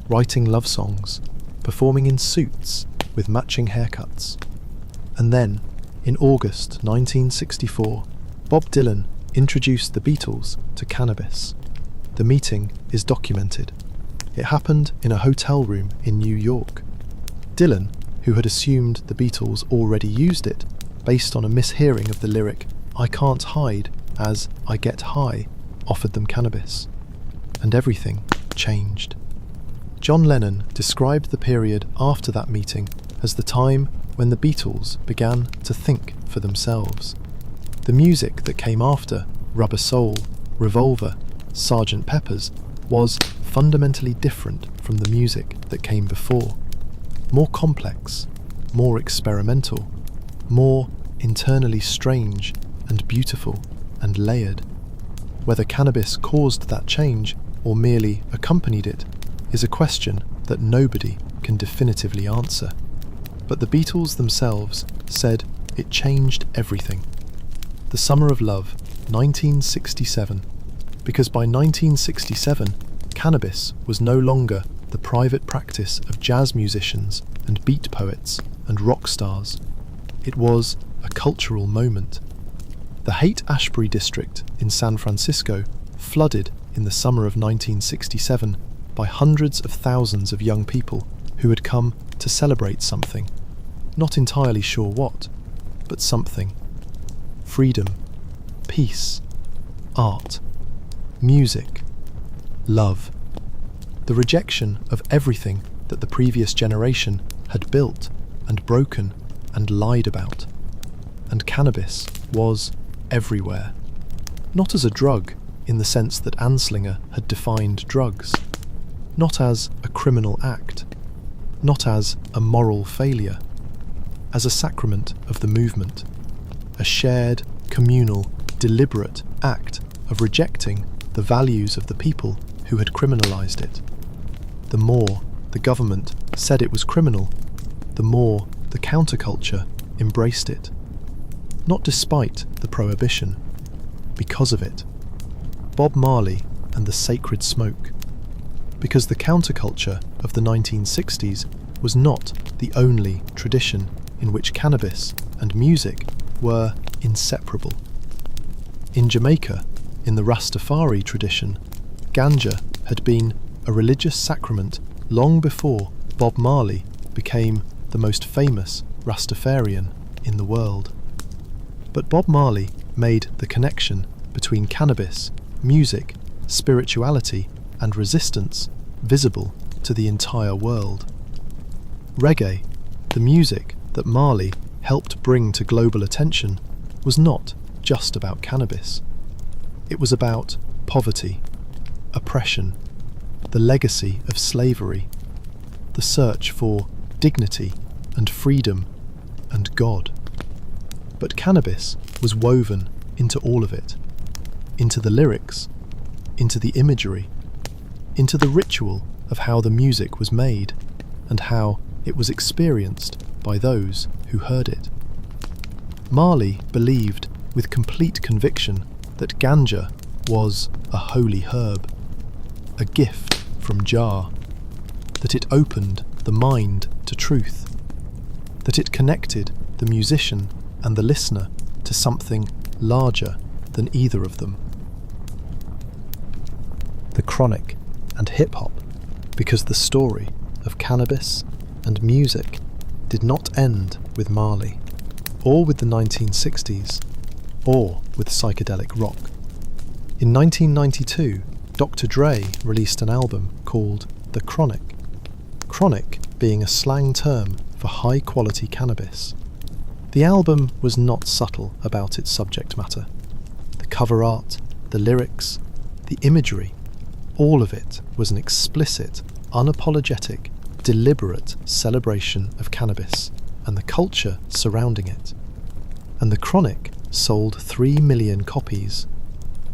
writing love songs, performing in suits with matching haircuts. And then, in August 1964, Bob Dylan introduced the Beatles to cannabis. The meeting is documented. It happened in a hotel room in New York. Dylan, who had assumed the Beatles already used it, based on a mishearing of the lyric "I can't hide" as "I get high," offered them cannabis. And everything changed. John Lennon described the period after that meeting as the time when the Beatles began to think for themselves. The music that came after, Rubber Soul, Revolver, Sgt. Pepper's, was fundamentally different from the music that came before. More complex, more experimental, more internally strange and beautiful and layered. Whether cannabis caused that change or merely accompanied it is a question that nobody can definitively answer. But the Beatles themselves said it changed everything. The Summer of Love, 1967, because by 1967, cannabis was no longer the private practice of jazz musicians and beat poets and rock stars. It was a cultural moment. The Haight-Ashbury district in San Francisco flooded in the summer of 1967 by hundreds of thousands of young people who had come to celebrate something. Not entirely sure what, but something. Freedom, peace, art, music, love. The rejection of everything that the previous generation had built and broken and lied about. And cannabis was everywhere. Not as a drug in the sense that Anslinger had defined drugs. Not as a criminal act. Not as a moral failure. As a sacrament of the movement. A shared, communal, deliberate act of rejecting the values of the people who had criminalised it. The more the government said it was criminal, the more the counterculture embraced it. Not despite the prohibition, because of it. Bob Marley and the sacred smoke. Because the counterculture of the 1960s was not the only tradition in which cannabis and music were inseparable. In Jamaica, in the Rastafari tradition, ganja had been a religious sacrament long before Bob Marley became the most famous Rastafarian in the world. But Bob Marley made the connection between cannabis, music, spirituality, and resistance visible to the entire world. Reggae, the music that Marley helped bring to global attention, was not just about cannabis. It was about poverty, oppression, the legacy of slavery, the search for dignity and freedom and God. But cannabis was woven into all of it, into the lyrics, into the imagery, into the ritual of how the music was made and how it was experienced by those who heard it. Marley believed with complete conviction that ganja was a holy herb, a gift from Jah, that it opened the mind to truth, that it connected the musician and the listener to something larger than either of them. The chronic and hip-hop, because the story of cannabis and music did not end with Marley, or with the 1960s, or with psychedelic rock. In 1992, Dr. Dre released an album called The Chronic. Chronic being a slang term for high-quality cannabis. The album was not subtle about its subject matter. The cover art, the lyrics, the imagery, all of it was an explicit, unapologetic, deliberate celebration of cannabis and the culture surrounding it. And The Chronic sold 3 million copies.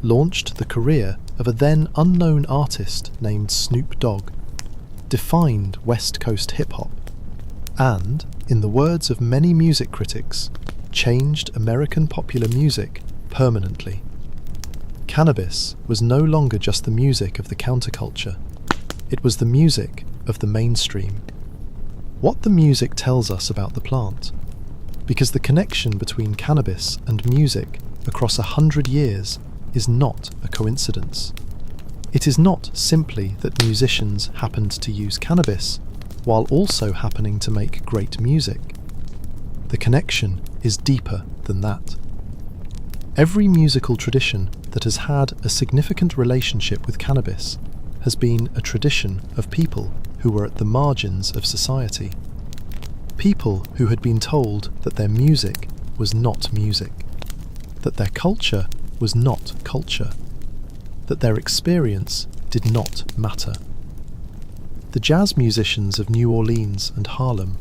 launched the career of a then unknown artist named Snoop Dogg, defined West Coast hip-hop, and, in the words of many music critics, changed American popular music permanently. Cannabis was no longer just the music of the counterculture, it was the music of the mainstream. What the music tells us about the plant, because the connection between cannabis and music across 100 years is not a coincidence. It is not simply that musicians happened to use cannabis while also happening to make great music. The connection is deeper than that. Every musical tradition that has had a significant relationship with cannabis has been a tradition of people who were at the margins of society. People who had been told that their music was not music, that their culture was not culture, that their experience did not matter. The jazz musicians of New Orleans and Harlem,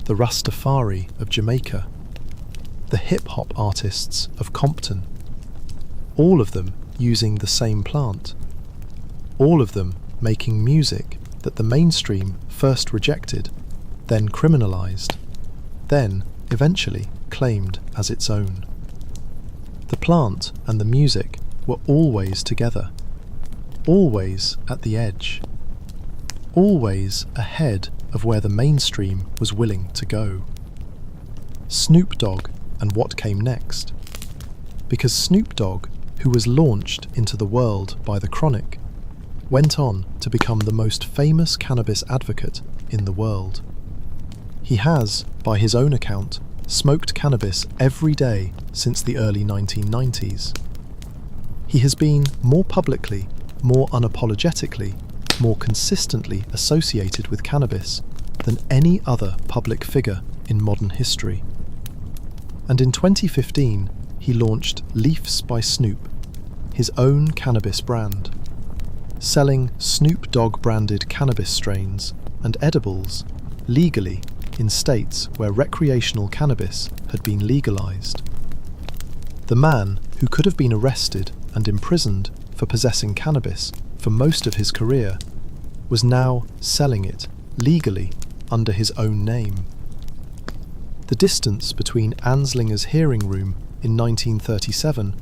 the Rastafari of Jamaica, the hip-hop artists of Compton, all of them using the same plant, all of them making music that the mainstream first rejected, then criminalized, then eventually claimed as its own. The plant and the music were always together, always at the edge, always ahead of where the mainstream was willing to go. Snoop Dogg and what came next. Because Snoop Dogg, who was launched into the world by the Chronic, went on to become the most famous cannabis advocate in the world. He has, by his own account, smoked cannabis every day since the early 1990s. He has been more publicly, more unapologetically, more consistently associated with cannabis than any other public figure in modern history. And in 2015, he launched Leafs by Snoop, his own cannabis brand, selling Snoop Dogg branded cannabis strains and edibles legally in states where recreational cannabis had been legalized. The man, who could have been arrested and imprisoned for possessing cannabis for most of his career, was now selling it legally under his own name. The distance between Anslinger's hearing room in 1937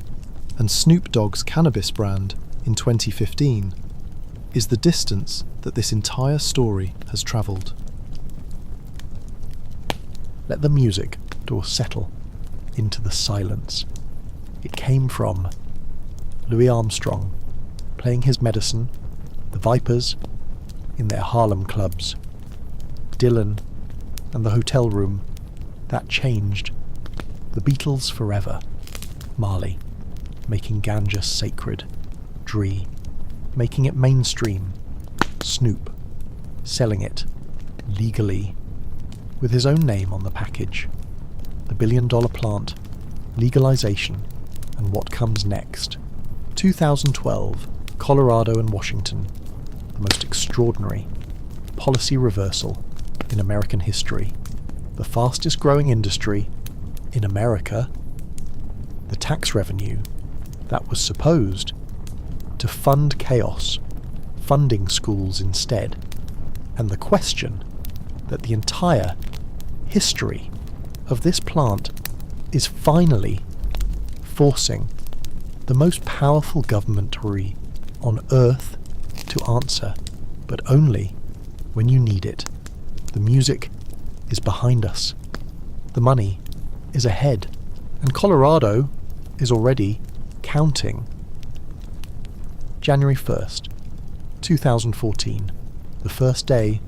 and Snoop Dogg's cannabis brand in 2015 is the distance that this entire story has travelled. Let the music settle into the silence. It came from Louis Armstrong playing his medicine, the Vipers in their Harlem clubs, Dylan and the hotel room that changed, the Beatles forever, Marley making ganja sacred, Dree making it mainstream, Snoop selling it legally with his own name on the package, the $1 billion plant, legalization, and what comes next. 2012, Colorado and Washington, the most extraordinary policy reversal in American history. The fastest growing industry in America, the tax revenue that was supposed to fund chaos, funding schools instead, and the question that the entire history of this plant is finally forcing the most powerful government on earth to answer, but only when you need it. The music is behind us. The money is ahead. And Colorado is already counting. January 1st, 2014, the first day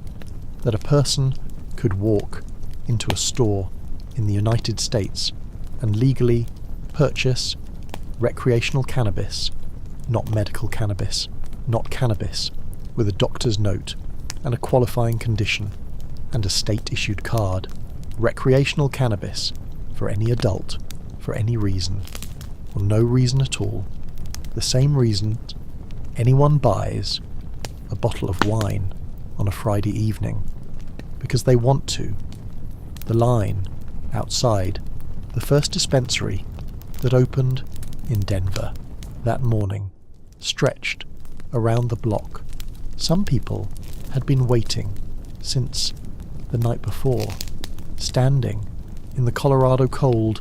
that a person could walk into a store in the United States and legally purchase recreational cannabis, not medical cannabis, not cannabis, with a doctor's note and a qualifying condition and a state-issued card. Recreational cannabis for any adult, for any reason, or no reason at all. The same reason anyone buys a bottle of wine on a Friday evening, because they want to. The line outside the first dispensary that opened in Denver, that morning, stretched around the block. Some people had been waiting since the night before, standing in the Colorado cold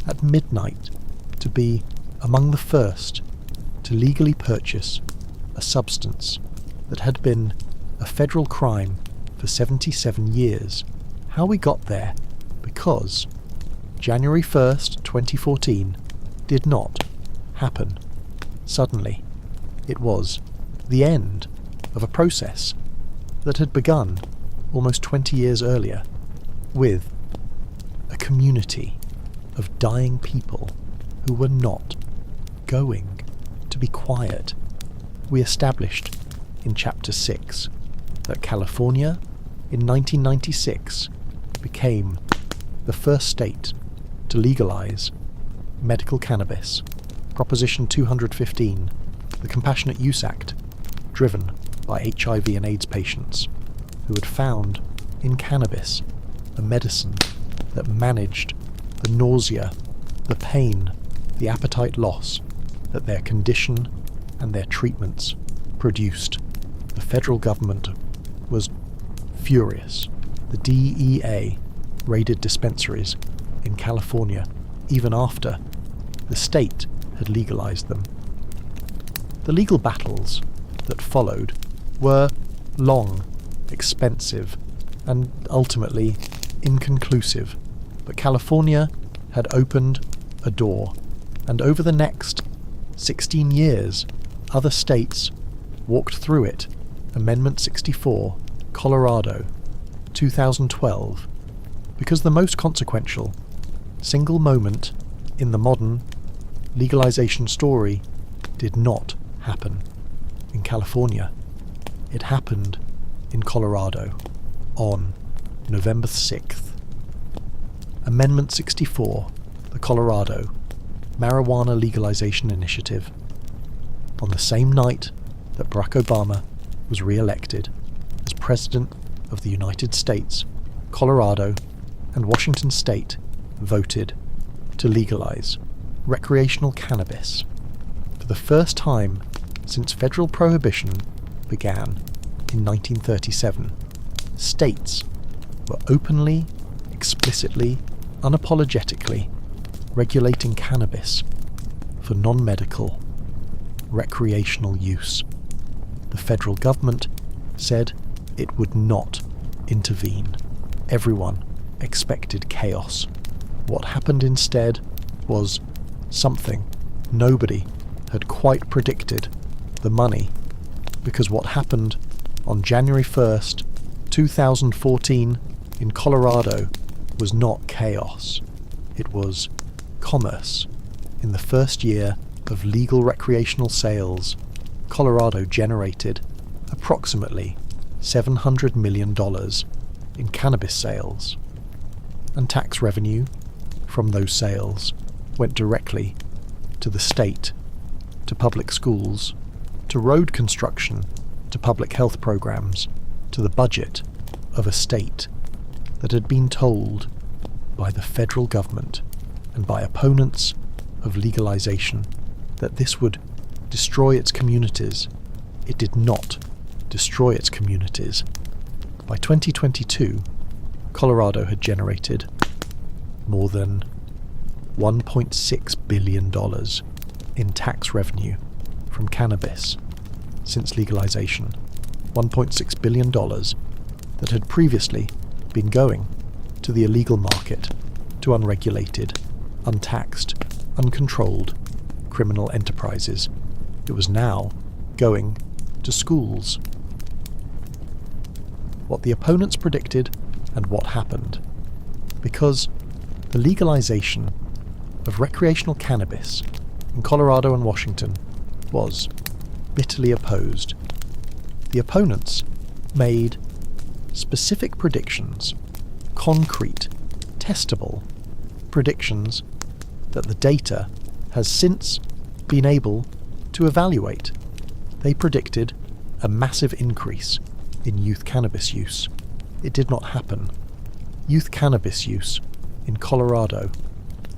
at midnight to be among the first to legally purchase a substance that had been a federal crime for 77 years. How we got there? Because January 1st, 2014 did not happen suddenly. It was the end of a process that had begun almost 20 years earlier with a community of dying people who were not going to be quiet. We established in Chapter 6 that California in 1996 became the first state to legalize medical cannabis. Proposition 215, the Compassionate Use Act, driven by HIV and AIDS patients who had found in cannabis a medicine that managed the nausea, the pain, the appetite loss that their condition and their treatments produced. The federal government was furious. The DEA raided dispensaries in California even after the state had legalized them. The legal battles that followed were long, expensive, and ultimately inconclusive, but California had opened a door, and over the next 16 years, other states walked through it. Amendment 64, Colorado, 2012, because the most consequential single moment in the modern legalization story did not happen in California. It happened in Colorado on November 6th. Amendment 64, the Colorado Marijuana Legalization Initiative. On the same night that Barack Obama was re-elected as President of the United States, Colorado and Washington State voted to legalize recreational cannabis. For the first time since federal prohibition began in 1937, states were openly, explicitly, unapologetically regulating cannabis for non-medical, recreational use. The federal government said it would not intervene. Everyone expected chaos. What happened instead was something nobody had quite predicted: the money. Because what happened on January 1st, 2014 in Colorado was not chaos. It was commerce. In the first year of legal recreational sales, Colorado generated approximately $700 million in cannabis sales, and tax revenue from those sales went directly to the state, to public schools, to road construction, to public health programs, to the budget of a state that had been told by the federal government and by opponents of legalization that this would destroy its communities. It did not destroy its communities. By 2022, Colorado had generated more than $1.6 billion in tax revenue from cannabis since legalization. $1.6 billion that had previously been going to the illegal market, to unregulated, untaxed, uncontrolled criminal enterprises. It was now going to schools. What the opponents predicted and what happened. Because the legalization of recreational cannabis in Colorado and Washington was bitterly opposed. The opponents made specific predictions, concrete, testable predictions that the data has since been able to evaluate. They predicted a massive increase in youth cannabis use. It did not happen. Youth cannabis use in Colorado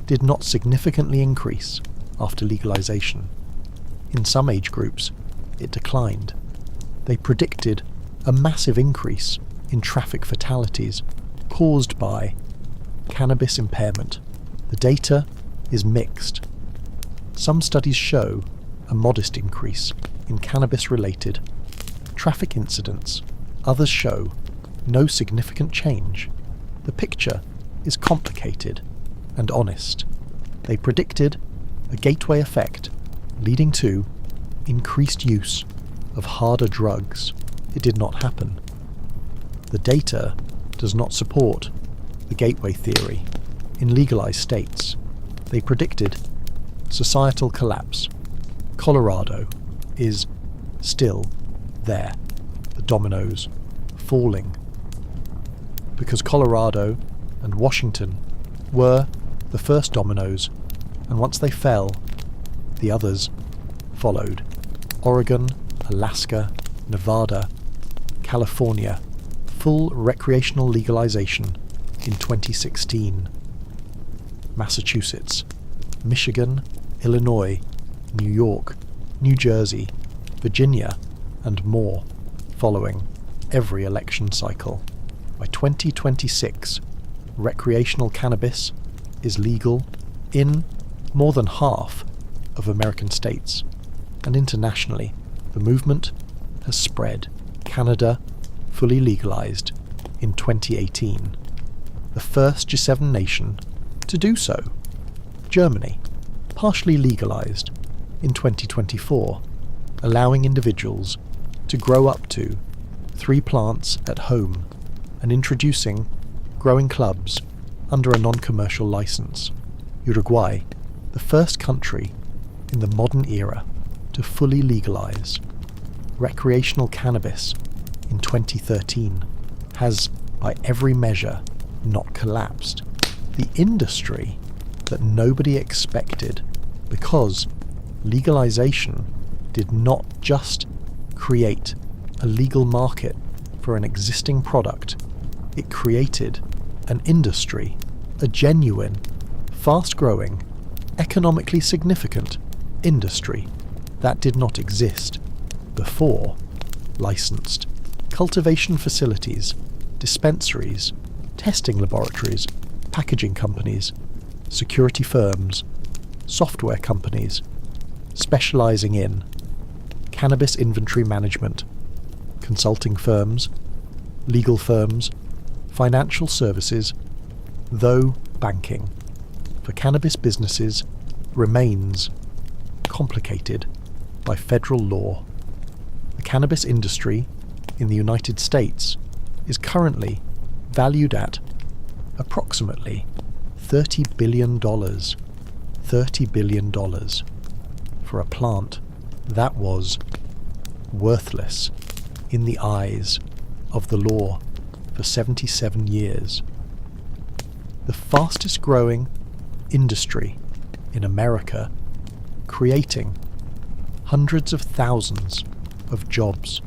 did not significantly increase after legalization. In some age groups, it declined. They predicted a massive increase in traffic fatalities caused by cannabis impairment. The data is mixed. Some studies show a modest increase in cannabis-related traffic incidents. Others show no significant change. The picture is complicated and honest. They predicted a gateway effect leading to increased use of harder drugs. It did not happen. The data does not support the gateway theory. In legalized states, they predicted societal collapse. Colorado is still there. The dominoes falling. Because Colorado and Washington were the first dominoes, and once they fell, the others followed. Oregon, Alaska, Nevada, California, full recreational legalization in 2016. Massachusetts, Michigan, Illinois, New York, New Jersey, Virginia, and more following every election cycle. By 2026, recreational cannabis is legal in more than half of American states, and internationally, the movement has spread. Canada fully legalized in 2018, the first G7 nation to do so. Germany partially legalized in 2024, allowing individuals to grow up to 3 plants at home and introducing growing clubs under a non-commercial license. Uruguay, the first country in the modern era to fully legalize recreational cannabis in 2013, has by every measure not collapsed. The industry that nobody expected, because legalization did not just create a legal market for an existing product, it created an industry, a genuine, fast-growing, economically significant industry that did not exist before. Licensed cultivation facilities, dispensaries, testing laboratories, packaging companies, security firms, software companies, specializing in cannabis inventory management, consulting firms, legal firms, financial services, though banking for cannabis businesses remains complicated by federal law. The cannabis industry in the United States is currently valued at approximately $30 billion. $30 billion for a plant that was worthless in the eyes of the law for 77 years. The fastest growing industry in America, creating hundreds of thousands of jobs,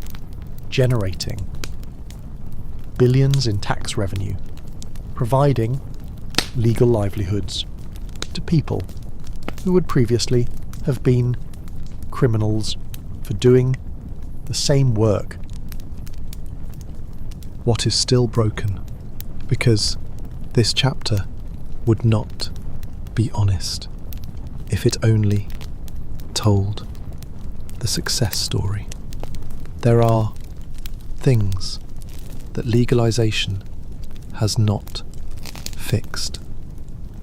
generating billions in tax revenue, providing legal livelihoods to people who would previously have been criminals for doing the same work. What is still broken, because this chapter would not be honest if it only told the success story. There are things that legalization has not fixed.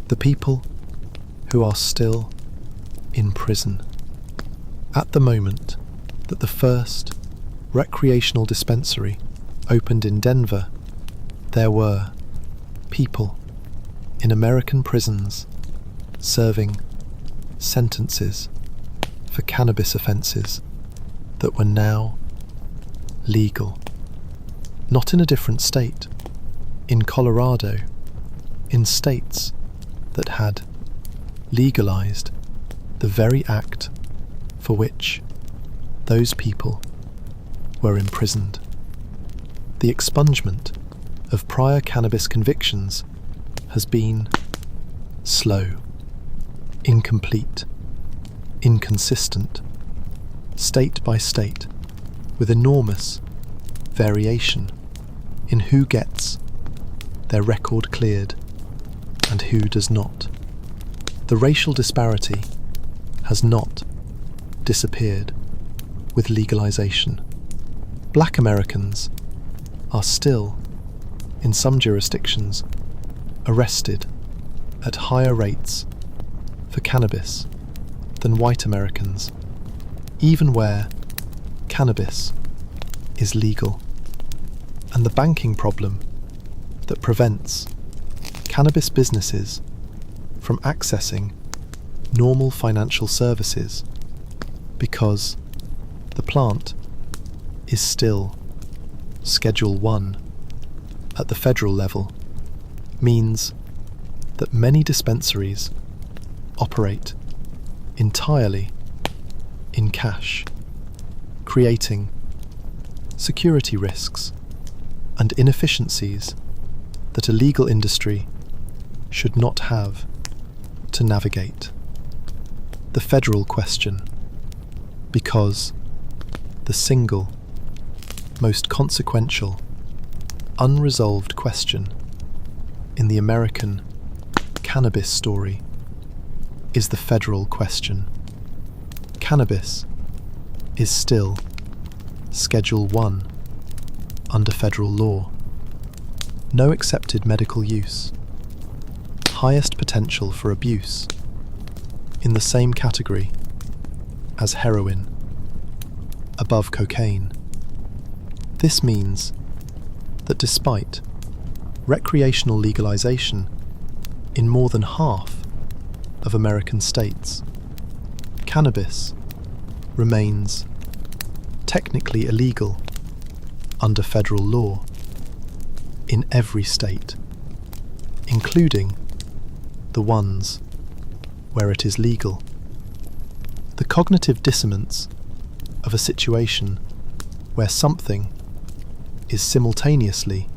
The people who are still in prison. At the moment that the first recreational dispensary opened in Denver, there were people in American prisons serving sentences for cannabis offences that were now legal. Not in a different state, in Colorado, in states that had legalized the very act for which those people were imprisoned. The expungement of prior cannabis convictions has been slow, incomplete, inconsistent, state by state, with enormous variation in who gets their record cleared and who does not. The racial disparity has not disappeared with legalization. Black Americans are still, in some jurisdictions, arrested at higher rates for cannabis than white Americans, even where cannabis is legal. And the banking problem that prevents cannabis businesses from accessing normal financial services because the plant is still Schedule 1 at the federal level means that many dispensaries operate entirely in cash, creating security risks and inefficiencies that a legal industry should not have to navigate. The federal question, because the single most consequential, unresolved question in the American cannabis story is the federal question. Cannabis is still Schedule 1 under federal law. No accepted medical use. Highest potential for abuse, in the same category as heroin, above cocaine. This means that despite recreational legalization in more than half of American states, cannabis remains technically illegal under federal law in every state, including the ones where it is legal. The cognitive dissonance of a situation where something is simultaneously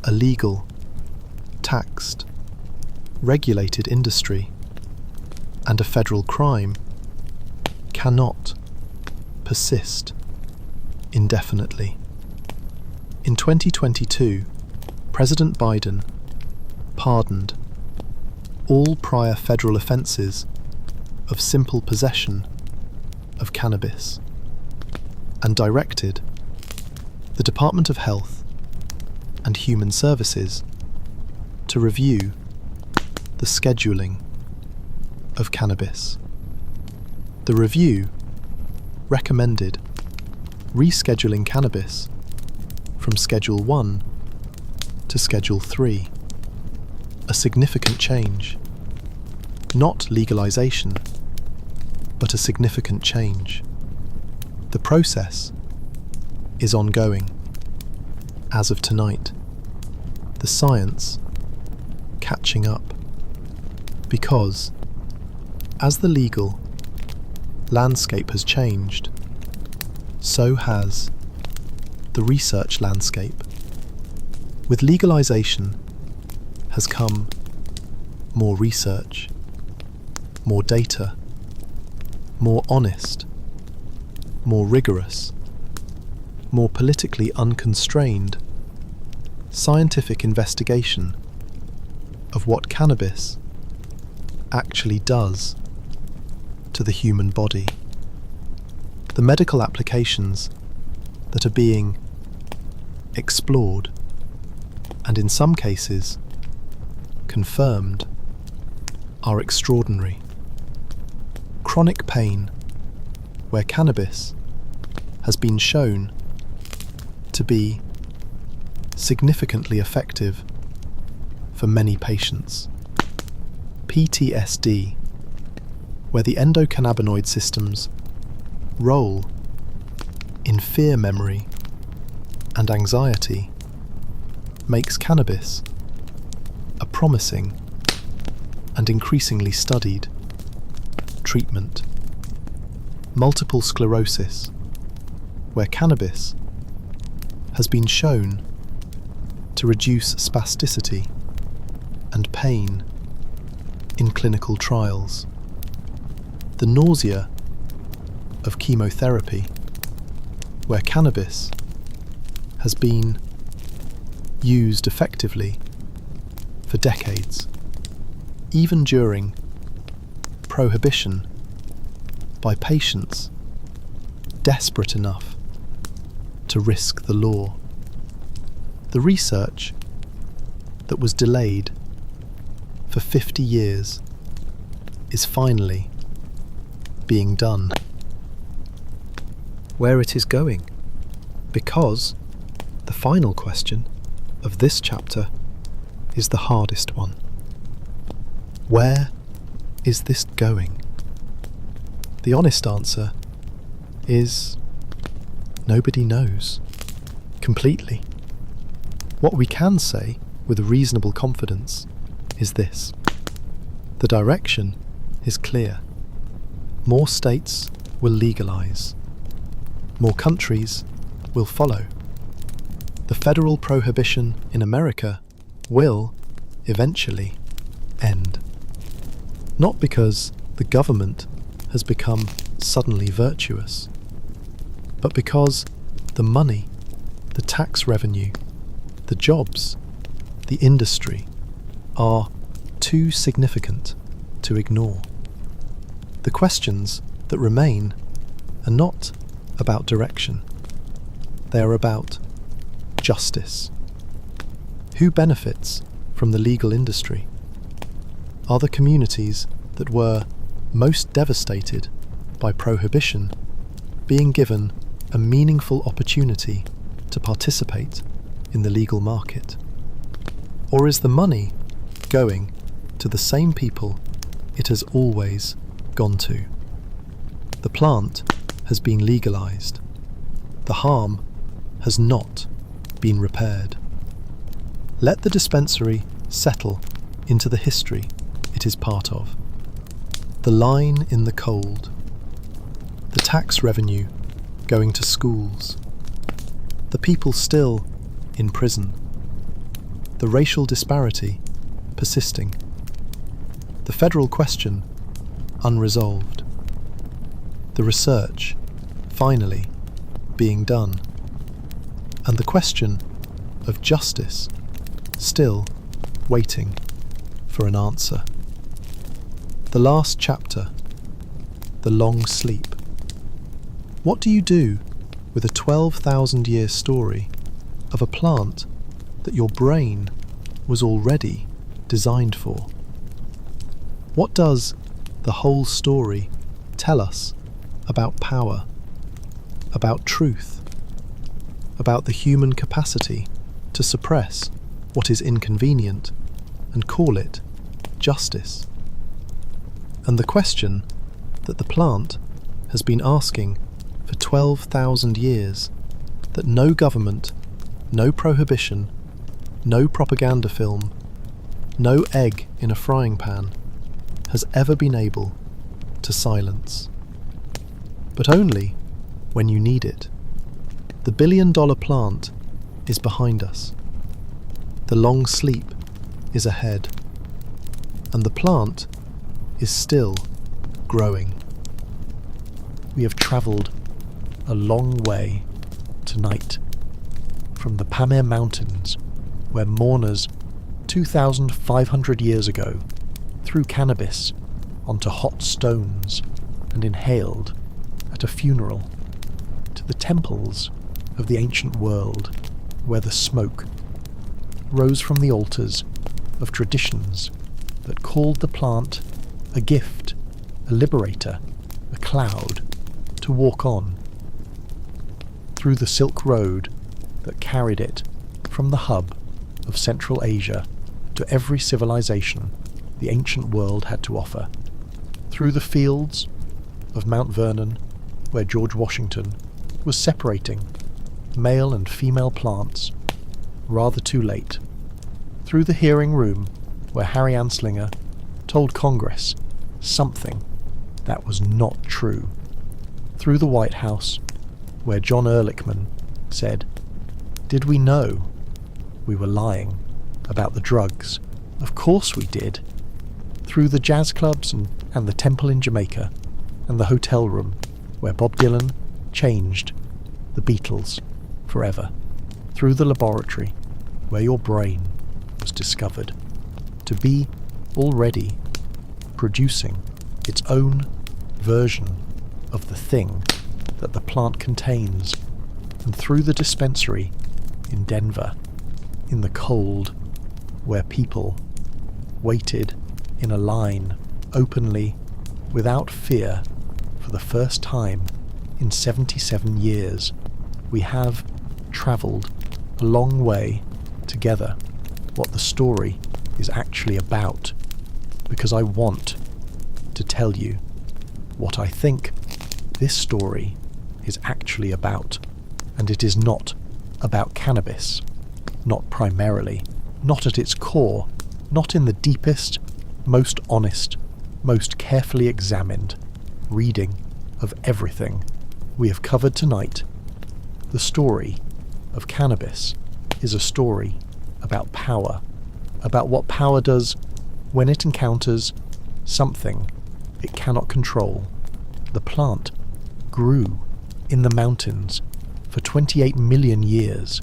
a legal, taxed, regulated industry and a federal crime cannot persist indefinitely. In 2022, President Biden pardoned all prior federal offences of simple possession of cannabis and directed the Department of Health and Human Services to review the scheduling of cannabis. The review recommended rescheduling cannabis from Schedule 1 to Schedule 3, a significant change. Not legalization, but a significant change. The process is ongoing. As of tonight, the science catching up, because as the legal landscape has changed, so has the research landscape. With legalization has come more research, more data, more honest, more rigorous, more politically unconstrained scientific investigation of what cannabis actually does to the human body. The medical applications that are being explored and in some cases confirmed are extraordinary. Chronic pain, where cannabis has been shown to be significantly effective for many patients. PTSD, where the endocannabinoid system's role in fear memory and anxiety makes cannabis a promising and increasingly studied treatment. Multiple sclerosis, where cannabis has been shown to reduce spasticity and pain in clinical trials. The nausea of chemotherapy, where cannabis has been used effectively for decades, even during prohibition, by patients desperate enough to risk the law. The research that was delayed for 50 years is finally being done. Where it is going, because the final question of this chapter is the hardest one. Where is this going? The honest answer is nobody knows completely. What we can say with a reasonable confidence is this: the direction is clear. More states will legalize. More countries will follow. The federal prohibition in America will eventually end. Not because the government has become suddenly virtuous, but because the money, the tax revenue, the jobs, the industry are too significant to ignore. The questions that remain are not about direction. They are about justice. Who benefits from the legal industry? Are the communities that were most devastated by prohibition being given a meaningful opportunity to participate in the legal market? Or is the money going to the same people it has always gone to? The plant has been legalized. The harm has not been repaired. Let the dispensary settle into the history it is part of. The line in the cold, the tax revenue going to schools, the people still in prison, the racial disparity persisting, the federal question unresolved, the research finally being done, and the question of justice still waiting for an answer. The last chapter, the long sleep. What do you do with a 12,000-year story of a plant that your brain was already designed for? What does the whole story tell us about power, about truth, about the human capacity to suppress what is inconvenient and call it justice? And the question that the plant has been asking for 12,000 years, that no government, no prohibition, no propaganda film, no egg in a frying pan has ever been able to silence. But only when you need it. The billion-dollar plant is behind us. The long sleep is ahead. And the plant is still growing. We have travelled a long way tonight from the Pamir Mountains, where mourners 2,500 years ago threw cannabis onto hot stones and inhaled at a funeral, to the temples of the ancient world, where the smoke rose from the altars of traditions that called the plant a gift, a liberator, a cloud to walk on, through the Silk Road that carried it from the hub of Central Asia to every civilization the ancient world had to offer, through the fields of Mount Vernon, where George Washington was separating male and female plants rather too late, through the hearing room where Harry Anslinger told Congress something that was not true, through the White House where John Ehrlichman said, "Did we know we were lying about the drugs? Of course we did." Through the jazz clubs and the temple in Jamaica and the hotel room where Bob Dylan changed the Beatles forever, through the laboratory where your brain was discovered to be already producing its own version of the thing that the plant contains, and through the dispensary in Denver, in the cold, where people waited in a line openly, without fear, for the first time in 77 years, we have travelled a long way together what the story is actually about, because I want to tell you what I think this story is actually about. And it is not about cannabis, not primarily, not at its core, not in the deepest, most honest, most carefully examined reading of everything we have covered tonight. The story of cannabis is a story about power, about what power does when it encounters something it cannot control. The plant grew in the mountains for 28 million years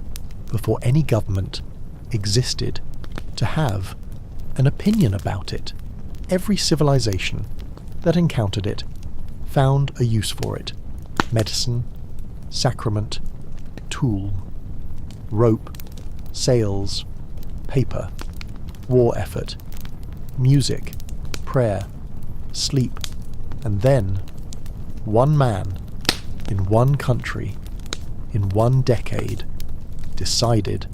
before any government existed to have an opinion about it. Every civilization that encountered it found a use for it. Medicine, sacrament, tool, rope, sails, paper, war effort, music, prayer, sleep, and then one man in one country in one decade decided,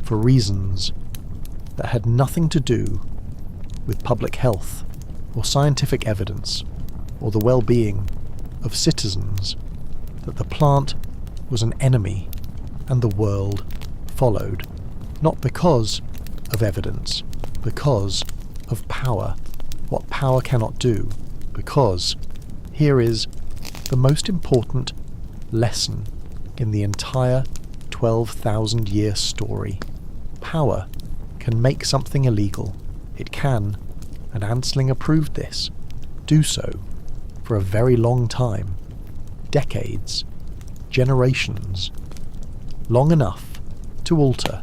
for reasons that had nothing to do with public health or scientific evidence or the well-being of citizens, that the plant was an enemy, and the world followed, not because of evidence, because of power, what power cannot do, because here is the most important lesson in the entire 12,000-year story. Power can make something illegal. It can, and Anslinger proved this, do so for a very long time, decades, generations, long enough to alter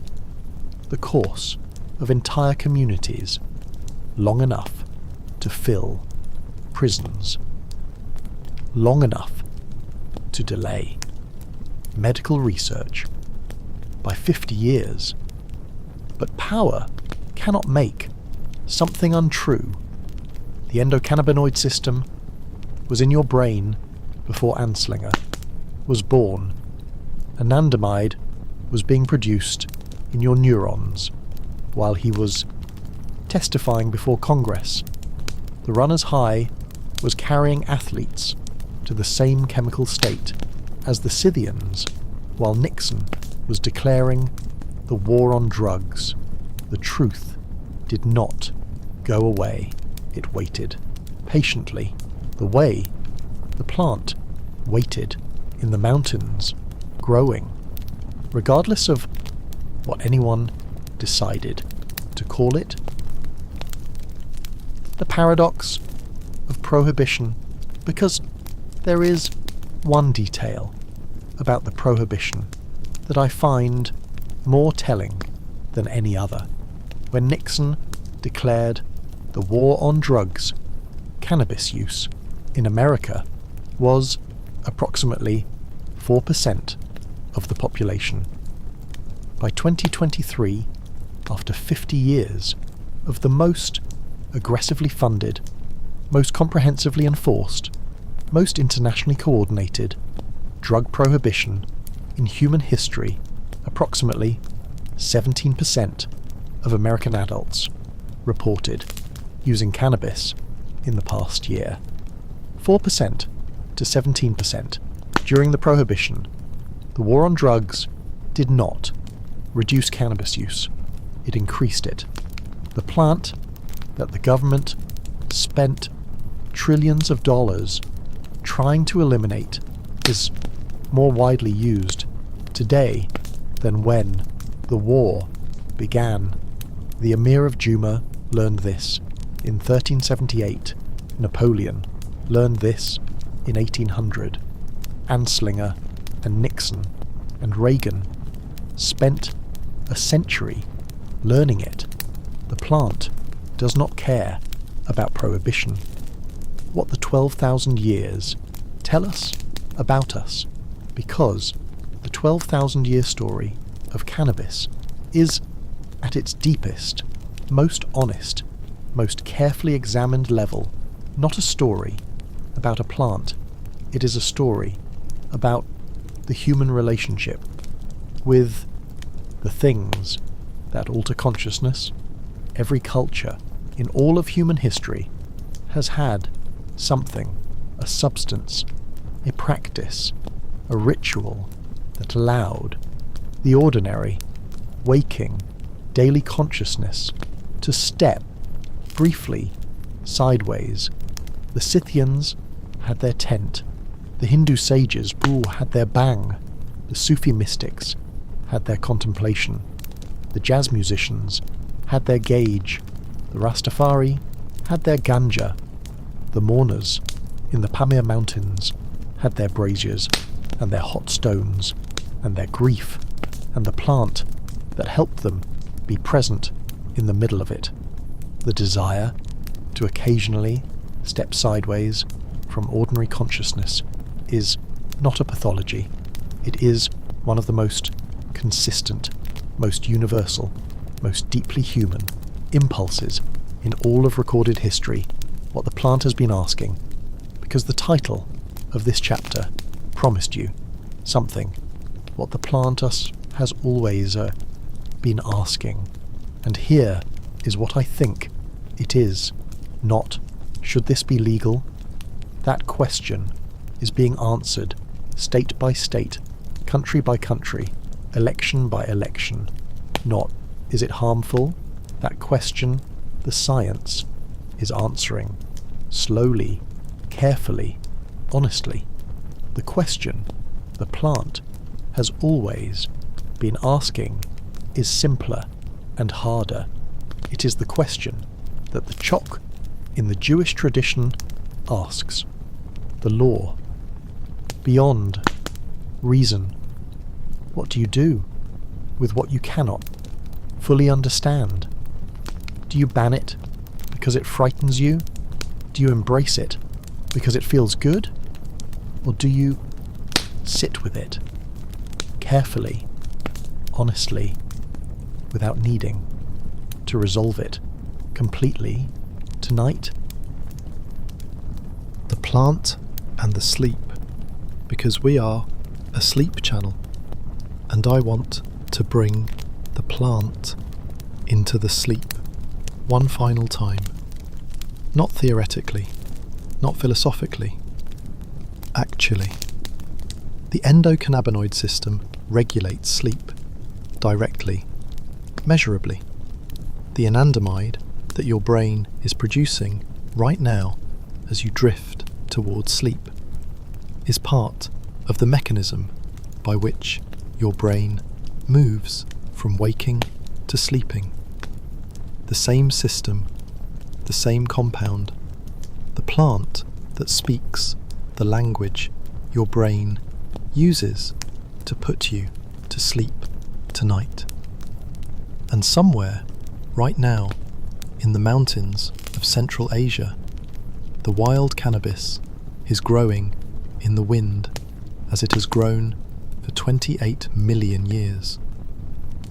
the course of entire communities, long enough to fill prisons, long enough to delay medical research by 50 years. But power cannot make something untrue. The endocannabinoid system was in your brain before Anslinger was born. Anandamide was being produced in your neurons while he was testifying before Congress. The runner's high was carrying athletes to the same chemical state as the Scythians, while Nixon was declaring the war on drugs. The truth did not go away. It waited patiently, the way the plant waited in the mountains, growing, regardless of what anyone decided to call it. The paradox of prohibition, because there is one detail about the prohibition that I find more telling than any other. When Nixon declared the war on drugs, cannabis use in America was approximately 4% of the population. By 2023, after 50 years of the most aggressively funded, most comprehensively enforced, most internationally coordinated drug prohibition in human history, approximately 17% of American adults reported using cannabis in the past year. 4% to 17% during the prohibition. The war on drugs did not reduce cannabis use. It increased it. The plant that the government spent trillions of dollars trying to eliminate is more widely used today than when the war began. The Emir of Juma learned this in 1378. Napoleon learned this in 1800. Anslinger and Nixon and Reagan spent a century learning it. The plant does not care about prohibition. What the 12,000 years tell us about us, because the 12,000-year story of cannabis is, at its deepest, most honest, most carefully examined level, not a story about a plant. It is a story about the human relationship with the things that alter consciousness. Every culture in all of human history has had something, a substance, a practice, a ritual that allowed the ordinary, waking, daily consciousness to step briefly sideways. The Scythians had their tent, the Hindu sages had their bang, the Sufi mystics had their contemplation, the jazz musicians had their gauge, the Rastafari had their ganja, the mourners in the Pamir Mountains had their braziers and their hot stones and their grief and the plant that helped them be present in the middle of it. The desire to occasionally step sideways from ordinary consciousness is not a pathology. It is one of the most consistent, most universal, most deeply human impulses in all of recorded history. What the plant has been asking, because the title of this chapter promised you something. What the plant has always been asking. And here is what I think it is. Not, should this be legal? That question is being answered state by state, country by country, election by election. Not, is it harmful? That question the science is answering. Slowly, carefully, honestly. The question the plant has always been asking is simpler and harder. It is the question that the Chok in the Jewish tradition asks. The law. Beyond reason. What do you do with what you cannot fully understand? Do you ban it because it frightens you? Do you embrace it because it feels good? Or do you sit with it carefully, honestly, without needing to resolve it completely tonight? The plant and the sleep, because we are a sleep channel, and I want to bring the plant into the sleep one final time. Not theoretically, not philosophically, actually. The endocannabinoid system regulates sleep directly, measurably. The anandamide that your brain is producing right now as you drift towards sleep is part of the mechanism by which your brain moves from waking to sleeping. The same system, the same compound, the plant that speaks the language your brain uses to put you to sleep tonight. And somewhere, right now, in the mountains of Central Asia, the wild cannabis is growing in the wind as it has grown for 28 million years,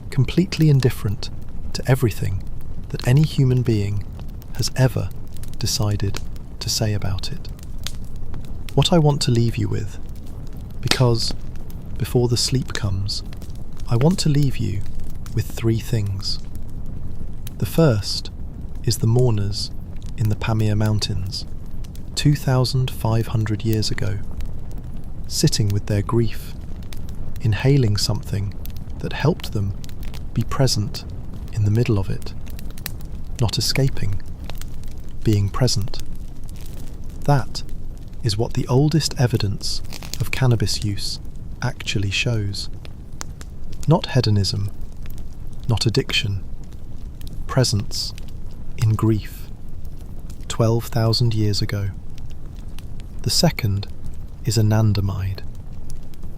completely indifferent to everything that any human being has ever decided to say about it. What I want to leave you with, because before the sleep comes, I want to leave you with three things. The first is the mourners in the Pamir Mountains, 2,500 years ago, sitting with their grief, inhaling something that helped them be present in the middle of it, not escaping, being present. That is what the oldest evidence of cannabis use actually shows. Not hedonism, not addiction, presence in grief, 12,000 years ago. The second is anandamide,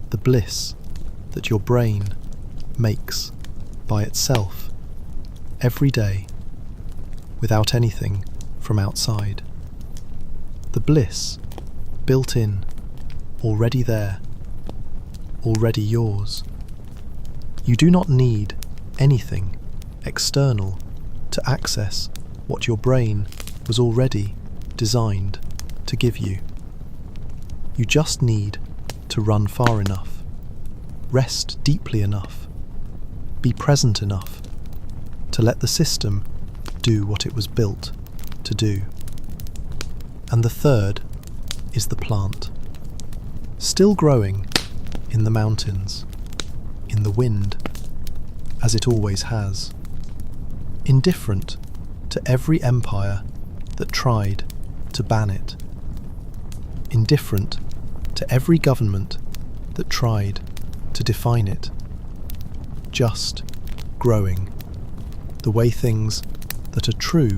the bliss that your brain makes by itself every day without anything from outside. The bliss built in, already there, already yours. You do not need anything external to access what your brain was already designed to give you. You just need to run far enough, rest deeply enough, be present enough to let the system do what it was built to do. And the third is the plant, still growing in the mountains, in the wind, as it always has, indifferent to every empire that tried to ban it, indifferent to every government that tried to define it, just growing, the way things that are true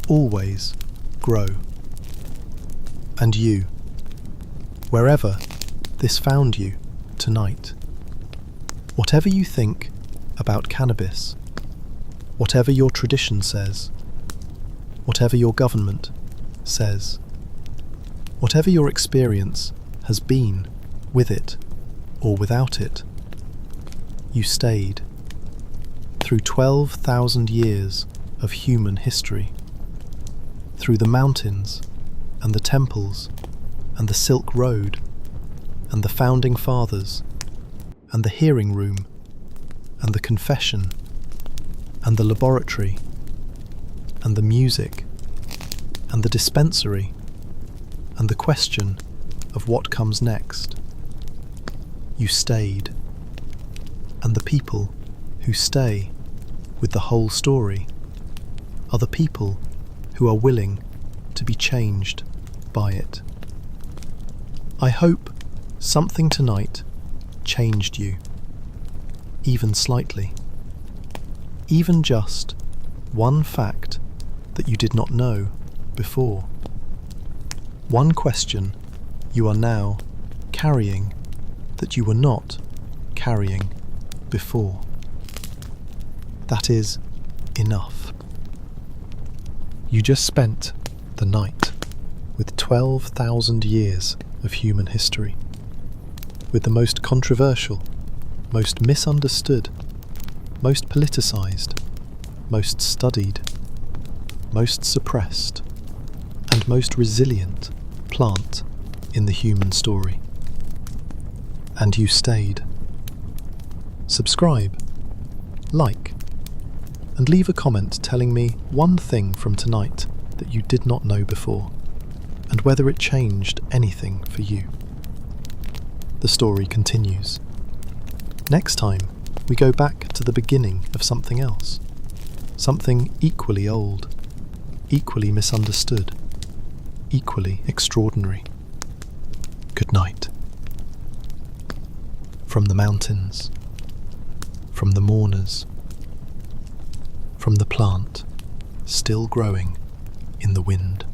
always grow. And you, wherever this found you tonight, whatever you think about cannabis, whatever your tradition says, whatever your government says, whatever your experience has been with it or without it, you stayed through 12,000 years of human history, through the mountains and the temples and the Silk Road and the Founding Fathers and the hearing room and the confession and the laboratory and the music and the dispensary and the question of what comes next. You stayed, and the people who stay with the whole story are the people who are willing to be changed by it. I hope something tonight changed you, even slightly, even just one fact that you did not know before, one question you are now carrying that you were not carrying before. That is enough. You just spent the night with 12,000 years of human history, with the most controversial, most misunderstood, most politicized, most studied, most suppressed, and most resilient plant in the human story. And you stayed. Subscribe, like, and leave a comment telling me one thing from tonight that you did not know before, and whether it changed anything for you. The story continues. Next time, we go back to the beginning of something else, something equally old, equally misunderstood, equally extraordinary. Good night. From the mountains, from the mourners, from the plant still growing in the wind.